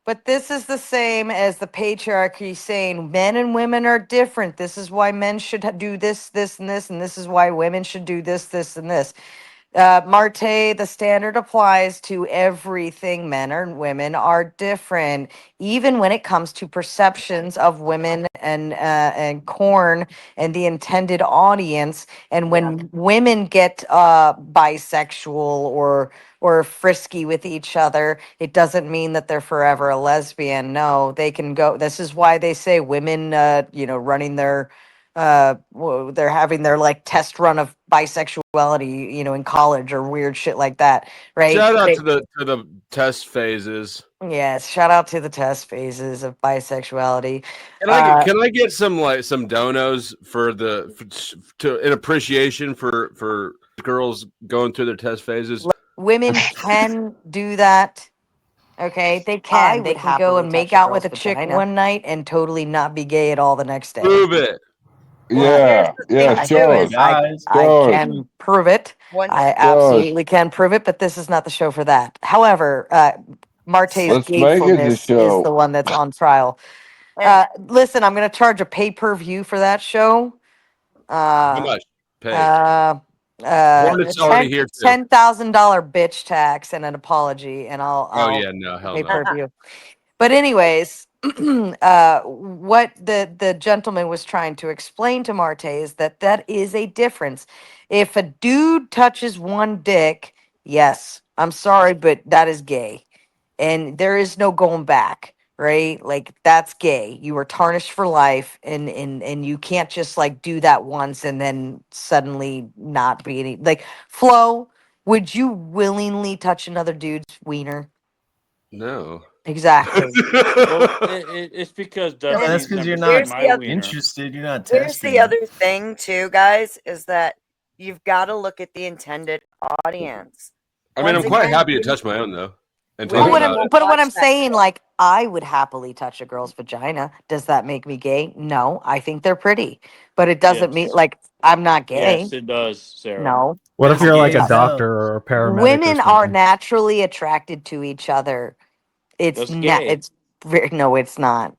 But this is the same as the patriarchy saying men and women are different. This is why men should do this, this, and this, and this is why women should do this, this, and this. Martae, the standard applies to everything. Men and women are different, even when it comes to perceptions of women and korn and the intended audience. And when women get bisexual or frisky with each other, it doesn't mean that they're forever a lesbian. No, they can go. This is why they say women, running their they're having their like test run of bisexuality, in college or weird shit like that, right? Shout out to the test phases. Yes, shout out to the test phases of bisexuality. Can I get some donos for in appreciation for girls going through their test phases? Women can do that. Okay, they can. They can go and make out with a chick one night and totally not be gay at all the next day. Prove it. Yeah, sure. I can prove it. I absolutely can prove it, but this is not the show for that. However, Martae's Let's make it the gatefulness show. is the one that's on trial. Listen, I'm going to charge a pay-per-view for that show. How much? Pay. Hornet's already here too. $10,000 bitch tax and an apology, and I'll hell no. pay-per-view. But anyways, what the gentleman was trying to explain to Martae is that is a difference. If a dude touches one dick, yes, I'm sorry, but that is gay, and there is no going back. Right, like that's gay. You are tarnished for life, and you can't just like do that once and then suddenly not be any like. Flo, would you willingly touch another dude's wiener? No. Exactly. Well, it's because that's because you're never not seen my wiener. interested. You're not Here's testing. the other thing, too, guys, is that you've got to look at the intended audience. I mean, I'm Once quite again, happy to touch my own though. And But talk what about I'm, it. but what I'm saying, like, I would happily touch a girl's vagina. Does that make me gay? No, I think they're pretty, but it doesn't mean Yes. like I'm not gay. Yes, it does, Sarah. No. What if you're like a Yes. doctor or a paramedic? Women or are something? naturally attracted to each other. It's That's not. gay. It's no, it's not.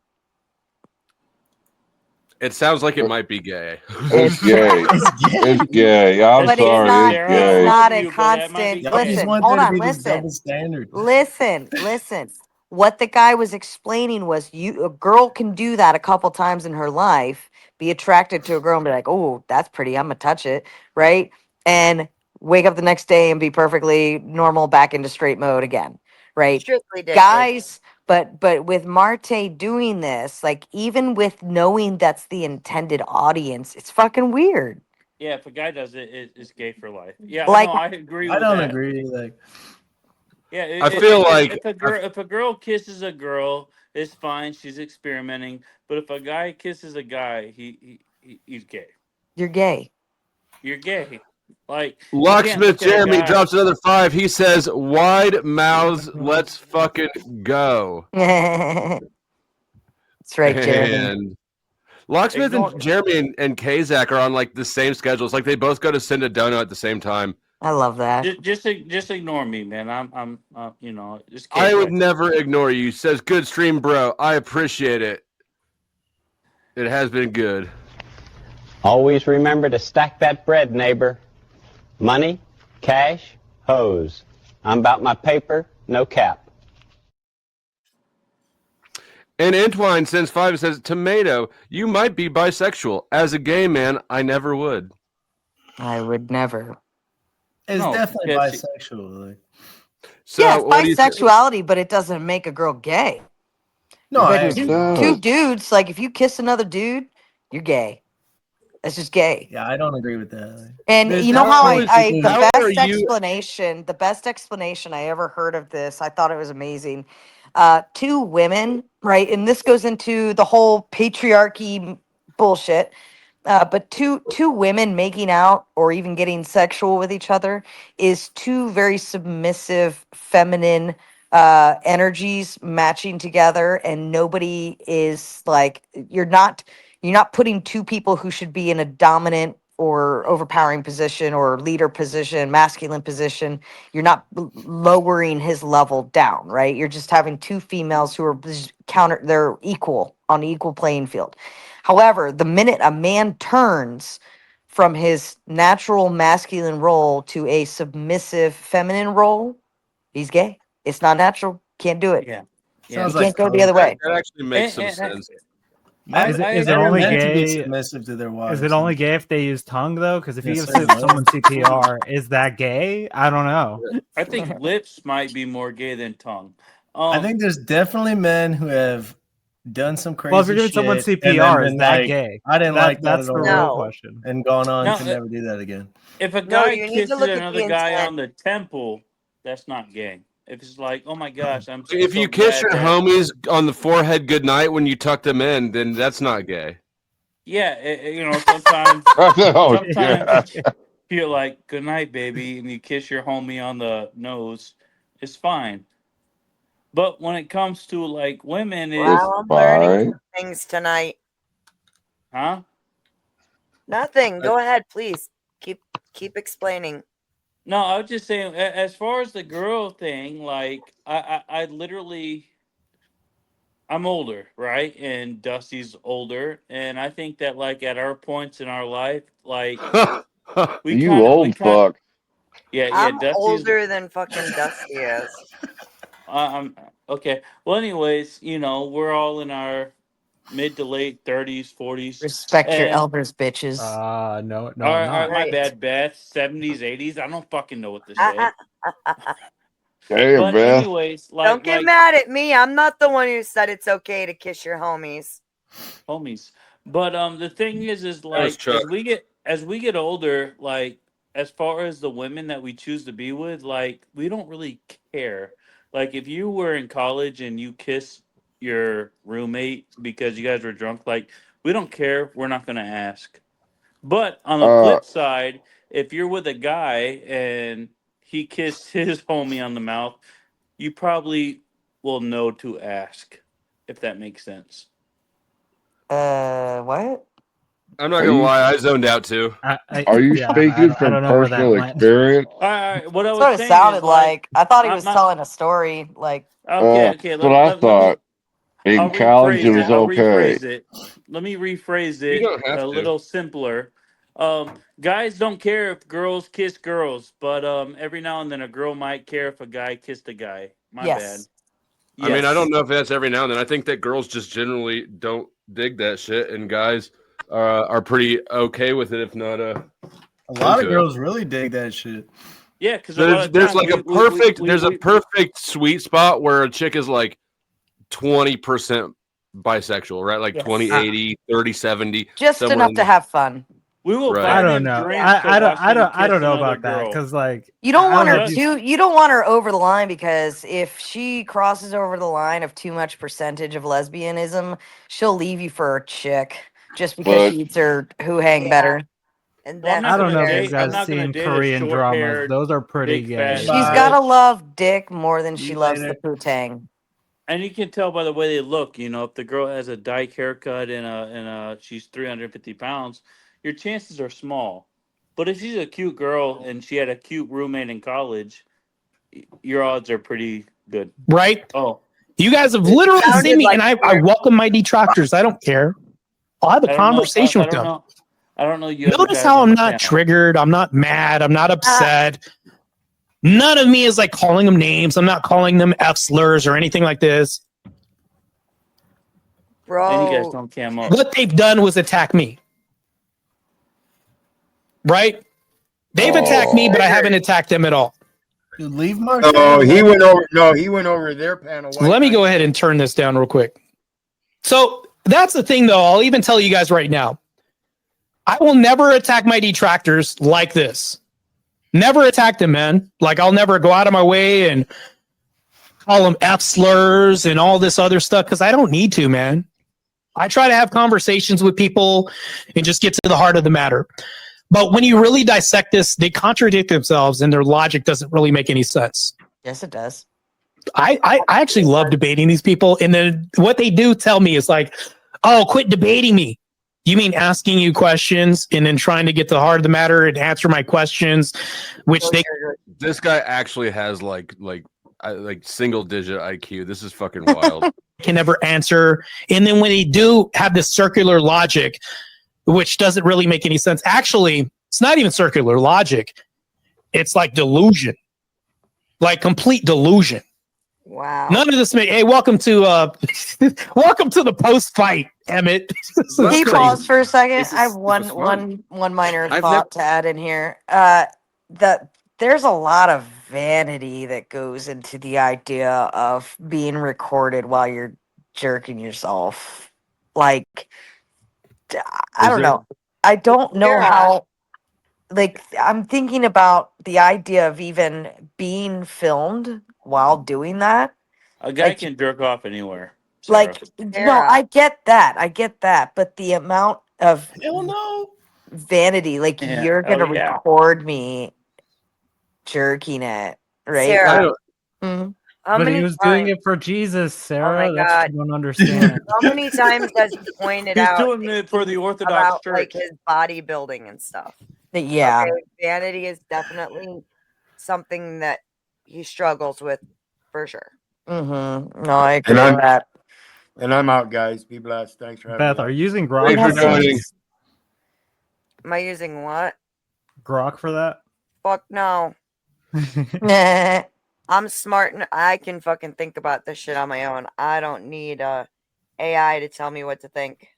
It sounds like it might be gay. It's gay. It's gay. I'm But it's sorry. not. It's It's gay. not a you, but that might constant. be Y'all just Listen, want hold there to on. be this Listen. double standard. Listen. What the guy was explaining was a girl can do that a couple times in her life, be attracted to a girl and be like, oh, that's pretty, I'm gonna touch it, right? And wake up the next day and be perfectly normal back into straight mode again, right? Strictly dick Guys, but with Martae doing this, like even with knowing that's the intended audience, it's fucking weird. Yeah, if a guy does it, it's gay for life. Yeah, Like- no, I agree I with don't that. agree. Like, Yeah, I feel like if a girl kisses a girl, it's fine. She's experimenting. But if a guy kisses a guy, he's gay. You're gay. You're gay. Like you can't Locksmith look at a Jeremy guy- drops another 5. He says, "Wide mouths, let's fucking go." That's right, Jeremy. And Locksmith and Jeremy and Kazak are on like the same schedule. It's like they both go to send a donut at the same time. I love that. Just ignore me, man. I'm just. I would never ignore you. Says good stream, bro. I appreciate it. It has been good. Always remember to stack that bread, neighbor. Money, cash, hose. I'm about my paper, no cap. And Entwine sends 5 and says, Tomato, you might be bisexual. As a gay man, I never would. I would never. it's No, definitely yes, bisexual. Like, So Yeah, it's what do you think? bisexuality, but it doesn't make a girl gay. no, But I agree. two dudes, like if you kiss another dude, you're gay. That's just gay. Yeah, I don't agree with that. Like, And there's you know how definitely I people- how are the best explanation I ever heard of this, I thought it was amazing. Two women, right? And this goes into the whole patriarchy bullshit. But two women making out or even getting sexual with each other is two very submissive, feminine energies matching together, and nobody is like you're not putting two people who should be in a dominant or overpowering position or leader position, masculine position. You're not lowering his level down, right? You're just having two females who are they're equal on the equal playing field. However, the minute a man turns from his natural masculine role to a submissive feminine role, he's gay. It's not natural. Can't do it. Yeah. You can't go the other way. That actually makes some sense. Men, Is it men are only meant to be gay? submissive to their wives. Is it only gay if they use tongue though? Because if you Yes, give certainly. someone CPR, is that gay? I don't know. I think lips might be more gay than tongue. I think there's definitely men who have done some crazy Well, if you're giving shit. someone and then CPR, is been that like, gay? I didn't like that That's at the all. real question. And gone on No, to never do that again. If a No, guy you need to kisses look at the another guy intent. on the temple, that's not gay. If it's like, oh my gosh, I'm If so you kiss glad your that- homies on the forehead goodnight when you tuck them in, then that's not gay. Yeah, you know, sometimes Oh, sometimes you're like, good night, baby, and you kiss your homie on the nose, it's fine. But when it comes to like women, is Wow, I'm learning some things tonight. huh? Nothing. Go ahead, please. Keep explaining. No, I was just saying, as far as the girl thing, like I literally, I'm older, right? And Dusty's older, and I think that like at our points in our life, like You old fuck. yeah, I'm Dusty's older than fucking Dusty is. I'm okay. Well, anyways, you know, we're all in our mid to late 30s, 40s. Respect your and- elders, bitches. No, all right, not. my bad, Beth. 70s, 80s. I don't fucking know what to say. Damn, But Beth. anyways, Don't get mad at me. I'm not the one who said it's okay to kiss your homies. homies. But the thing is was like Chuck. as we get older, like as far as the women that we choose to be with, like we don't really care. Like if you were in college and you kiss your roommate because you guys were drunk, like we don't care. We're not gonna ask. But on the flip side, if you're with a guy and he kissed his homie on the mouth, you probably will know to ask, if that makes sense. What? I'm not gonna lie, I zoned out too. Are you speaking from personal experience? All right, what I was That's what it saying sounded is, like. I thought he I'm was not- telling a story. Like, Okay, That's what I thought. In I'll college, it rephrase was I'll okay. rephrase it. Let me rephrase You it don't have a to. little simpler. Guys don't care if girls kiss girls, but every now and then a girl might care if a guy kissed a guy. My bad. I mean, I don't know if that's every now and then. I think that girls just generally don't dig that shit, and guys are pretty okay with it, if not A lot of into it. girls really dig that shit. Yeah, because There's like a perfect a perfect sweet spot where a chick is like 20% bisexual, right? Like Yes. 20-80, 30-70. just somewhere enough in to have fun. We will Right. I don't know. I don't know about that because like You don't I want know her if you don't want her over the line, because if she crosses over the line of too much percentage of lesbianism, she'll leave you for a chick just because she eats her who hang better. And Well, I'm then not I don't gonna know if date- you guys I'm not gonna seen date a Korean dramas. short-haired, Those are pretty big gay. fat She's gotta love dick more than she loves the poo-tang. And you can tell by the way they look. You know, if the girl has a dyke haircut and she's 350 pounds, your chances are small. But if she's a cute girl and she had a cute roommate in college, your odds are pretty good. Right? Oh, You guys have literally seen me, and I welcome my detractors. I don't care. I'll have a I don't know- conversation I with don't them. know. I don't know you. other Notice guys how on I'm the not panel. triggered. I'm not mad. I'm not upset. None of me is like calling them names. I'm not calling them F slurs or anything like this. Bro. And you guys don't cam up. What they've done was attack me. Right? They've attacked me, but I haven't attacked them at all. Dude, leave Mark. No, he went over. No, he went over their panel. Let me go ahead and turn this down real quick. So that's the thing, though. I'll even tell you guys right now. I will never attack my detractors like this. Never attack them, man. Like, I'll never go out of my way and call them F slurs and all this other stuff because I don't need to, man. I try to have conversations with people and just get to the heart of the matter. But when you really dissect this, they contradict themselves and their logic doesn't really make any sense. Yes, it does. I actually love debating these people. And then what they do tell me is like, oh, quit debating me. You mean asking you questions and then trying to get to the heart of the matter and answer my questions, which they. This guy actually has like single digit IQ. This is fucking wild. Can never answer, and then when they do have this circular logic, which doesn't really make any sense. Actually, it's not even circular logic. It's like delusion, like complete delusion. Wow. None of this. Hey, welcome to welcome to the post fight, Emmet. Can you pause for a second? I have one minor thought to add in here. There's a lot of vanity that goes into the idea of being recorded while you're jerking yourself. Like, I don't know. I don't know how. Like, I'm thinking about the idea of even being filmed while doing that. A guy can jerk off anywhere. Sarah. Like, no, I get that. But the amount of vanity, like you're gonna record me jerking it, right? Sarah. But he was doing it for Jesus, Sarah. That's what you don't understand. How many times has he pointed He's out doing it for the Orthodox about, Church. like, his bodybuilding and stuff? Yeah. Okay, vanity is definitely something that he struggles with for sure. Mm-hmm. No, I agree with that. And I'm out, guys. Be blessed. Thanks for having me. Beth, are you using Grok Thanks for for that? joining. Am I using what? Grok for that? Fuck no. I'm smart and I can fucking think about this shit on my own. I don't need AI to tell me what to think.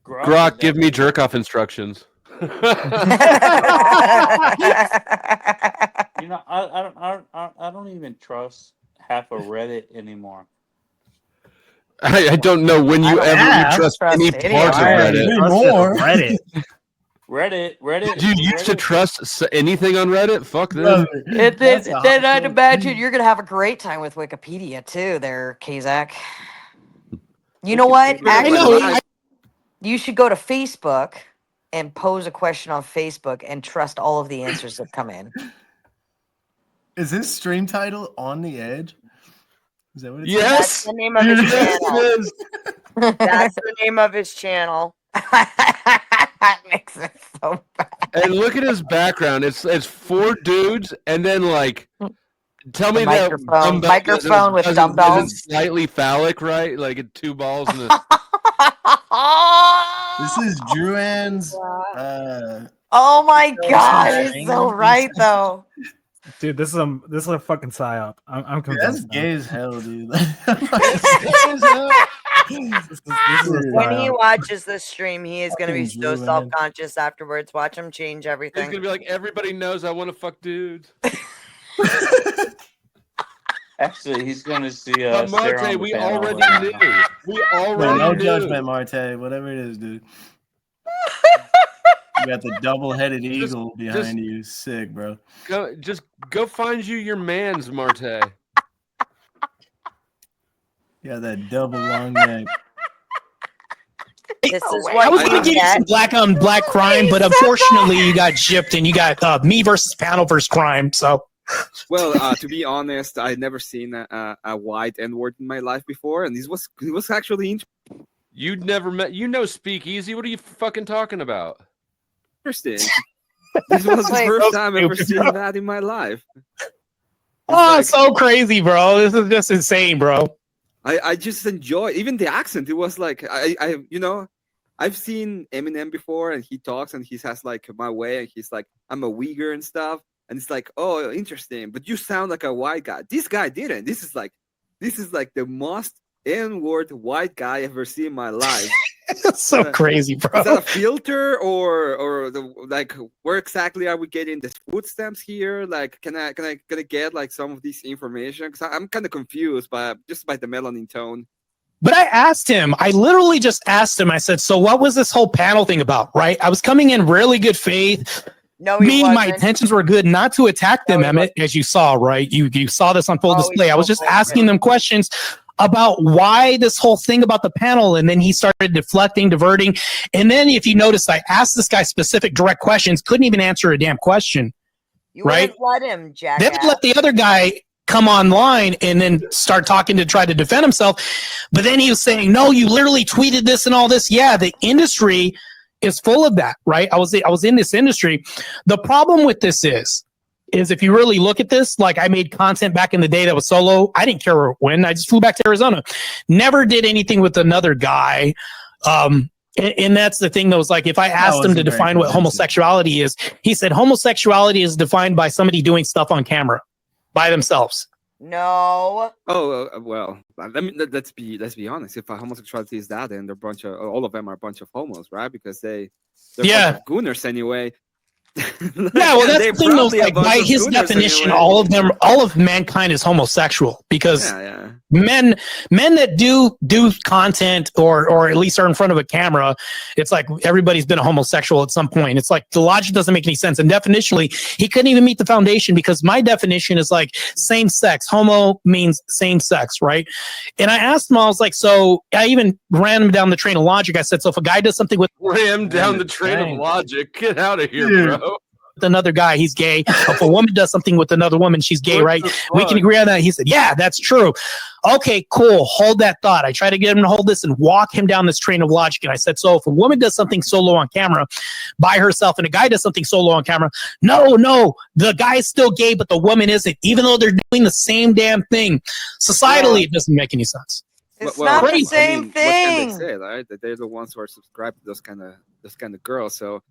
Grok, give me jerk off instructions. You know, I don't even trust half of Reddit anymore. I don't know when you trust any part of Reddit. Reddit. Do you used to trust anything on Reddit? Fuck this. Then I'd imagine you're gonna have a great time with Wikipedia too, there, Kazak. You know what? Actually, you should go to Facebook and pose a question on Facebook and trust all of the answers that come in. Is this stream title On the Edge? Is that what it's That's the name of his channel. That's the name of his channel. That makes it so bad. And look at his background. It's 4 dudes, and then like, tell me that microphone with dumbbells. Slightly phallic, right? Like 2 balls in This is Druan's. Oh my god, he's so right though. Dude, this is a fucking psyop. I'm Dude, that's convinced. gay as hell, dude. When he watches this stream, he is going to be Fucking so Drew, man. self-conscious afterwards. Watch him change He's everything. gonna be like, everybody knows I want to fuck dudes. Actually, he's going to see But Sarah Martae, on the we panel already right knew. now. We already No knew. judgment, Martae. Whatever it is, dude. You got the double-headed eagle behind you. Sick, bro. Go find you your man's, Martae. Yeah, that double long neck. This is I was going to give you some black on black crime, but unfortunately, you got gypped and you got me versus Panelverse crime. So, well, to be honest, I'd never seen a white N-word in my life before, and it was actually You'd never met. Speakeasy. What are you fucking talking about? interesting. This was the first time I've ever seen that in my life. it's so crazy, bro. This is just insane, bro. I just enjoy even the accent. It was like I've seen Eminem before, and he talks and he has like my way, and he's like, I'm a Uyghur and stuff, and it's like, oh, interesting, but you sound like a white guy. This guy didn't. This is like the most N-word white guy I've ever seen in my life. It's so crazy, bro. Is that a filter or where exactly are we getting the food stamps here? Like, can I get like some of this information? Because I'm kind of confused by the melanin tone. But I literally just asked him, I said, so what was this whole panel thing about, right? I was coming in really good faith. No, my intentions were good, not to attack them, Emmet, as you saw, right? You saw this on full display. I was just asking them questions about why this whole thing about the panel, and then he started deflecting, diverting. And then if you notice, I asked this guy specific direct questions, couldn't even answer a damn question. You right? wouldn't let him, Then jackass. let the other guy come online and then start talking to try to defend himself. But then he was saying, no, you literally tweeted this and all this. Yeah, the industry is full of that, right? I was in this industry. The problem with this is if you really look at this, like I made content back in the day that was solo. I didn't care when. I just flew back to Arizona. Never did anything with another guy. And that's the thing that was like, if I asked him to define what homosexuality is, he said homosexuality is defined by somebody doing stuff on camera by themselves. No. Oh well. Let's be honest. If homosexuality is that, then they're all of them are a bunch of homos, right? Because they're a bunch of gooners anyway. Yeah, well, that's the thing, though. Like, by his definition, anyway. all of mankind is homosexual because men that do content or at least are in front of a camera, it's like everybody's been a homosexual at some point. It's like the logic doesn't make any sense. And definitionally, he couldn't even meet the foundation because my definition is like same sex. Homo means same sex, right? And I asked him, I was like, so I even ran him down the train of logic. I said, so if a guy does something with ram down the train of logic, get out of here, bro. With another guy, he's gay. If a woman does something with another woman, she's gay, right? We can agree on that. He said, yeah, that's true. Okay, cool. Hold that thought. I try to get him to hold this and walk him down this train of logic. And I said, so if a woman does something solo on camera by herself and a guy does something solo on camera, no, the guy's still gay, but the woman isn't, even though they're doing the same damn thing. Societally, it doesn't make any sense. It's not the same thing. What can they say, right? That they're the ones who are subscribed to those kind of girls. So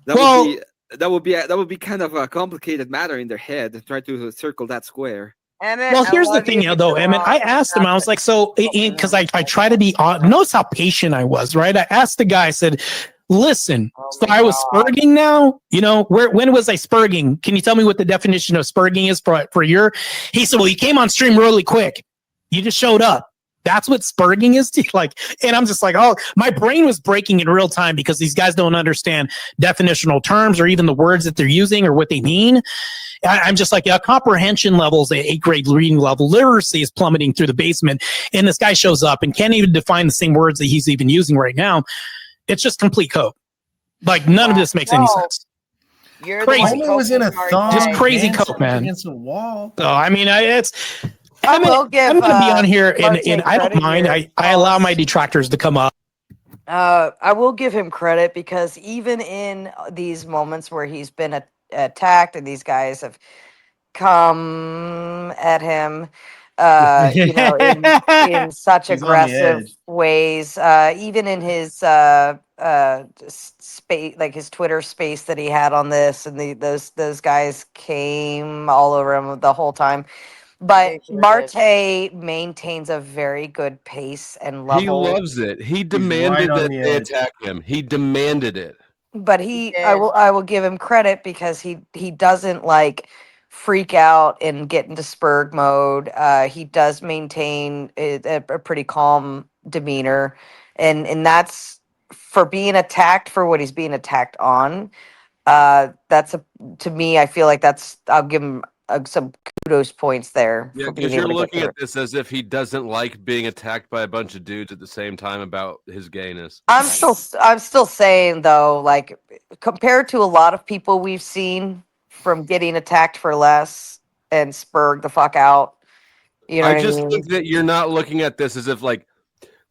that would be kind of a complicated matter in their head to try to circle that square. Emmett, well, here's the thing, though, Emmet. I asked him, I was like, so, because I try to be on. Notice how patient I was, right? I asked the guy, I said, listen, so I was spurging now? You know, when was I spurging? Can you tell me what the definition of spurging is for your? He said, well, you came on stream really quick. You just showed up. That's what spurging is to like, and I'm just like, oh, my brain was breaking in real time because these guys don't understand definitional terms or even the words that they're using or what they mean. I'm just like, comprehension levels at 8th grade reading level, literacy is plummeting through the basement. And this guy shows up and can't even define the same words that he's even using right now. It's just complete code. Like none of this makes any sense. You're crazy. Was in a thong, just crazy code, man. Against a wall. Oh, I mean, I'm going to be on here, and I don't mind. I allow my detractors to come up. I will give him credit because even in these moments where he's been attacked and these guys have come at him, in such aggressive ways, even in his space, like his Twitter space that he had on this, and those guys came all over him the whole time. But Martae maintains a very good pace and level. He loves it. He demanded that they attack him. He demanded it. But I will give him credit because he doesn't like freak out and get into spurg mode. He does maintain a pretty calm demeanor, and that's for being attacked for what he's being attacked on. To me, I feel like I'll give him some kudos points there. Yeah, because you're looking at this as if he doesn't like being attacked by a bunch of dudes at the same time about his gayness. I'm still saying though, like compared to a lot of people we've seen from getting attacked for less and spurg the fuck out. You know, I just think that you're not looking at this as if like,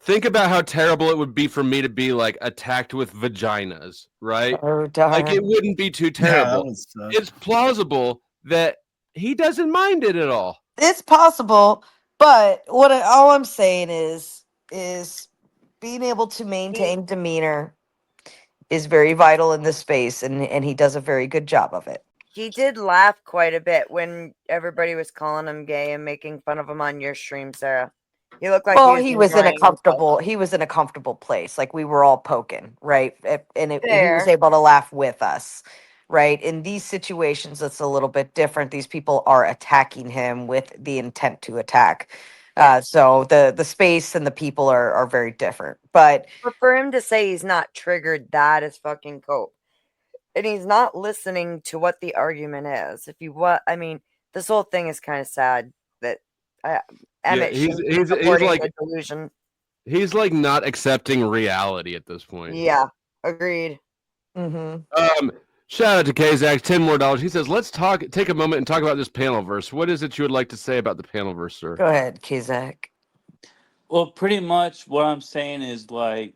think about how terrible it would be for me to be like attacked with vaginas, right? Oh, darn. Like it wouldn't be too terrible. It's plausible that he doesn't mind it at all. It's possible, but all I'm saying is being able to maintain demeanor is very vital in this space, and he does a very good job of it. He did laugh quite a bit when everybody was calling him gay and making fun of him on your stream, Sarah. He looked like he was in a comfortable place. Like we were all poking, right? And he was able to laugh with us. Right. In these situations, it's a little bit different. These people are attacking him with the intent to attack. So the space and the people are very different. But for him to say he's not triggered, that is fucking cope. And he's not listening to what the argument is. This whole thing is kind of sad that Emmet he's like a delusion. He's like not accepting reality at this point. Yeah, agreed. Mm-hmm. Shout out to Kazak, $10 more. He says, "Let's take a moment and talk about this Panelverse. What is it you would like to say about the Panelverse, sir?" Go ahead, Kazak. Well, pretty much what I'm saying is like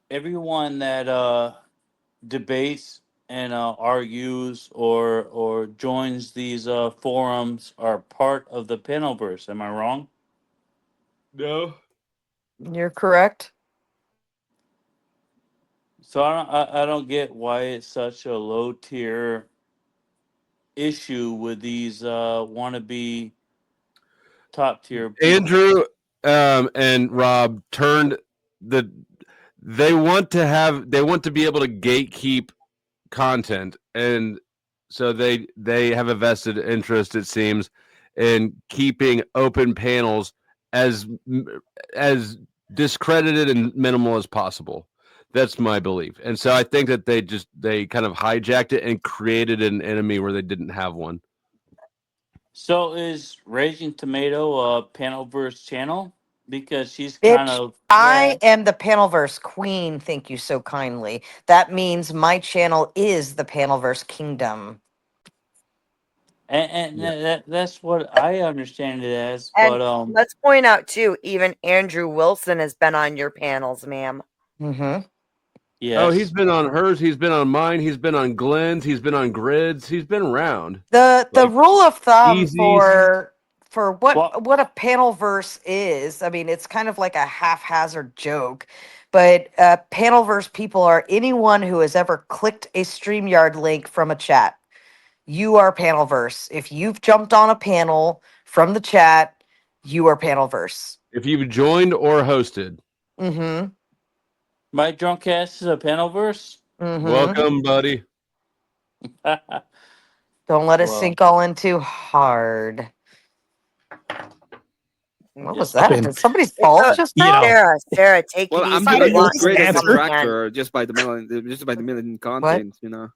everyone that debates and argues or joins these forums are part of the Panelverse. Am I wrong? No. You're correct. So I don't get why it's such a low tier issue with these wannabe top tier people. Andrew and Rob turned the. They want to be able to gatekeep content, and so they have a vested interest, it seems, in keeping open panels as discredited and minimal as possible. That's my belief. And so I think that they kind of hijacked it and created an enemy where they didn't have one. So is Raging Tomato a Panelverse channel? Because she's kind Bitch, of I am the Panelverse queen. Thank you so kindly. That means my channel is the Panelverse kingdom. and that's what I understand it as. And But let's point out too, even Andrew Wilson has been on your panels, ma'am. Mm-hmm. yes. Oh, he's been on hers. He's been on mine. He's been on Glenn's. He's been on Grid's. He's been around. The rule of thumb Easy's. for what a Panelverse is, I mean, it's kind of like a haphazard joke, but Panelverse people are anyone who has ever clicked a StreamYard link from a chat. You are Panelverse. If you've jumped on a panel from the chat, you are Panelverse. If you've joined or hosted. Mm-hmm. My drunk ass is a Panelverse. Mm-hmm. Welcome, buddy. Don't let it Well. sink all in too hard. What was that? Did somebody's balls just fall? Sarah, take Well, it I'm easy. doing You want great as a something tracker just by the million content. You know,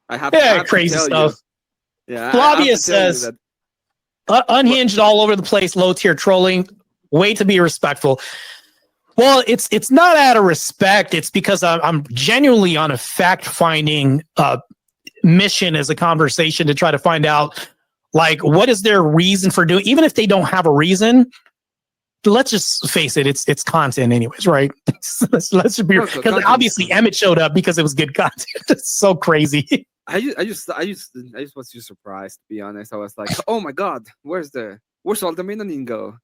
I have crazy to tell stuff. You. Yeah, Flavia says unhinged all over the place, low tier trolling. Way to be respectful. Well, it's not out of respect. It's because I'm genuinely on a fact finding mission as a conversation to try to find out, like, what is their reason for doing, even if they don't have a reason. Let's just face it, it's content anyways, right? let's just be, because obviously Emmet showed up because it was good content. It's so crazy. I just was just surprised, to be honest. I was like, oh my god, where's all the melanin go?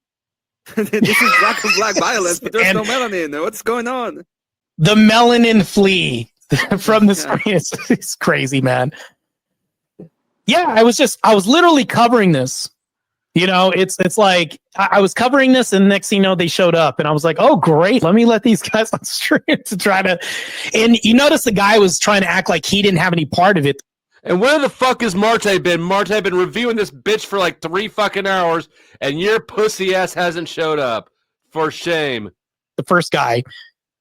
This is black and black violence, but there's no melanin. What's going on? The melanin flee from the screen. It's crazy, man. Yeah, I was literally covering this. You know, it's like I was covering this, and next thing you know, they showed up, and I was like, "Oh, great! Let me let these guys on stream to try to." And you notice the guy was trying to act like he didn't have any part of it. And where the fuck has Martae been? Martae been reviewing this bitch for like 3 fucking hours, and your pussy ass hasn't showed up. For shame. The first guy,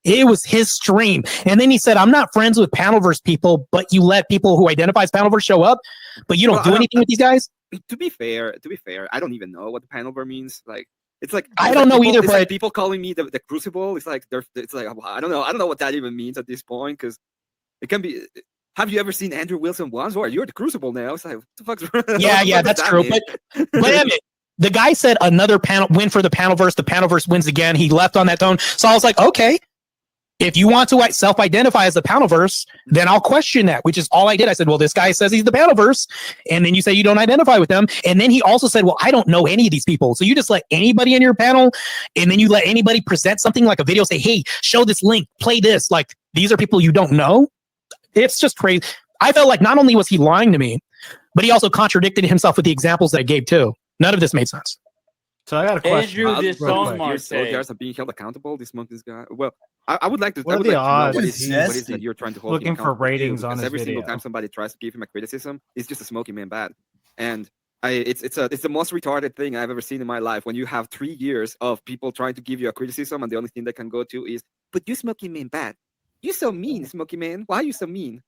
it was his stream, and then he said, "I'm not friends with Panelverse people, but you let people who identify as Panelverse show up, but you don't do anything with these guys." To be fair, I don't even know what the Panelverse means. Like, it's like I don't know either. It's but like people calling me the Crucible. It's like I don't know what that even means at this point, because it can be. Have you ever seen Andrew Wilson once? Or you're the Crucible now? It's like, what the fuck's Yeah, that's true. But Emmet, the guy said another panel win for the Panelverse. The Panelverse wins again. He left on that tone. So I was like, okay, if you want to self-identify as the Panelverse, then I'll question that, which is all I did. I said, well, this guy says he's the Panelverse, and then you say you don't identify with them. And then he also said, well, I don't know any of these people. So you just let anybody in your panel, and then you let anybody present something like a video, say, hey, show this link, play this. Like, these are people you don't know. It's just crazy. I felt like not only was he lying to me, but he also contradicted himself with the examples that I gave too. None of this made sense. So I got a question. Andrew, this on Martae. Soldiers are being held accountable. This guy. Well, I would like to. What I would are the like to know odds what is that you're trying to hold him looking for accountable to, ratings on because his every video? single time somebody tries to give him a criticism, it's just a smoking man bad. And it's the most retarded thing I've ever seen in my life. When you have 3 years of people trying to give you a criticism, and the only thing they can go to is, "But you smoking man bad. You're so mean, Smoky Man. Why are you so mean?"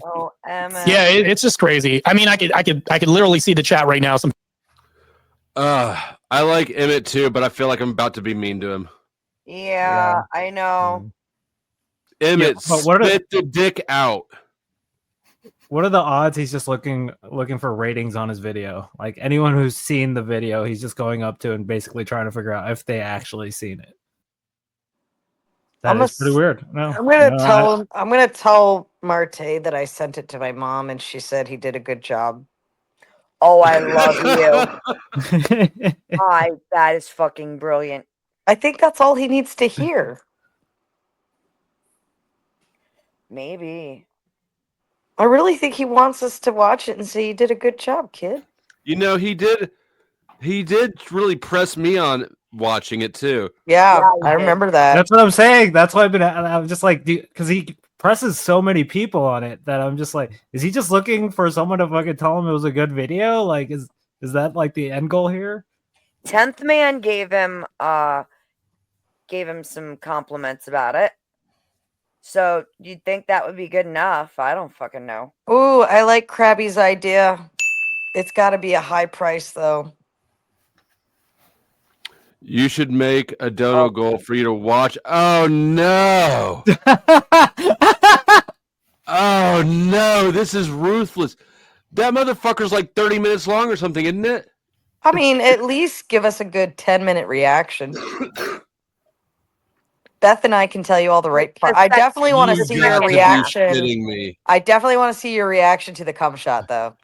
Oh, Emma. Yeah, it's just crazy. I mean, I could literally see the chat right now. I like Emmet too, but I feel like I'm about to be mean to him. Yeah, I know. Emmet, spit the dick out. what are the odds he's just looking for ratings on his video? Like anyone who's seen the video, he's just going up to and basically trying to figure out if they actually seen it. That is pretty weird. No, I'm gonna tell Martae that I sent it to my mom, and she said he did a good job. Oh, I love you. That is fucking brilliant. I think that's all he needs to hear. Maybe. I really think he wants us to watch it and say you did a good job, kid. You know, he did really press me on watching it too. Yeah, I remember that. That's what I'm saying. That's why I'm just like, because he presses so many people on it that I'm just like, is he just looking for someone to fucking tell him it was a good video? Like, is that like the end goal here? 10th Man gave him some compliments about it. So you'd think that would be good enough. I don't fucking know. Ooh, I like Krabby's idea. It's got to be a high price, though. You should make a dono goal for you to watch. Oh no! Oh no! This is ruthless. That motherfucker's like 30 minutes long or something, isn't it? I mean, at least give us a good 10-minute reaction. Beth and I can tell you all the right parts. I definitely want to see your reaction. I definitely want to see your reaction to the cum shot, though.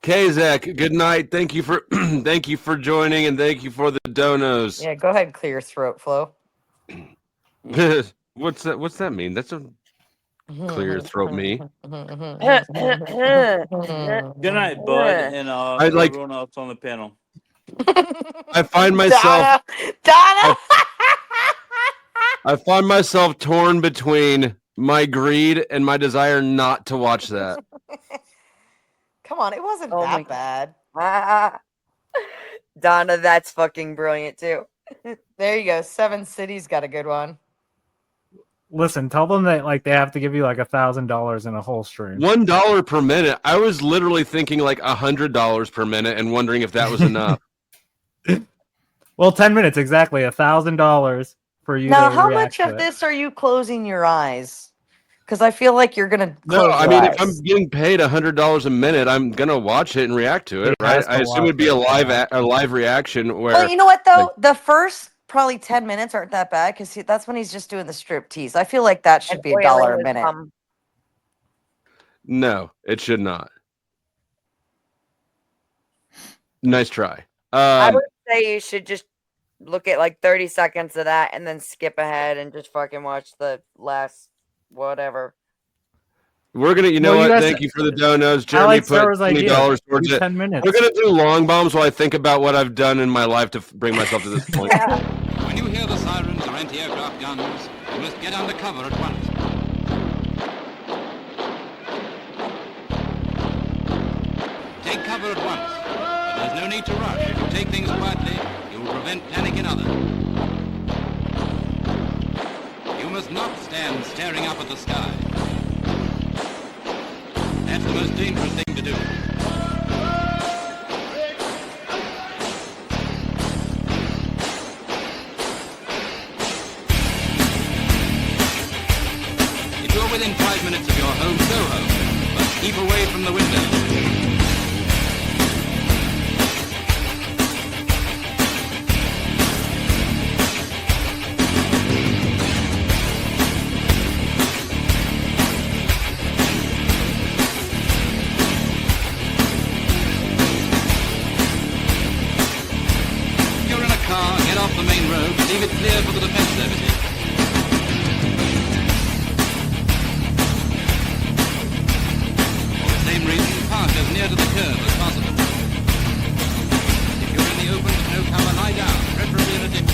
Kazak, good night. Thank you for joining, and thank you for the donos. Yeah, go ahead and clear your throat, Flo. What's that mean? That's a clear your throat me. Good night, bud, and everyone else on the panel. I find myself Donna. I find myself torn between my greed and my desire not to watch that. Come on, it wasn't that bad. Donna, that's fucking brilliant too. There you go. Seven Cities got a good one. Listen, tell them that like they have to give you like $1,000 in a whole stream. $1 per minute. I was literally thinking like $100 per minute and wondering if that was enough. Well, 10 minutes exactly. $1,000 for you. Now, to how react much of this are you closing your eyes? Because I feel like you're gonna. No, I mean, if I'm getting paid $100 a minute, I'm gonna watch it and react to it, right? I assume it'd be a live reaction. Where, well, you know what though, the first probably 10 minutes aren't that bad because that's when he's just doing the strip tease. I feel like that should be $1 a minute. No, it should not. Nice try. I would say you should just look at like 30 seconds of that and then skip ahead and just fucking watch the last whatever. We're gonna, you know what? Thank you for the donos. Jeremy put $20 towards it. 10 minutes. We're gonna do long bombs while I think about what I've done in my life to bring myself to this point. When you hear the sirens or anti-aircraft guns, you must get under cover at once. Take cover at once, but there's no need to rush. If you take things quietly, you will prevent panic in others. You must not stand staring up at the sky. That's the most dangerous thing to do. If you're within 5 minutes of your home, go home, but keep away from the windows. Off the main road, leave it clear for the defense services. For the same reason, park as near to the curb as possible. If you're in the open with no cover, lie down, preferably in a ditch.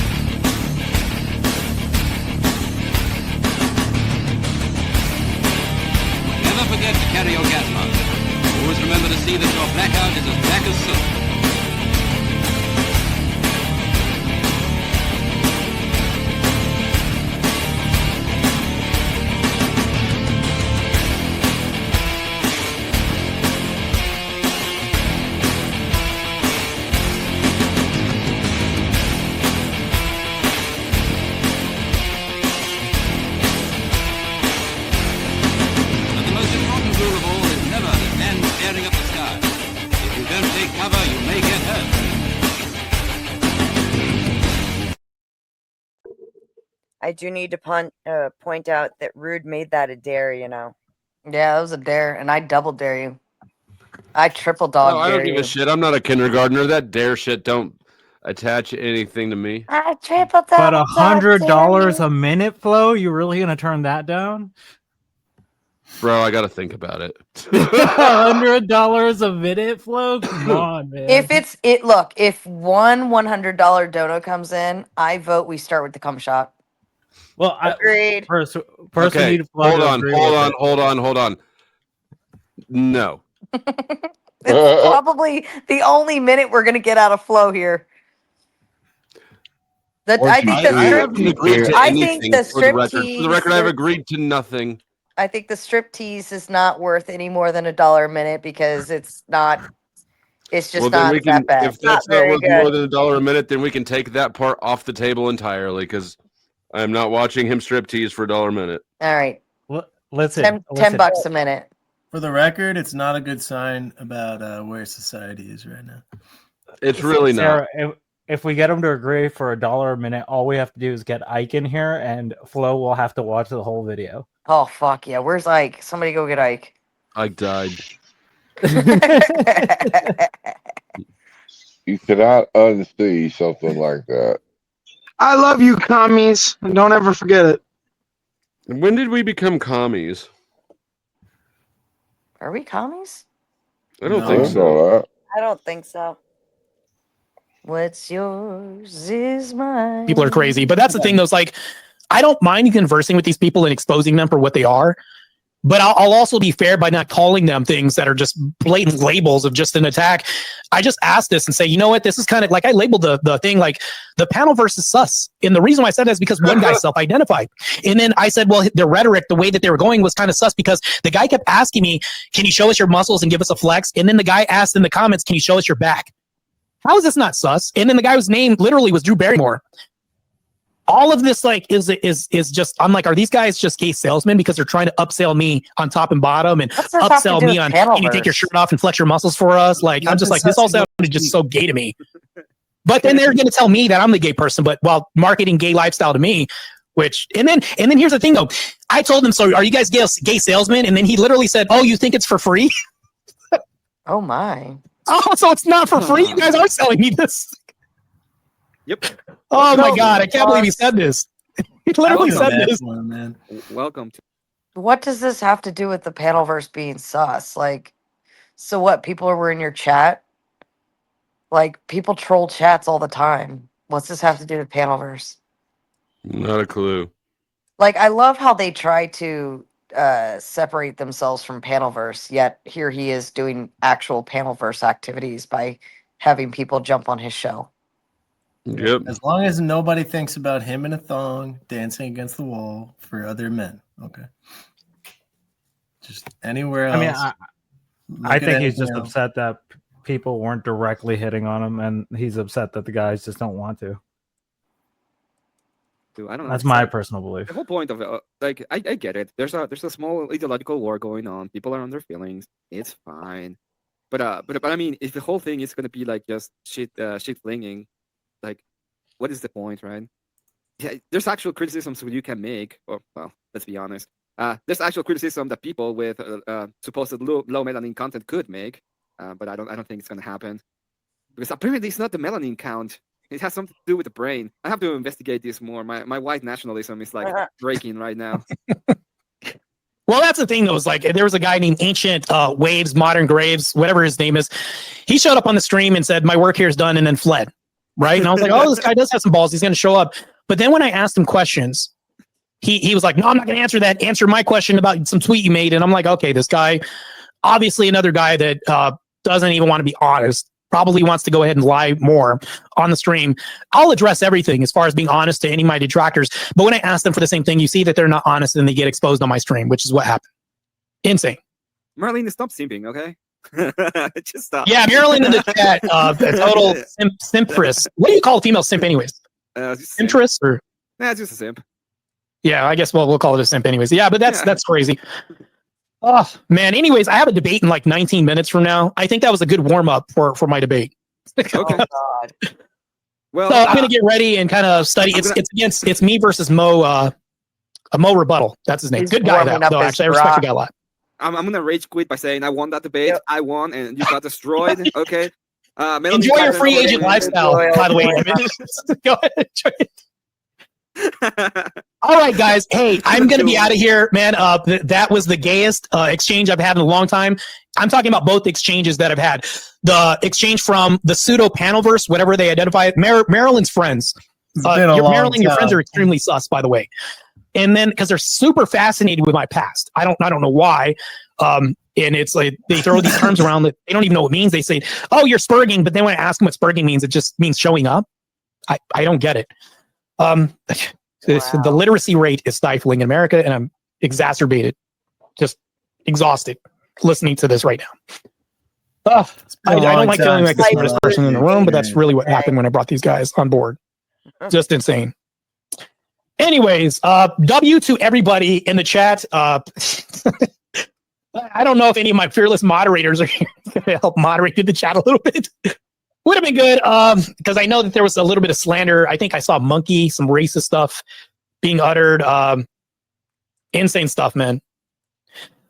Never forget to carry your gas mask. Always remember to see that your blackout is as black as soot. I do need to point out that Rude made that a dare, you know. Yeah, that was a dare, and I double dare you. I triple dog I dare don't give you. a shit. I'm not a kindergartner. That dare shit don't attach anything to me. I triple But double $100 a minute, Flo? You really gonna turn that down? Bro, I got to think about it. $100 a minute, Flo? Come on, man. If one $100 dono comes in, I vote we start with the cum shot. Well, agreed. First Okay, we need Flo hold to on, agree hold with on, it. hold on. No. It's probably the only minute we're gonna get out of Flo here. I think the For the record, I've striptease. agreed to nothing. I think the striptease is not worth any more than $1 a minute because it's not. It's just Well, then not we can. that bad. If that's not worth more than $1 a minute, then we can take that part off the table entirely. Because I am not watching him striptease for $1 a minute. All right. Listen, $10 a minute. For the record, it's not a good sign about where society is right now. It's really not. Sarah, if we get him to agree for $1 a minute, all we have to do is get Ike in here, and Flo will have to watch the whole video. Oh fuck yeah! Where's Ike? Somebody go get Ike. Ike died. You cannot unsee something like that. I love you, commies, and don't ever forget it. When did we become commies? Are we commies? I don't think so. I don't think so. What's yours is mine. People are crazy, but that's the thing. Though, is like, I don't mind conversing with these people and exposing them for what they are. But I'll also be fair by not calling them things that are just blatant labels of just an attack. I just ask this and say, you know what? This is kind of like I labeled the thing like the Panelverse is sus. And the reason why I said that is because one guy self-identified. And then I said, well, the rhetoric, the way that they were going was kind of sus because the guy kept asking me, can you show us your muscles and give us a flex? And then the guy asked in the comments, can you show us your back? How is this not sus? And then the guy whose name literally was Drew Barrymore. All of this like is just I'm like, are these guys just gay salesmen because they're trying to upsell me on top and bottom and upsell me on can you take your shirt off and flex your muscles for us? Like I'm just like this all sounded just so gay to me. But then they're gonna tell me that I'm the gay person, but while marketing gay lifestyle to me, which and then here's the thing though. I told him, so are you guys gay salesmen? And then he literally said, oh, you think it's for free? Oh my. Oh, so it's not for free? You guys are selling me this. Yep. Oh my god, I can't believe he said this. He literally said this. Man. Welcome to. What does this have to do with the Panelverse being sus? Like, so what? People were in your chat? Like, people troll chats all the time. What's this have to do with Panelverse? Not a clue. Like, I love how they try to separate themselves from Panelverse, yet here he is doing actual Panelverse activities by having people jump on his show. Yep. As long as nobody thinks about him in a thong dancing against the wall for other men. Okay. Just anywhere else. I mean, I think he's just upset that people weren't directly hitting on him, and he's upset that the guys just don't want to. Dude, I don't know. That's my personal belief. The whole point of it, like, I get it. There's a small ideological war going on. People are on their feelings. It's fine. But I mean, if the whole thing is gonna be like just shit flinging, like, what is the point, right? Yeah, there's actual criticisms you can make, or well, let's be honest. There's actual criticism that people with supposed low melanin content could make, but I don't think it's gonna happen because apparently it's not the melanin count. It has something to do with the brain. I have to investigate this more. My white nationalism is like breaking right now. Well, that's the thing, though, is like there was a guy named Ancient Waves, Modern Graves, whatever his name is. He showed up on the stream and said, my work here is done, and then fled. Right. And I was like, oh, this guy does have some balls. He's going to show up. But then when I asked him questions, he was like, no, I'm not going to answer that. Answer my question about some tweet you made. And I'm like, okay, this guy, obviously another guy that doesn't even want to be honest, probably wants to go ahead and lie more on the stream. I'll address everything as far as being honest to any of my detractors. But when I ask them for the same thing, you see that they're not honest and they get exposed on my stream, which is what happened. Insane. Marlene, stop simping, okay? Just stop. Yeah, Marilyn in the chat, a total simpress. What do you call a female simp anyways? Simpress or? Nah, it's just a simp. Yeah, I guess we'll call it a simp anyways. Yeah, but that's crazy. Oh man. Anyways, I have a debate in like 19 minutes from now. I think that was a good warm up for my debate. Okay. Oh God. Well, So I'm gonna get ready and kind of study. It's me versus Mo. Mo Rebuttal. That's his name. He's Good guy, warming up though. his Actually, I respect the bra. guy a lot. I'm gonna rage quit by saying I won that debate. Yep. I won, and you got destroyed. Okay. Enjoy your free agent lifestyle, by the way. Go ahead, enjoy it. All right, guys. Hey, I'm going to be out of here, man. That was the gayest exchange I've had in a long time. I'm talking about both exchanges that I've had. The exchange from the pseudo Panelverse, whatever they identify it, Marilyn's friends. Marilyn, your friends are extremely sus, by the way. And then because they're super fascinated with my past. I don't know why. And it's like they throw these terms around that they don't even know what it means. They say, "Oh, you're spurging," but then when I ask them what spurging means, it just means showing up. I don't get it. The literacy rate is stifling in America, and I'm exacerbated, just exhausted listening to this right now. I don't like feeling like the smartest person in the room, but that's really what happened when I brought these guys on board. Just insane. Anyways, W to everybody in the chat. I don't know if any of my fearless moderators are here to help moderate the chat a little bit. Would have been good, because I know that there was a little bit of slander. I think I saw Monkey, some racist stuff being uttered. Insane stuff, man.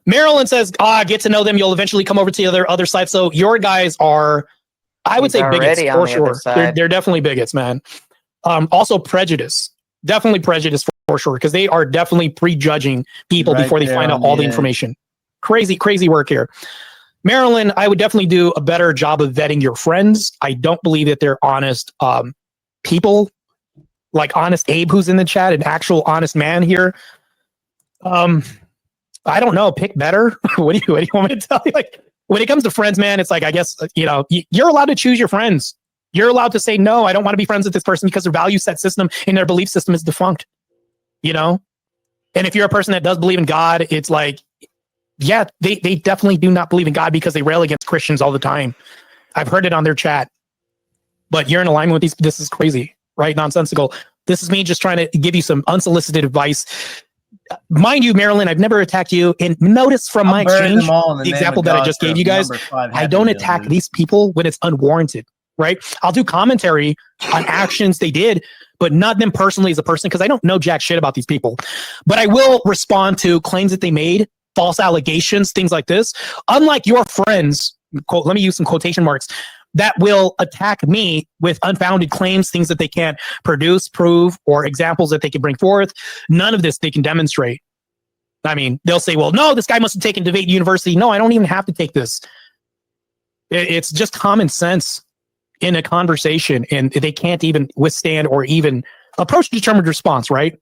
Marilyn says, get to know them. You'll eventually come over to the other side. So your guys are, I would say, bigots for sure. They're definitely bigots, man. Also prejudice. Definitely prejudice for sure, because they are definitely prejudging people before they find out all the information. Crazy work here. Marilyn, I would definitely do a better job of vetting your friends. I don't believe that they're honest people, like Honest Abe, who's in the chat, an actual honest man here. I don't know. Pick better. What do you want me to tell you? Like, when it comes to friends, man, it's like, I guess, you're allowed to choose your friends. You're allowed to say, no, I don't want to be friends with this person because their value set system and their belief system is defunct. And if you're a person that does believe in God, it's like, yeah, they definitely do not believe in God because they rail against Christians all the time. I've heard it on their chat. But you're in alignment with these. This is crazy, right? Nonsensical. This is me just trying to give you some unsolicited advice. Mind you, Marilyn, I've never attacked you. And notice from my exchange, the example that I just gave you guys, I don't attack these people when it's unwarranted, right? I'll do commentary on actions they did, but not them personally as a person, because I don't know jack shit about these people. But I will respond to claims that they made, false allegations, things like this. Unlike your friends, let me use some quotation marks, that will attack me with unfounded claims, things that they can't produce, prove, or examples that they can bring forth. None of this they can demonstrate. I mean, they'll say, well, no, this guy must have taken Debate University. No, I don't even have to take this. It's just common sense in a conversation, and they can't even withstand or even approach a determined response, right?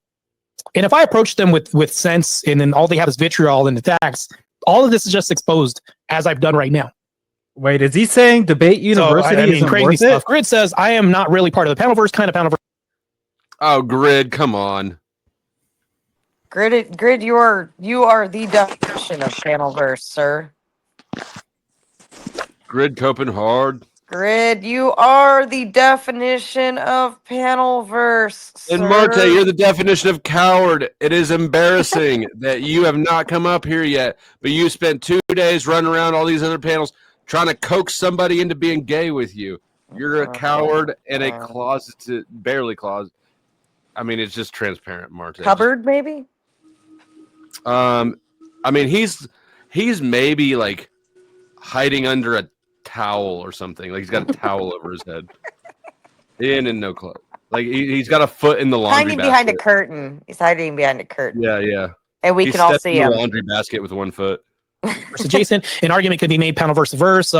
And if I approach them with sense, and then all they have is vitriol and attacks, all of this is just exposed, as I've done right now. Wait, is he saying Debate University isn't crazy worth stuff. it? Grid says, I am not really part of the Panelverse, kind of Panelverse. Oh, Grid, come on. Grid, you are the definition of Panelverse, sir. Grid coping hard. Grid, you are the definition of Panelverse, And sir. Martae, you're the definition of coward. It is embarrassing that you have not come up here yet, but you spent 2 days running around all these other panels trying to coax somebody into being gay with you. You're a coward and a closeted, barely closet. I mean, it's just transparent, Martae. Cupboard, maybe? I mean, he's maybe like hiding under a towel or something. Like he's got a towel over his head. And no clothes. Like he's got a foot in the laundry Hiding basket. behind a curtain. He's hiding behind a curtain. Yeah. And we can all see in him. the laundry basket with one foot. So Jason, an argument could be made Panelverse verse.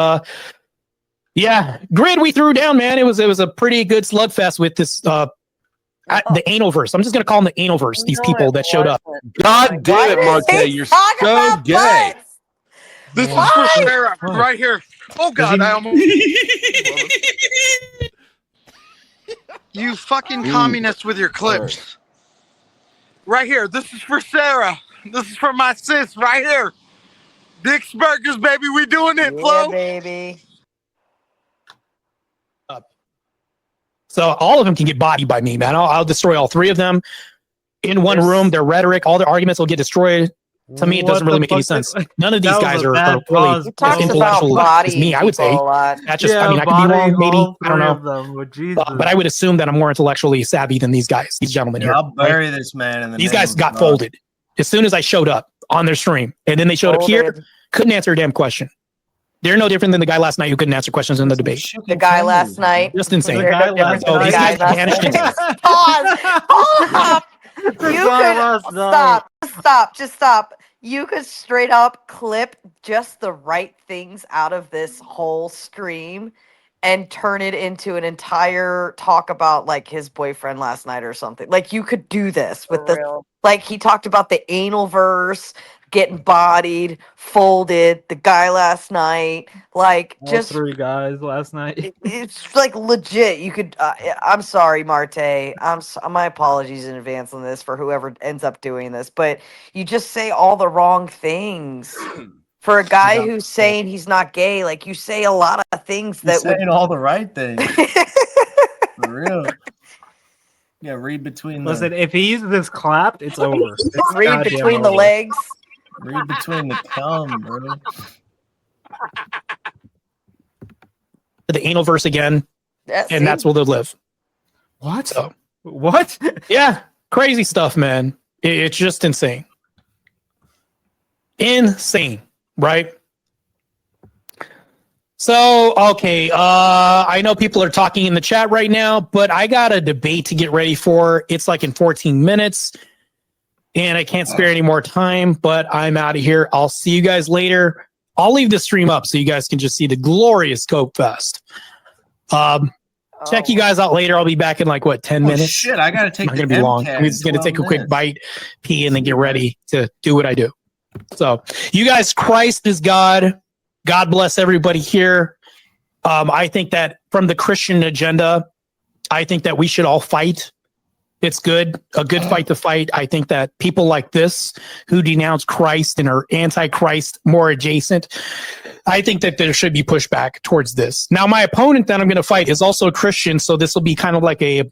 Yeah, Grid, we threw down, man. It was a pretty good slugfest with this the Analverse. I'm just gonna call them the Analverse. These people that showed up. God damn it, Martae, you're so gay. This is for Sarah right here. Oh God, I almost. You fucking communists with your clips. Right here. This is for Sarah. This is for my sis right here. Dick's Burgers, baby. We doing it, Flo. Baby. So all of them can get bodied by me, man. I'll destroy all three of them in one room. Their rhetoric, all their arguments will get destroyed. To me, it doesn't really make any sense. None of these That was guys a are bad really pause. He talks about intellectual as me. I would say people a lot. that's just. I Yeah, mean, I could be bodying wrong. Maybe all I don't three know. of them. But Jesus. But I would assume that I'm more intellectually savvy than these guys, these gentlemen Yeah, here. I'll right? bury this man in the These name guys of got God. folded as soon as I showed up on their stream, and then they showed up here, Folded. couldn't answer a damn question. They're no different than the guy last night who couldn't answer questions in the debate. The guy last night. Just insane. They're no different than So the these guy guys last vanished. night. Pause. Hold up. You could just stop. You could straight up clip just the right things out of this whole stream and turn it into an entire talk about like his boyfriend last night or something. Like you could do this with like he talked about the Analverse, getting bodied, folded, the guy last night, like All just three guys last night. it's like legit. You could. I'm sorry, Martae. My apologies in advance on this for whoever ends up doing this. But you just say all the wrong things for a guy who's saying he's not gay. Like you say a lot of things You're that would. saying all the right things. For real. Yeah, read between the. Listen, if he uses this clapped, it's over. It's Read goddamn between the over. legs. Read between the cum, bro. The Analverse again, and that's where they'll live. What? So, what? Yeah, crazy stuff, man. It's just insane. Insane, right? So, okay, I know people are talking in the chat right now, but I got a debate to get ready for. It's like in 14 minutes, and I can't spare any more time, but I'm out of here. I'll see you guys later. I'll leave the stream up so you guys can just see the glorious Cope Fest. Check you guys out later. I'll be back in like, what, 10 minutes? Shit, I got to take Not the going to be long. MCAT I'm just going to 12 take a quick minutes. bite, pee, and then get ready to do what I do. So, you guys, Christ is God. God bless everybody here. I think that from the Christian agenda, I think that we should all fight. It's good, a good fight to fight. I think that people like this who denounce Christ and are anti-Christ, more adjacent, I think that there should be pushback towards this. Now, my opponent that I'm going to fight is also a Christian, so this will be kind of like a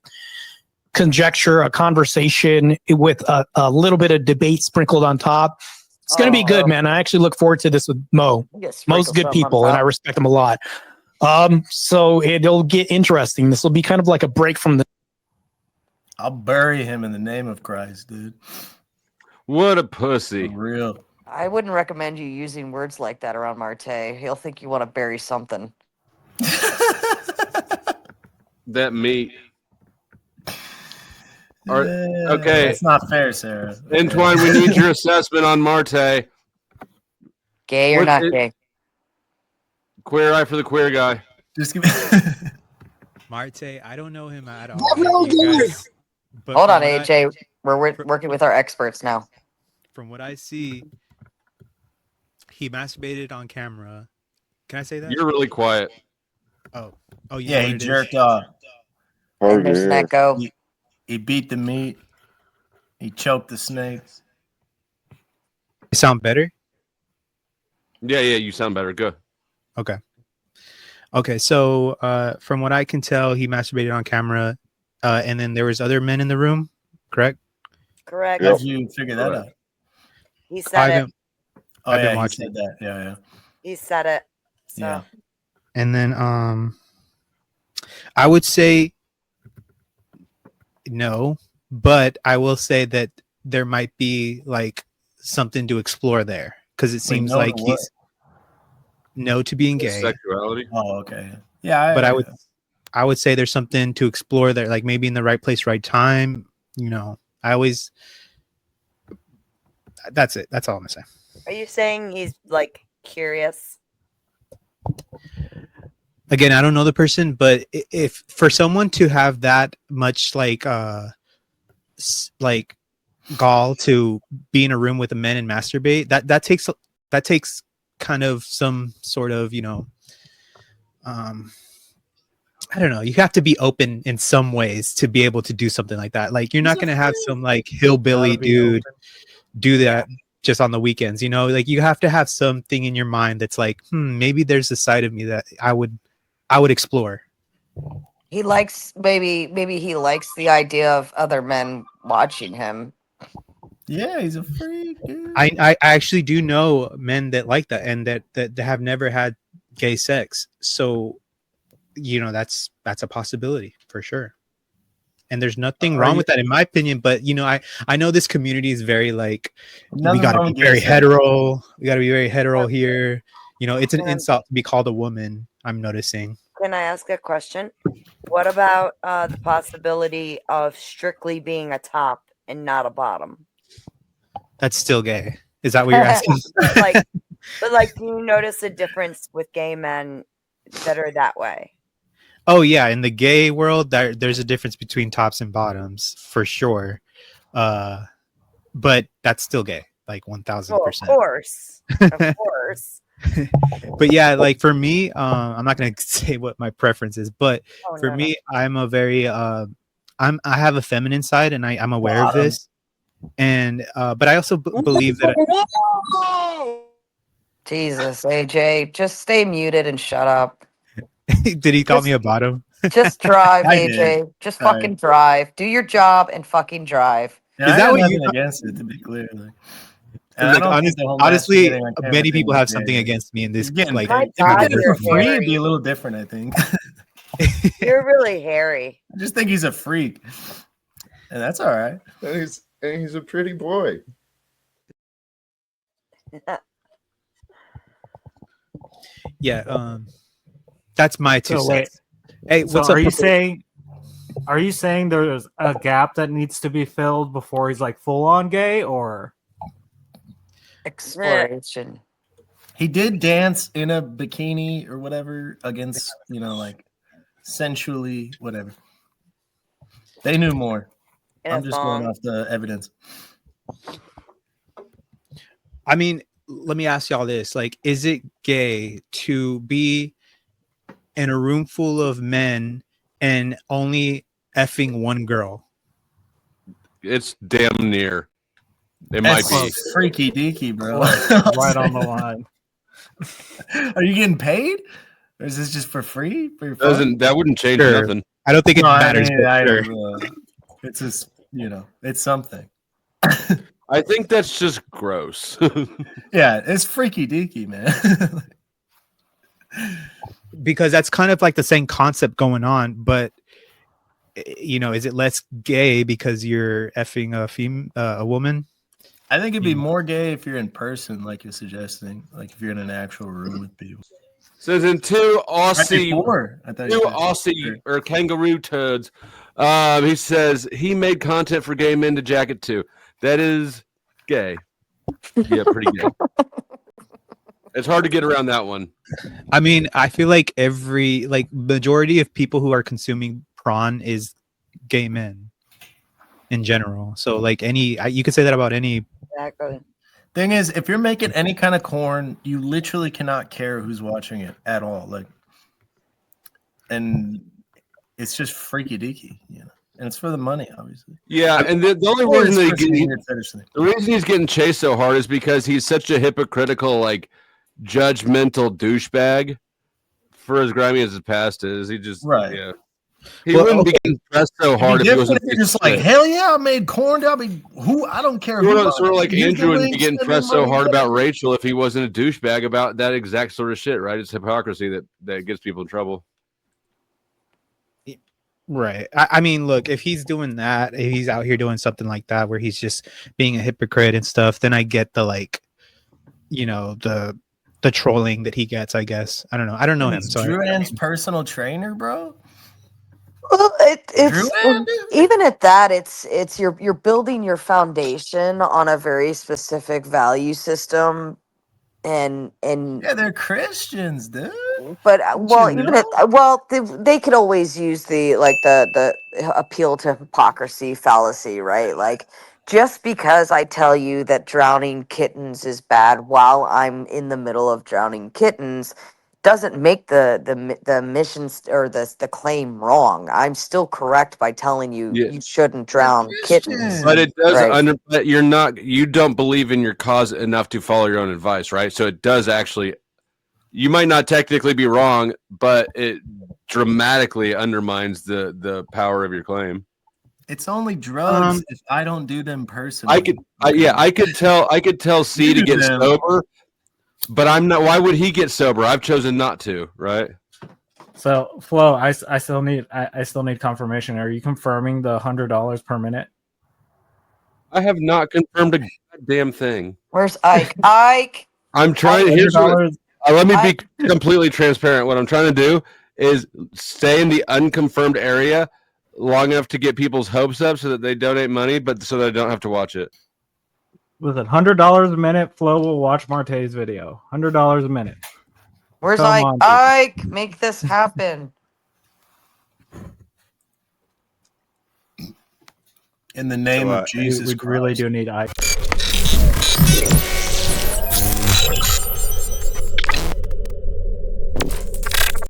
conjecture, a conversation with a little bit of debate sprinkled on top. It's going to be good, man. I actually look forward to this with Mo. Mo's good people, and I respect him a lot. So it'll get interesting. This will be kind of like a break from the. I'll bury him in the name of Christ, dude. What a pussy. For real. I wouldn't recommend you using words like that around Martae. He'll think you want to bury something. That meat. Okay. It's not fair, Sarah. Antoine, we need your assessment on Martae. Gay or not gay? Queer eye for the queer guy. Just give me. Martae, I don't know him at all. Hold on, AJ. We're working with our experts now. From what I see, he masturbated on camera. Can I say that? You're really quiet. Oh, Yeah, he jerked off. And there's an echo. He beat the meat. He choked the snakes. Sound better? Yeah, you sound better. Good. Okay, so from what I can tell, he masturbated on camera, and then there was other men in the room, correct? Correct. How did you figure that out? He said it. Oh, I've been yeah, he watching. said that. Yeah. He said it. So. Yeah. And then I would say no, but I will say that there might be like something to explore there because it seems no like to he's no to being gay. Sexuality. Oh, okay. Yeah, But I would say there's something to explore there, like maybe in the right place, right time. You know, that's it. That's all I'm gonna say. Are you saying he's like curious? Again, I don't know the person, but if for someone to have that much like gall to be in a room with a man and masturbate, that takes kind of some sort of, you know, I don't know. You have to be open in some ways to be able to do something like that. Like you're not going to have some like hillbilly dude do that just on the weekends, you know, like you have to have something in your mind that's like, maybe there's a side of me that I would explore. He likes maybe he likes the idea of other men watching him. Yeah, he's a freak, dude. I actually do know men that like that and that have never had gay sex. So, that's a possibility for sure. And there's nothing wrong with that, in my opinion. But I know this community is very like we gotta be very hetero. We gotta be very hetero here. It's an insult to be called a woman. I'm noticing. Can I ask a question? What about the possibility of strictly being a top and not a bottom? That's still gay. Is that what you're asking? but do you notice a difference with gay men that are that way? Oh yeah, in the gay world, there's a difference between tops and bottoms for sure, but that's still gay, like 1000%. Of course, of course. But yeah, like for me, I'm not gonna say what my preference is, but for me, I'm a very I have a feminine side, and I'm aware of this, and but I also believe that. Jesus, AJ, just stay muted and shut up. Did he call me a bottom? Just drive, I AJ. did. Just fucking drive. Do your job and fucking drive. Yeah, Is that what nothing you against it? To be clear, honestly, many people have something against me in this. Like, My God, you're free, it'd be hairy. a little different, I think. You're really hairy. I just think he's a freak, and that's all right. And he's a pretty boy. Yeah, that's my two So wait, cents. Hey, what's so up? are you saying there's a gap that needs to be filled before he's like full on gay, or exploration? He did dance in a bikini or whatever against, like sensually, whatever. They knew more. I'm just going off the evidence. I mean, let me ask y'all this: like, is it gay to be in a room full of men and only effing one girl? It's damn near. It might be freaky deaky, bro. right on the line. Are you getting paid, or is this just for free? For your fun? That wouldn't change Sure. nothing. I don't think it matters. It's just it's something. I think that's just gross. Yeah, it's freaky deaky, man. Because that's kind of like the same concept going on, but is it less gay because you're effing a woman? I think it'd be more gay if you're in person, like you're suggesting, like if you're in an actual room with people. Says in two Aussie or kangaroo toads. He says he made content for gay men to jacket too. That is gay. Yeah, pretty gay. It's hard to get around that one. I mean, I feel like majority of people who are consuming prawn is gay men in general. So like you could say that about any. Exactly. Thing is, if you're making any kind of corn, you literally cannot care who's watching it at all. And it's just freaky deaky, and it's for the money, obviously. Yeah, and the only reason the reason he's getting chased so hard is because he's such a hypocritical, judgmental douchebag. For as grimy as his past is, he just yeah. He wouldn't be getting pressed so hard if he wasn't just like, hell yeah, I made corn. I don't care. Sort of like Andrew would be getting pressed so hard about Rachel if he wasn't a douchebag about that exact sort of shit, right? It's hypocrisy that gets people in trouble. Right. I mean, look, if he's doing that, if he's out here doing something like that where he's just being a hypocrite and stuff, then I get the the trolling that he gets, I guess. I don't know. I don't know him. So Drew-Ann's personal trainer, bro. Well, it's even at that, it's you're building your foundation on a very specific value system, and yeah, they're Christians, dude. But they could always use the appeal to hypocrisy fallacy, right? Like, just because I tell you that drowning kittens is bad while I'm in the middle of drowning kittens doesn't make the mission or the claim wrong. I'm still correct by telling you you shouldn't drown kittens. But it does right? you don't believe in your cause enough to follow your own advice, right? So it does actually, you might not technically be wrong, but it dramatically undermines the power of your claim. It's only drugs if I don't do them personally. I could tell C to get sober, but I'm not. Why would he get sober? I've chosen not to. Right. So Flo, I still need confirmation. Are you confirming the $100 per minute? I have not confirmed a goddamn thing. Where's Ike? Ike. I'm trying. Let me be completely transparent. What I'm trying to do is stay in the unconfirmed area long enough to get people's hopes up so that they donate money, but so that I don't have to watch it. With it $100 a minute, Flo will watch Martae's video. $100 a minute. Where's Come Ike? on, Ike, make this happen. In the name of Jesus we Christ. really do need Ike.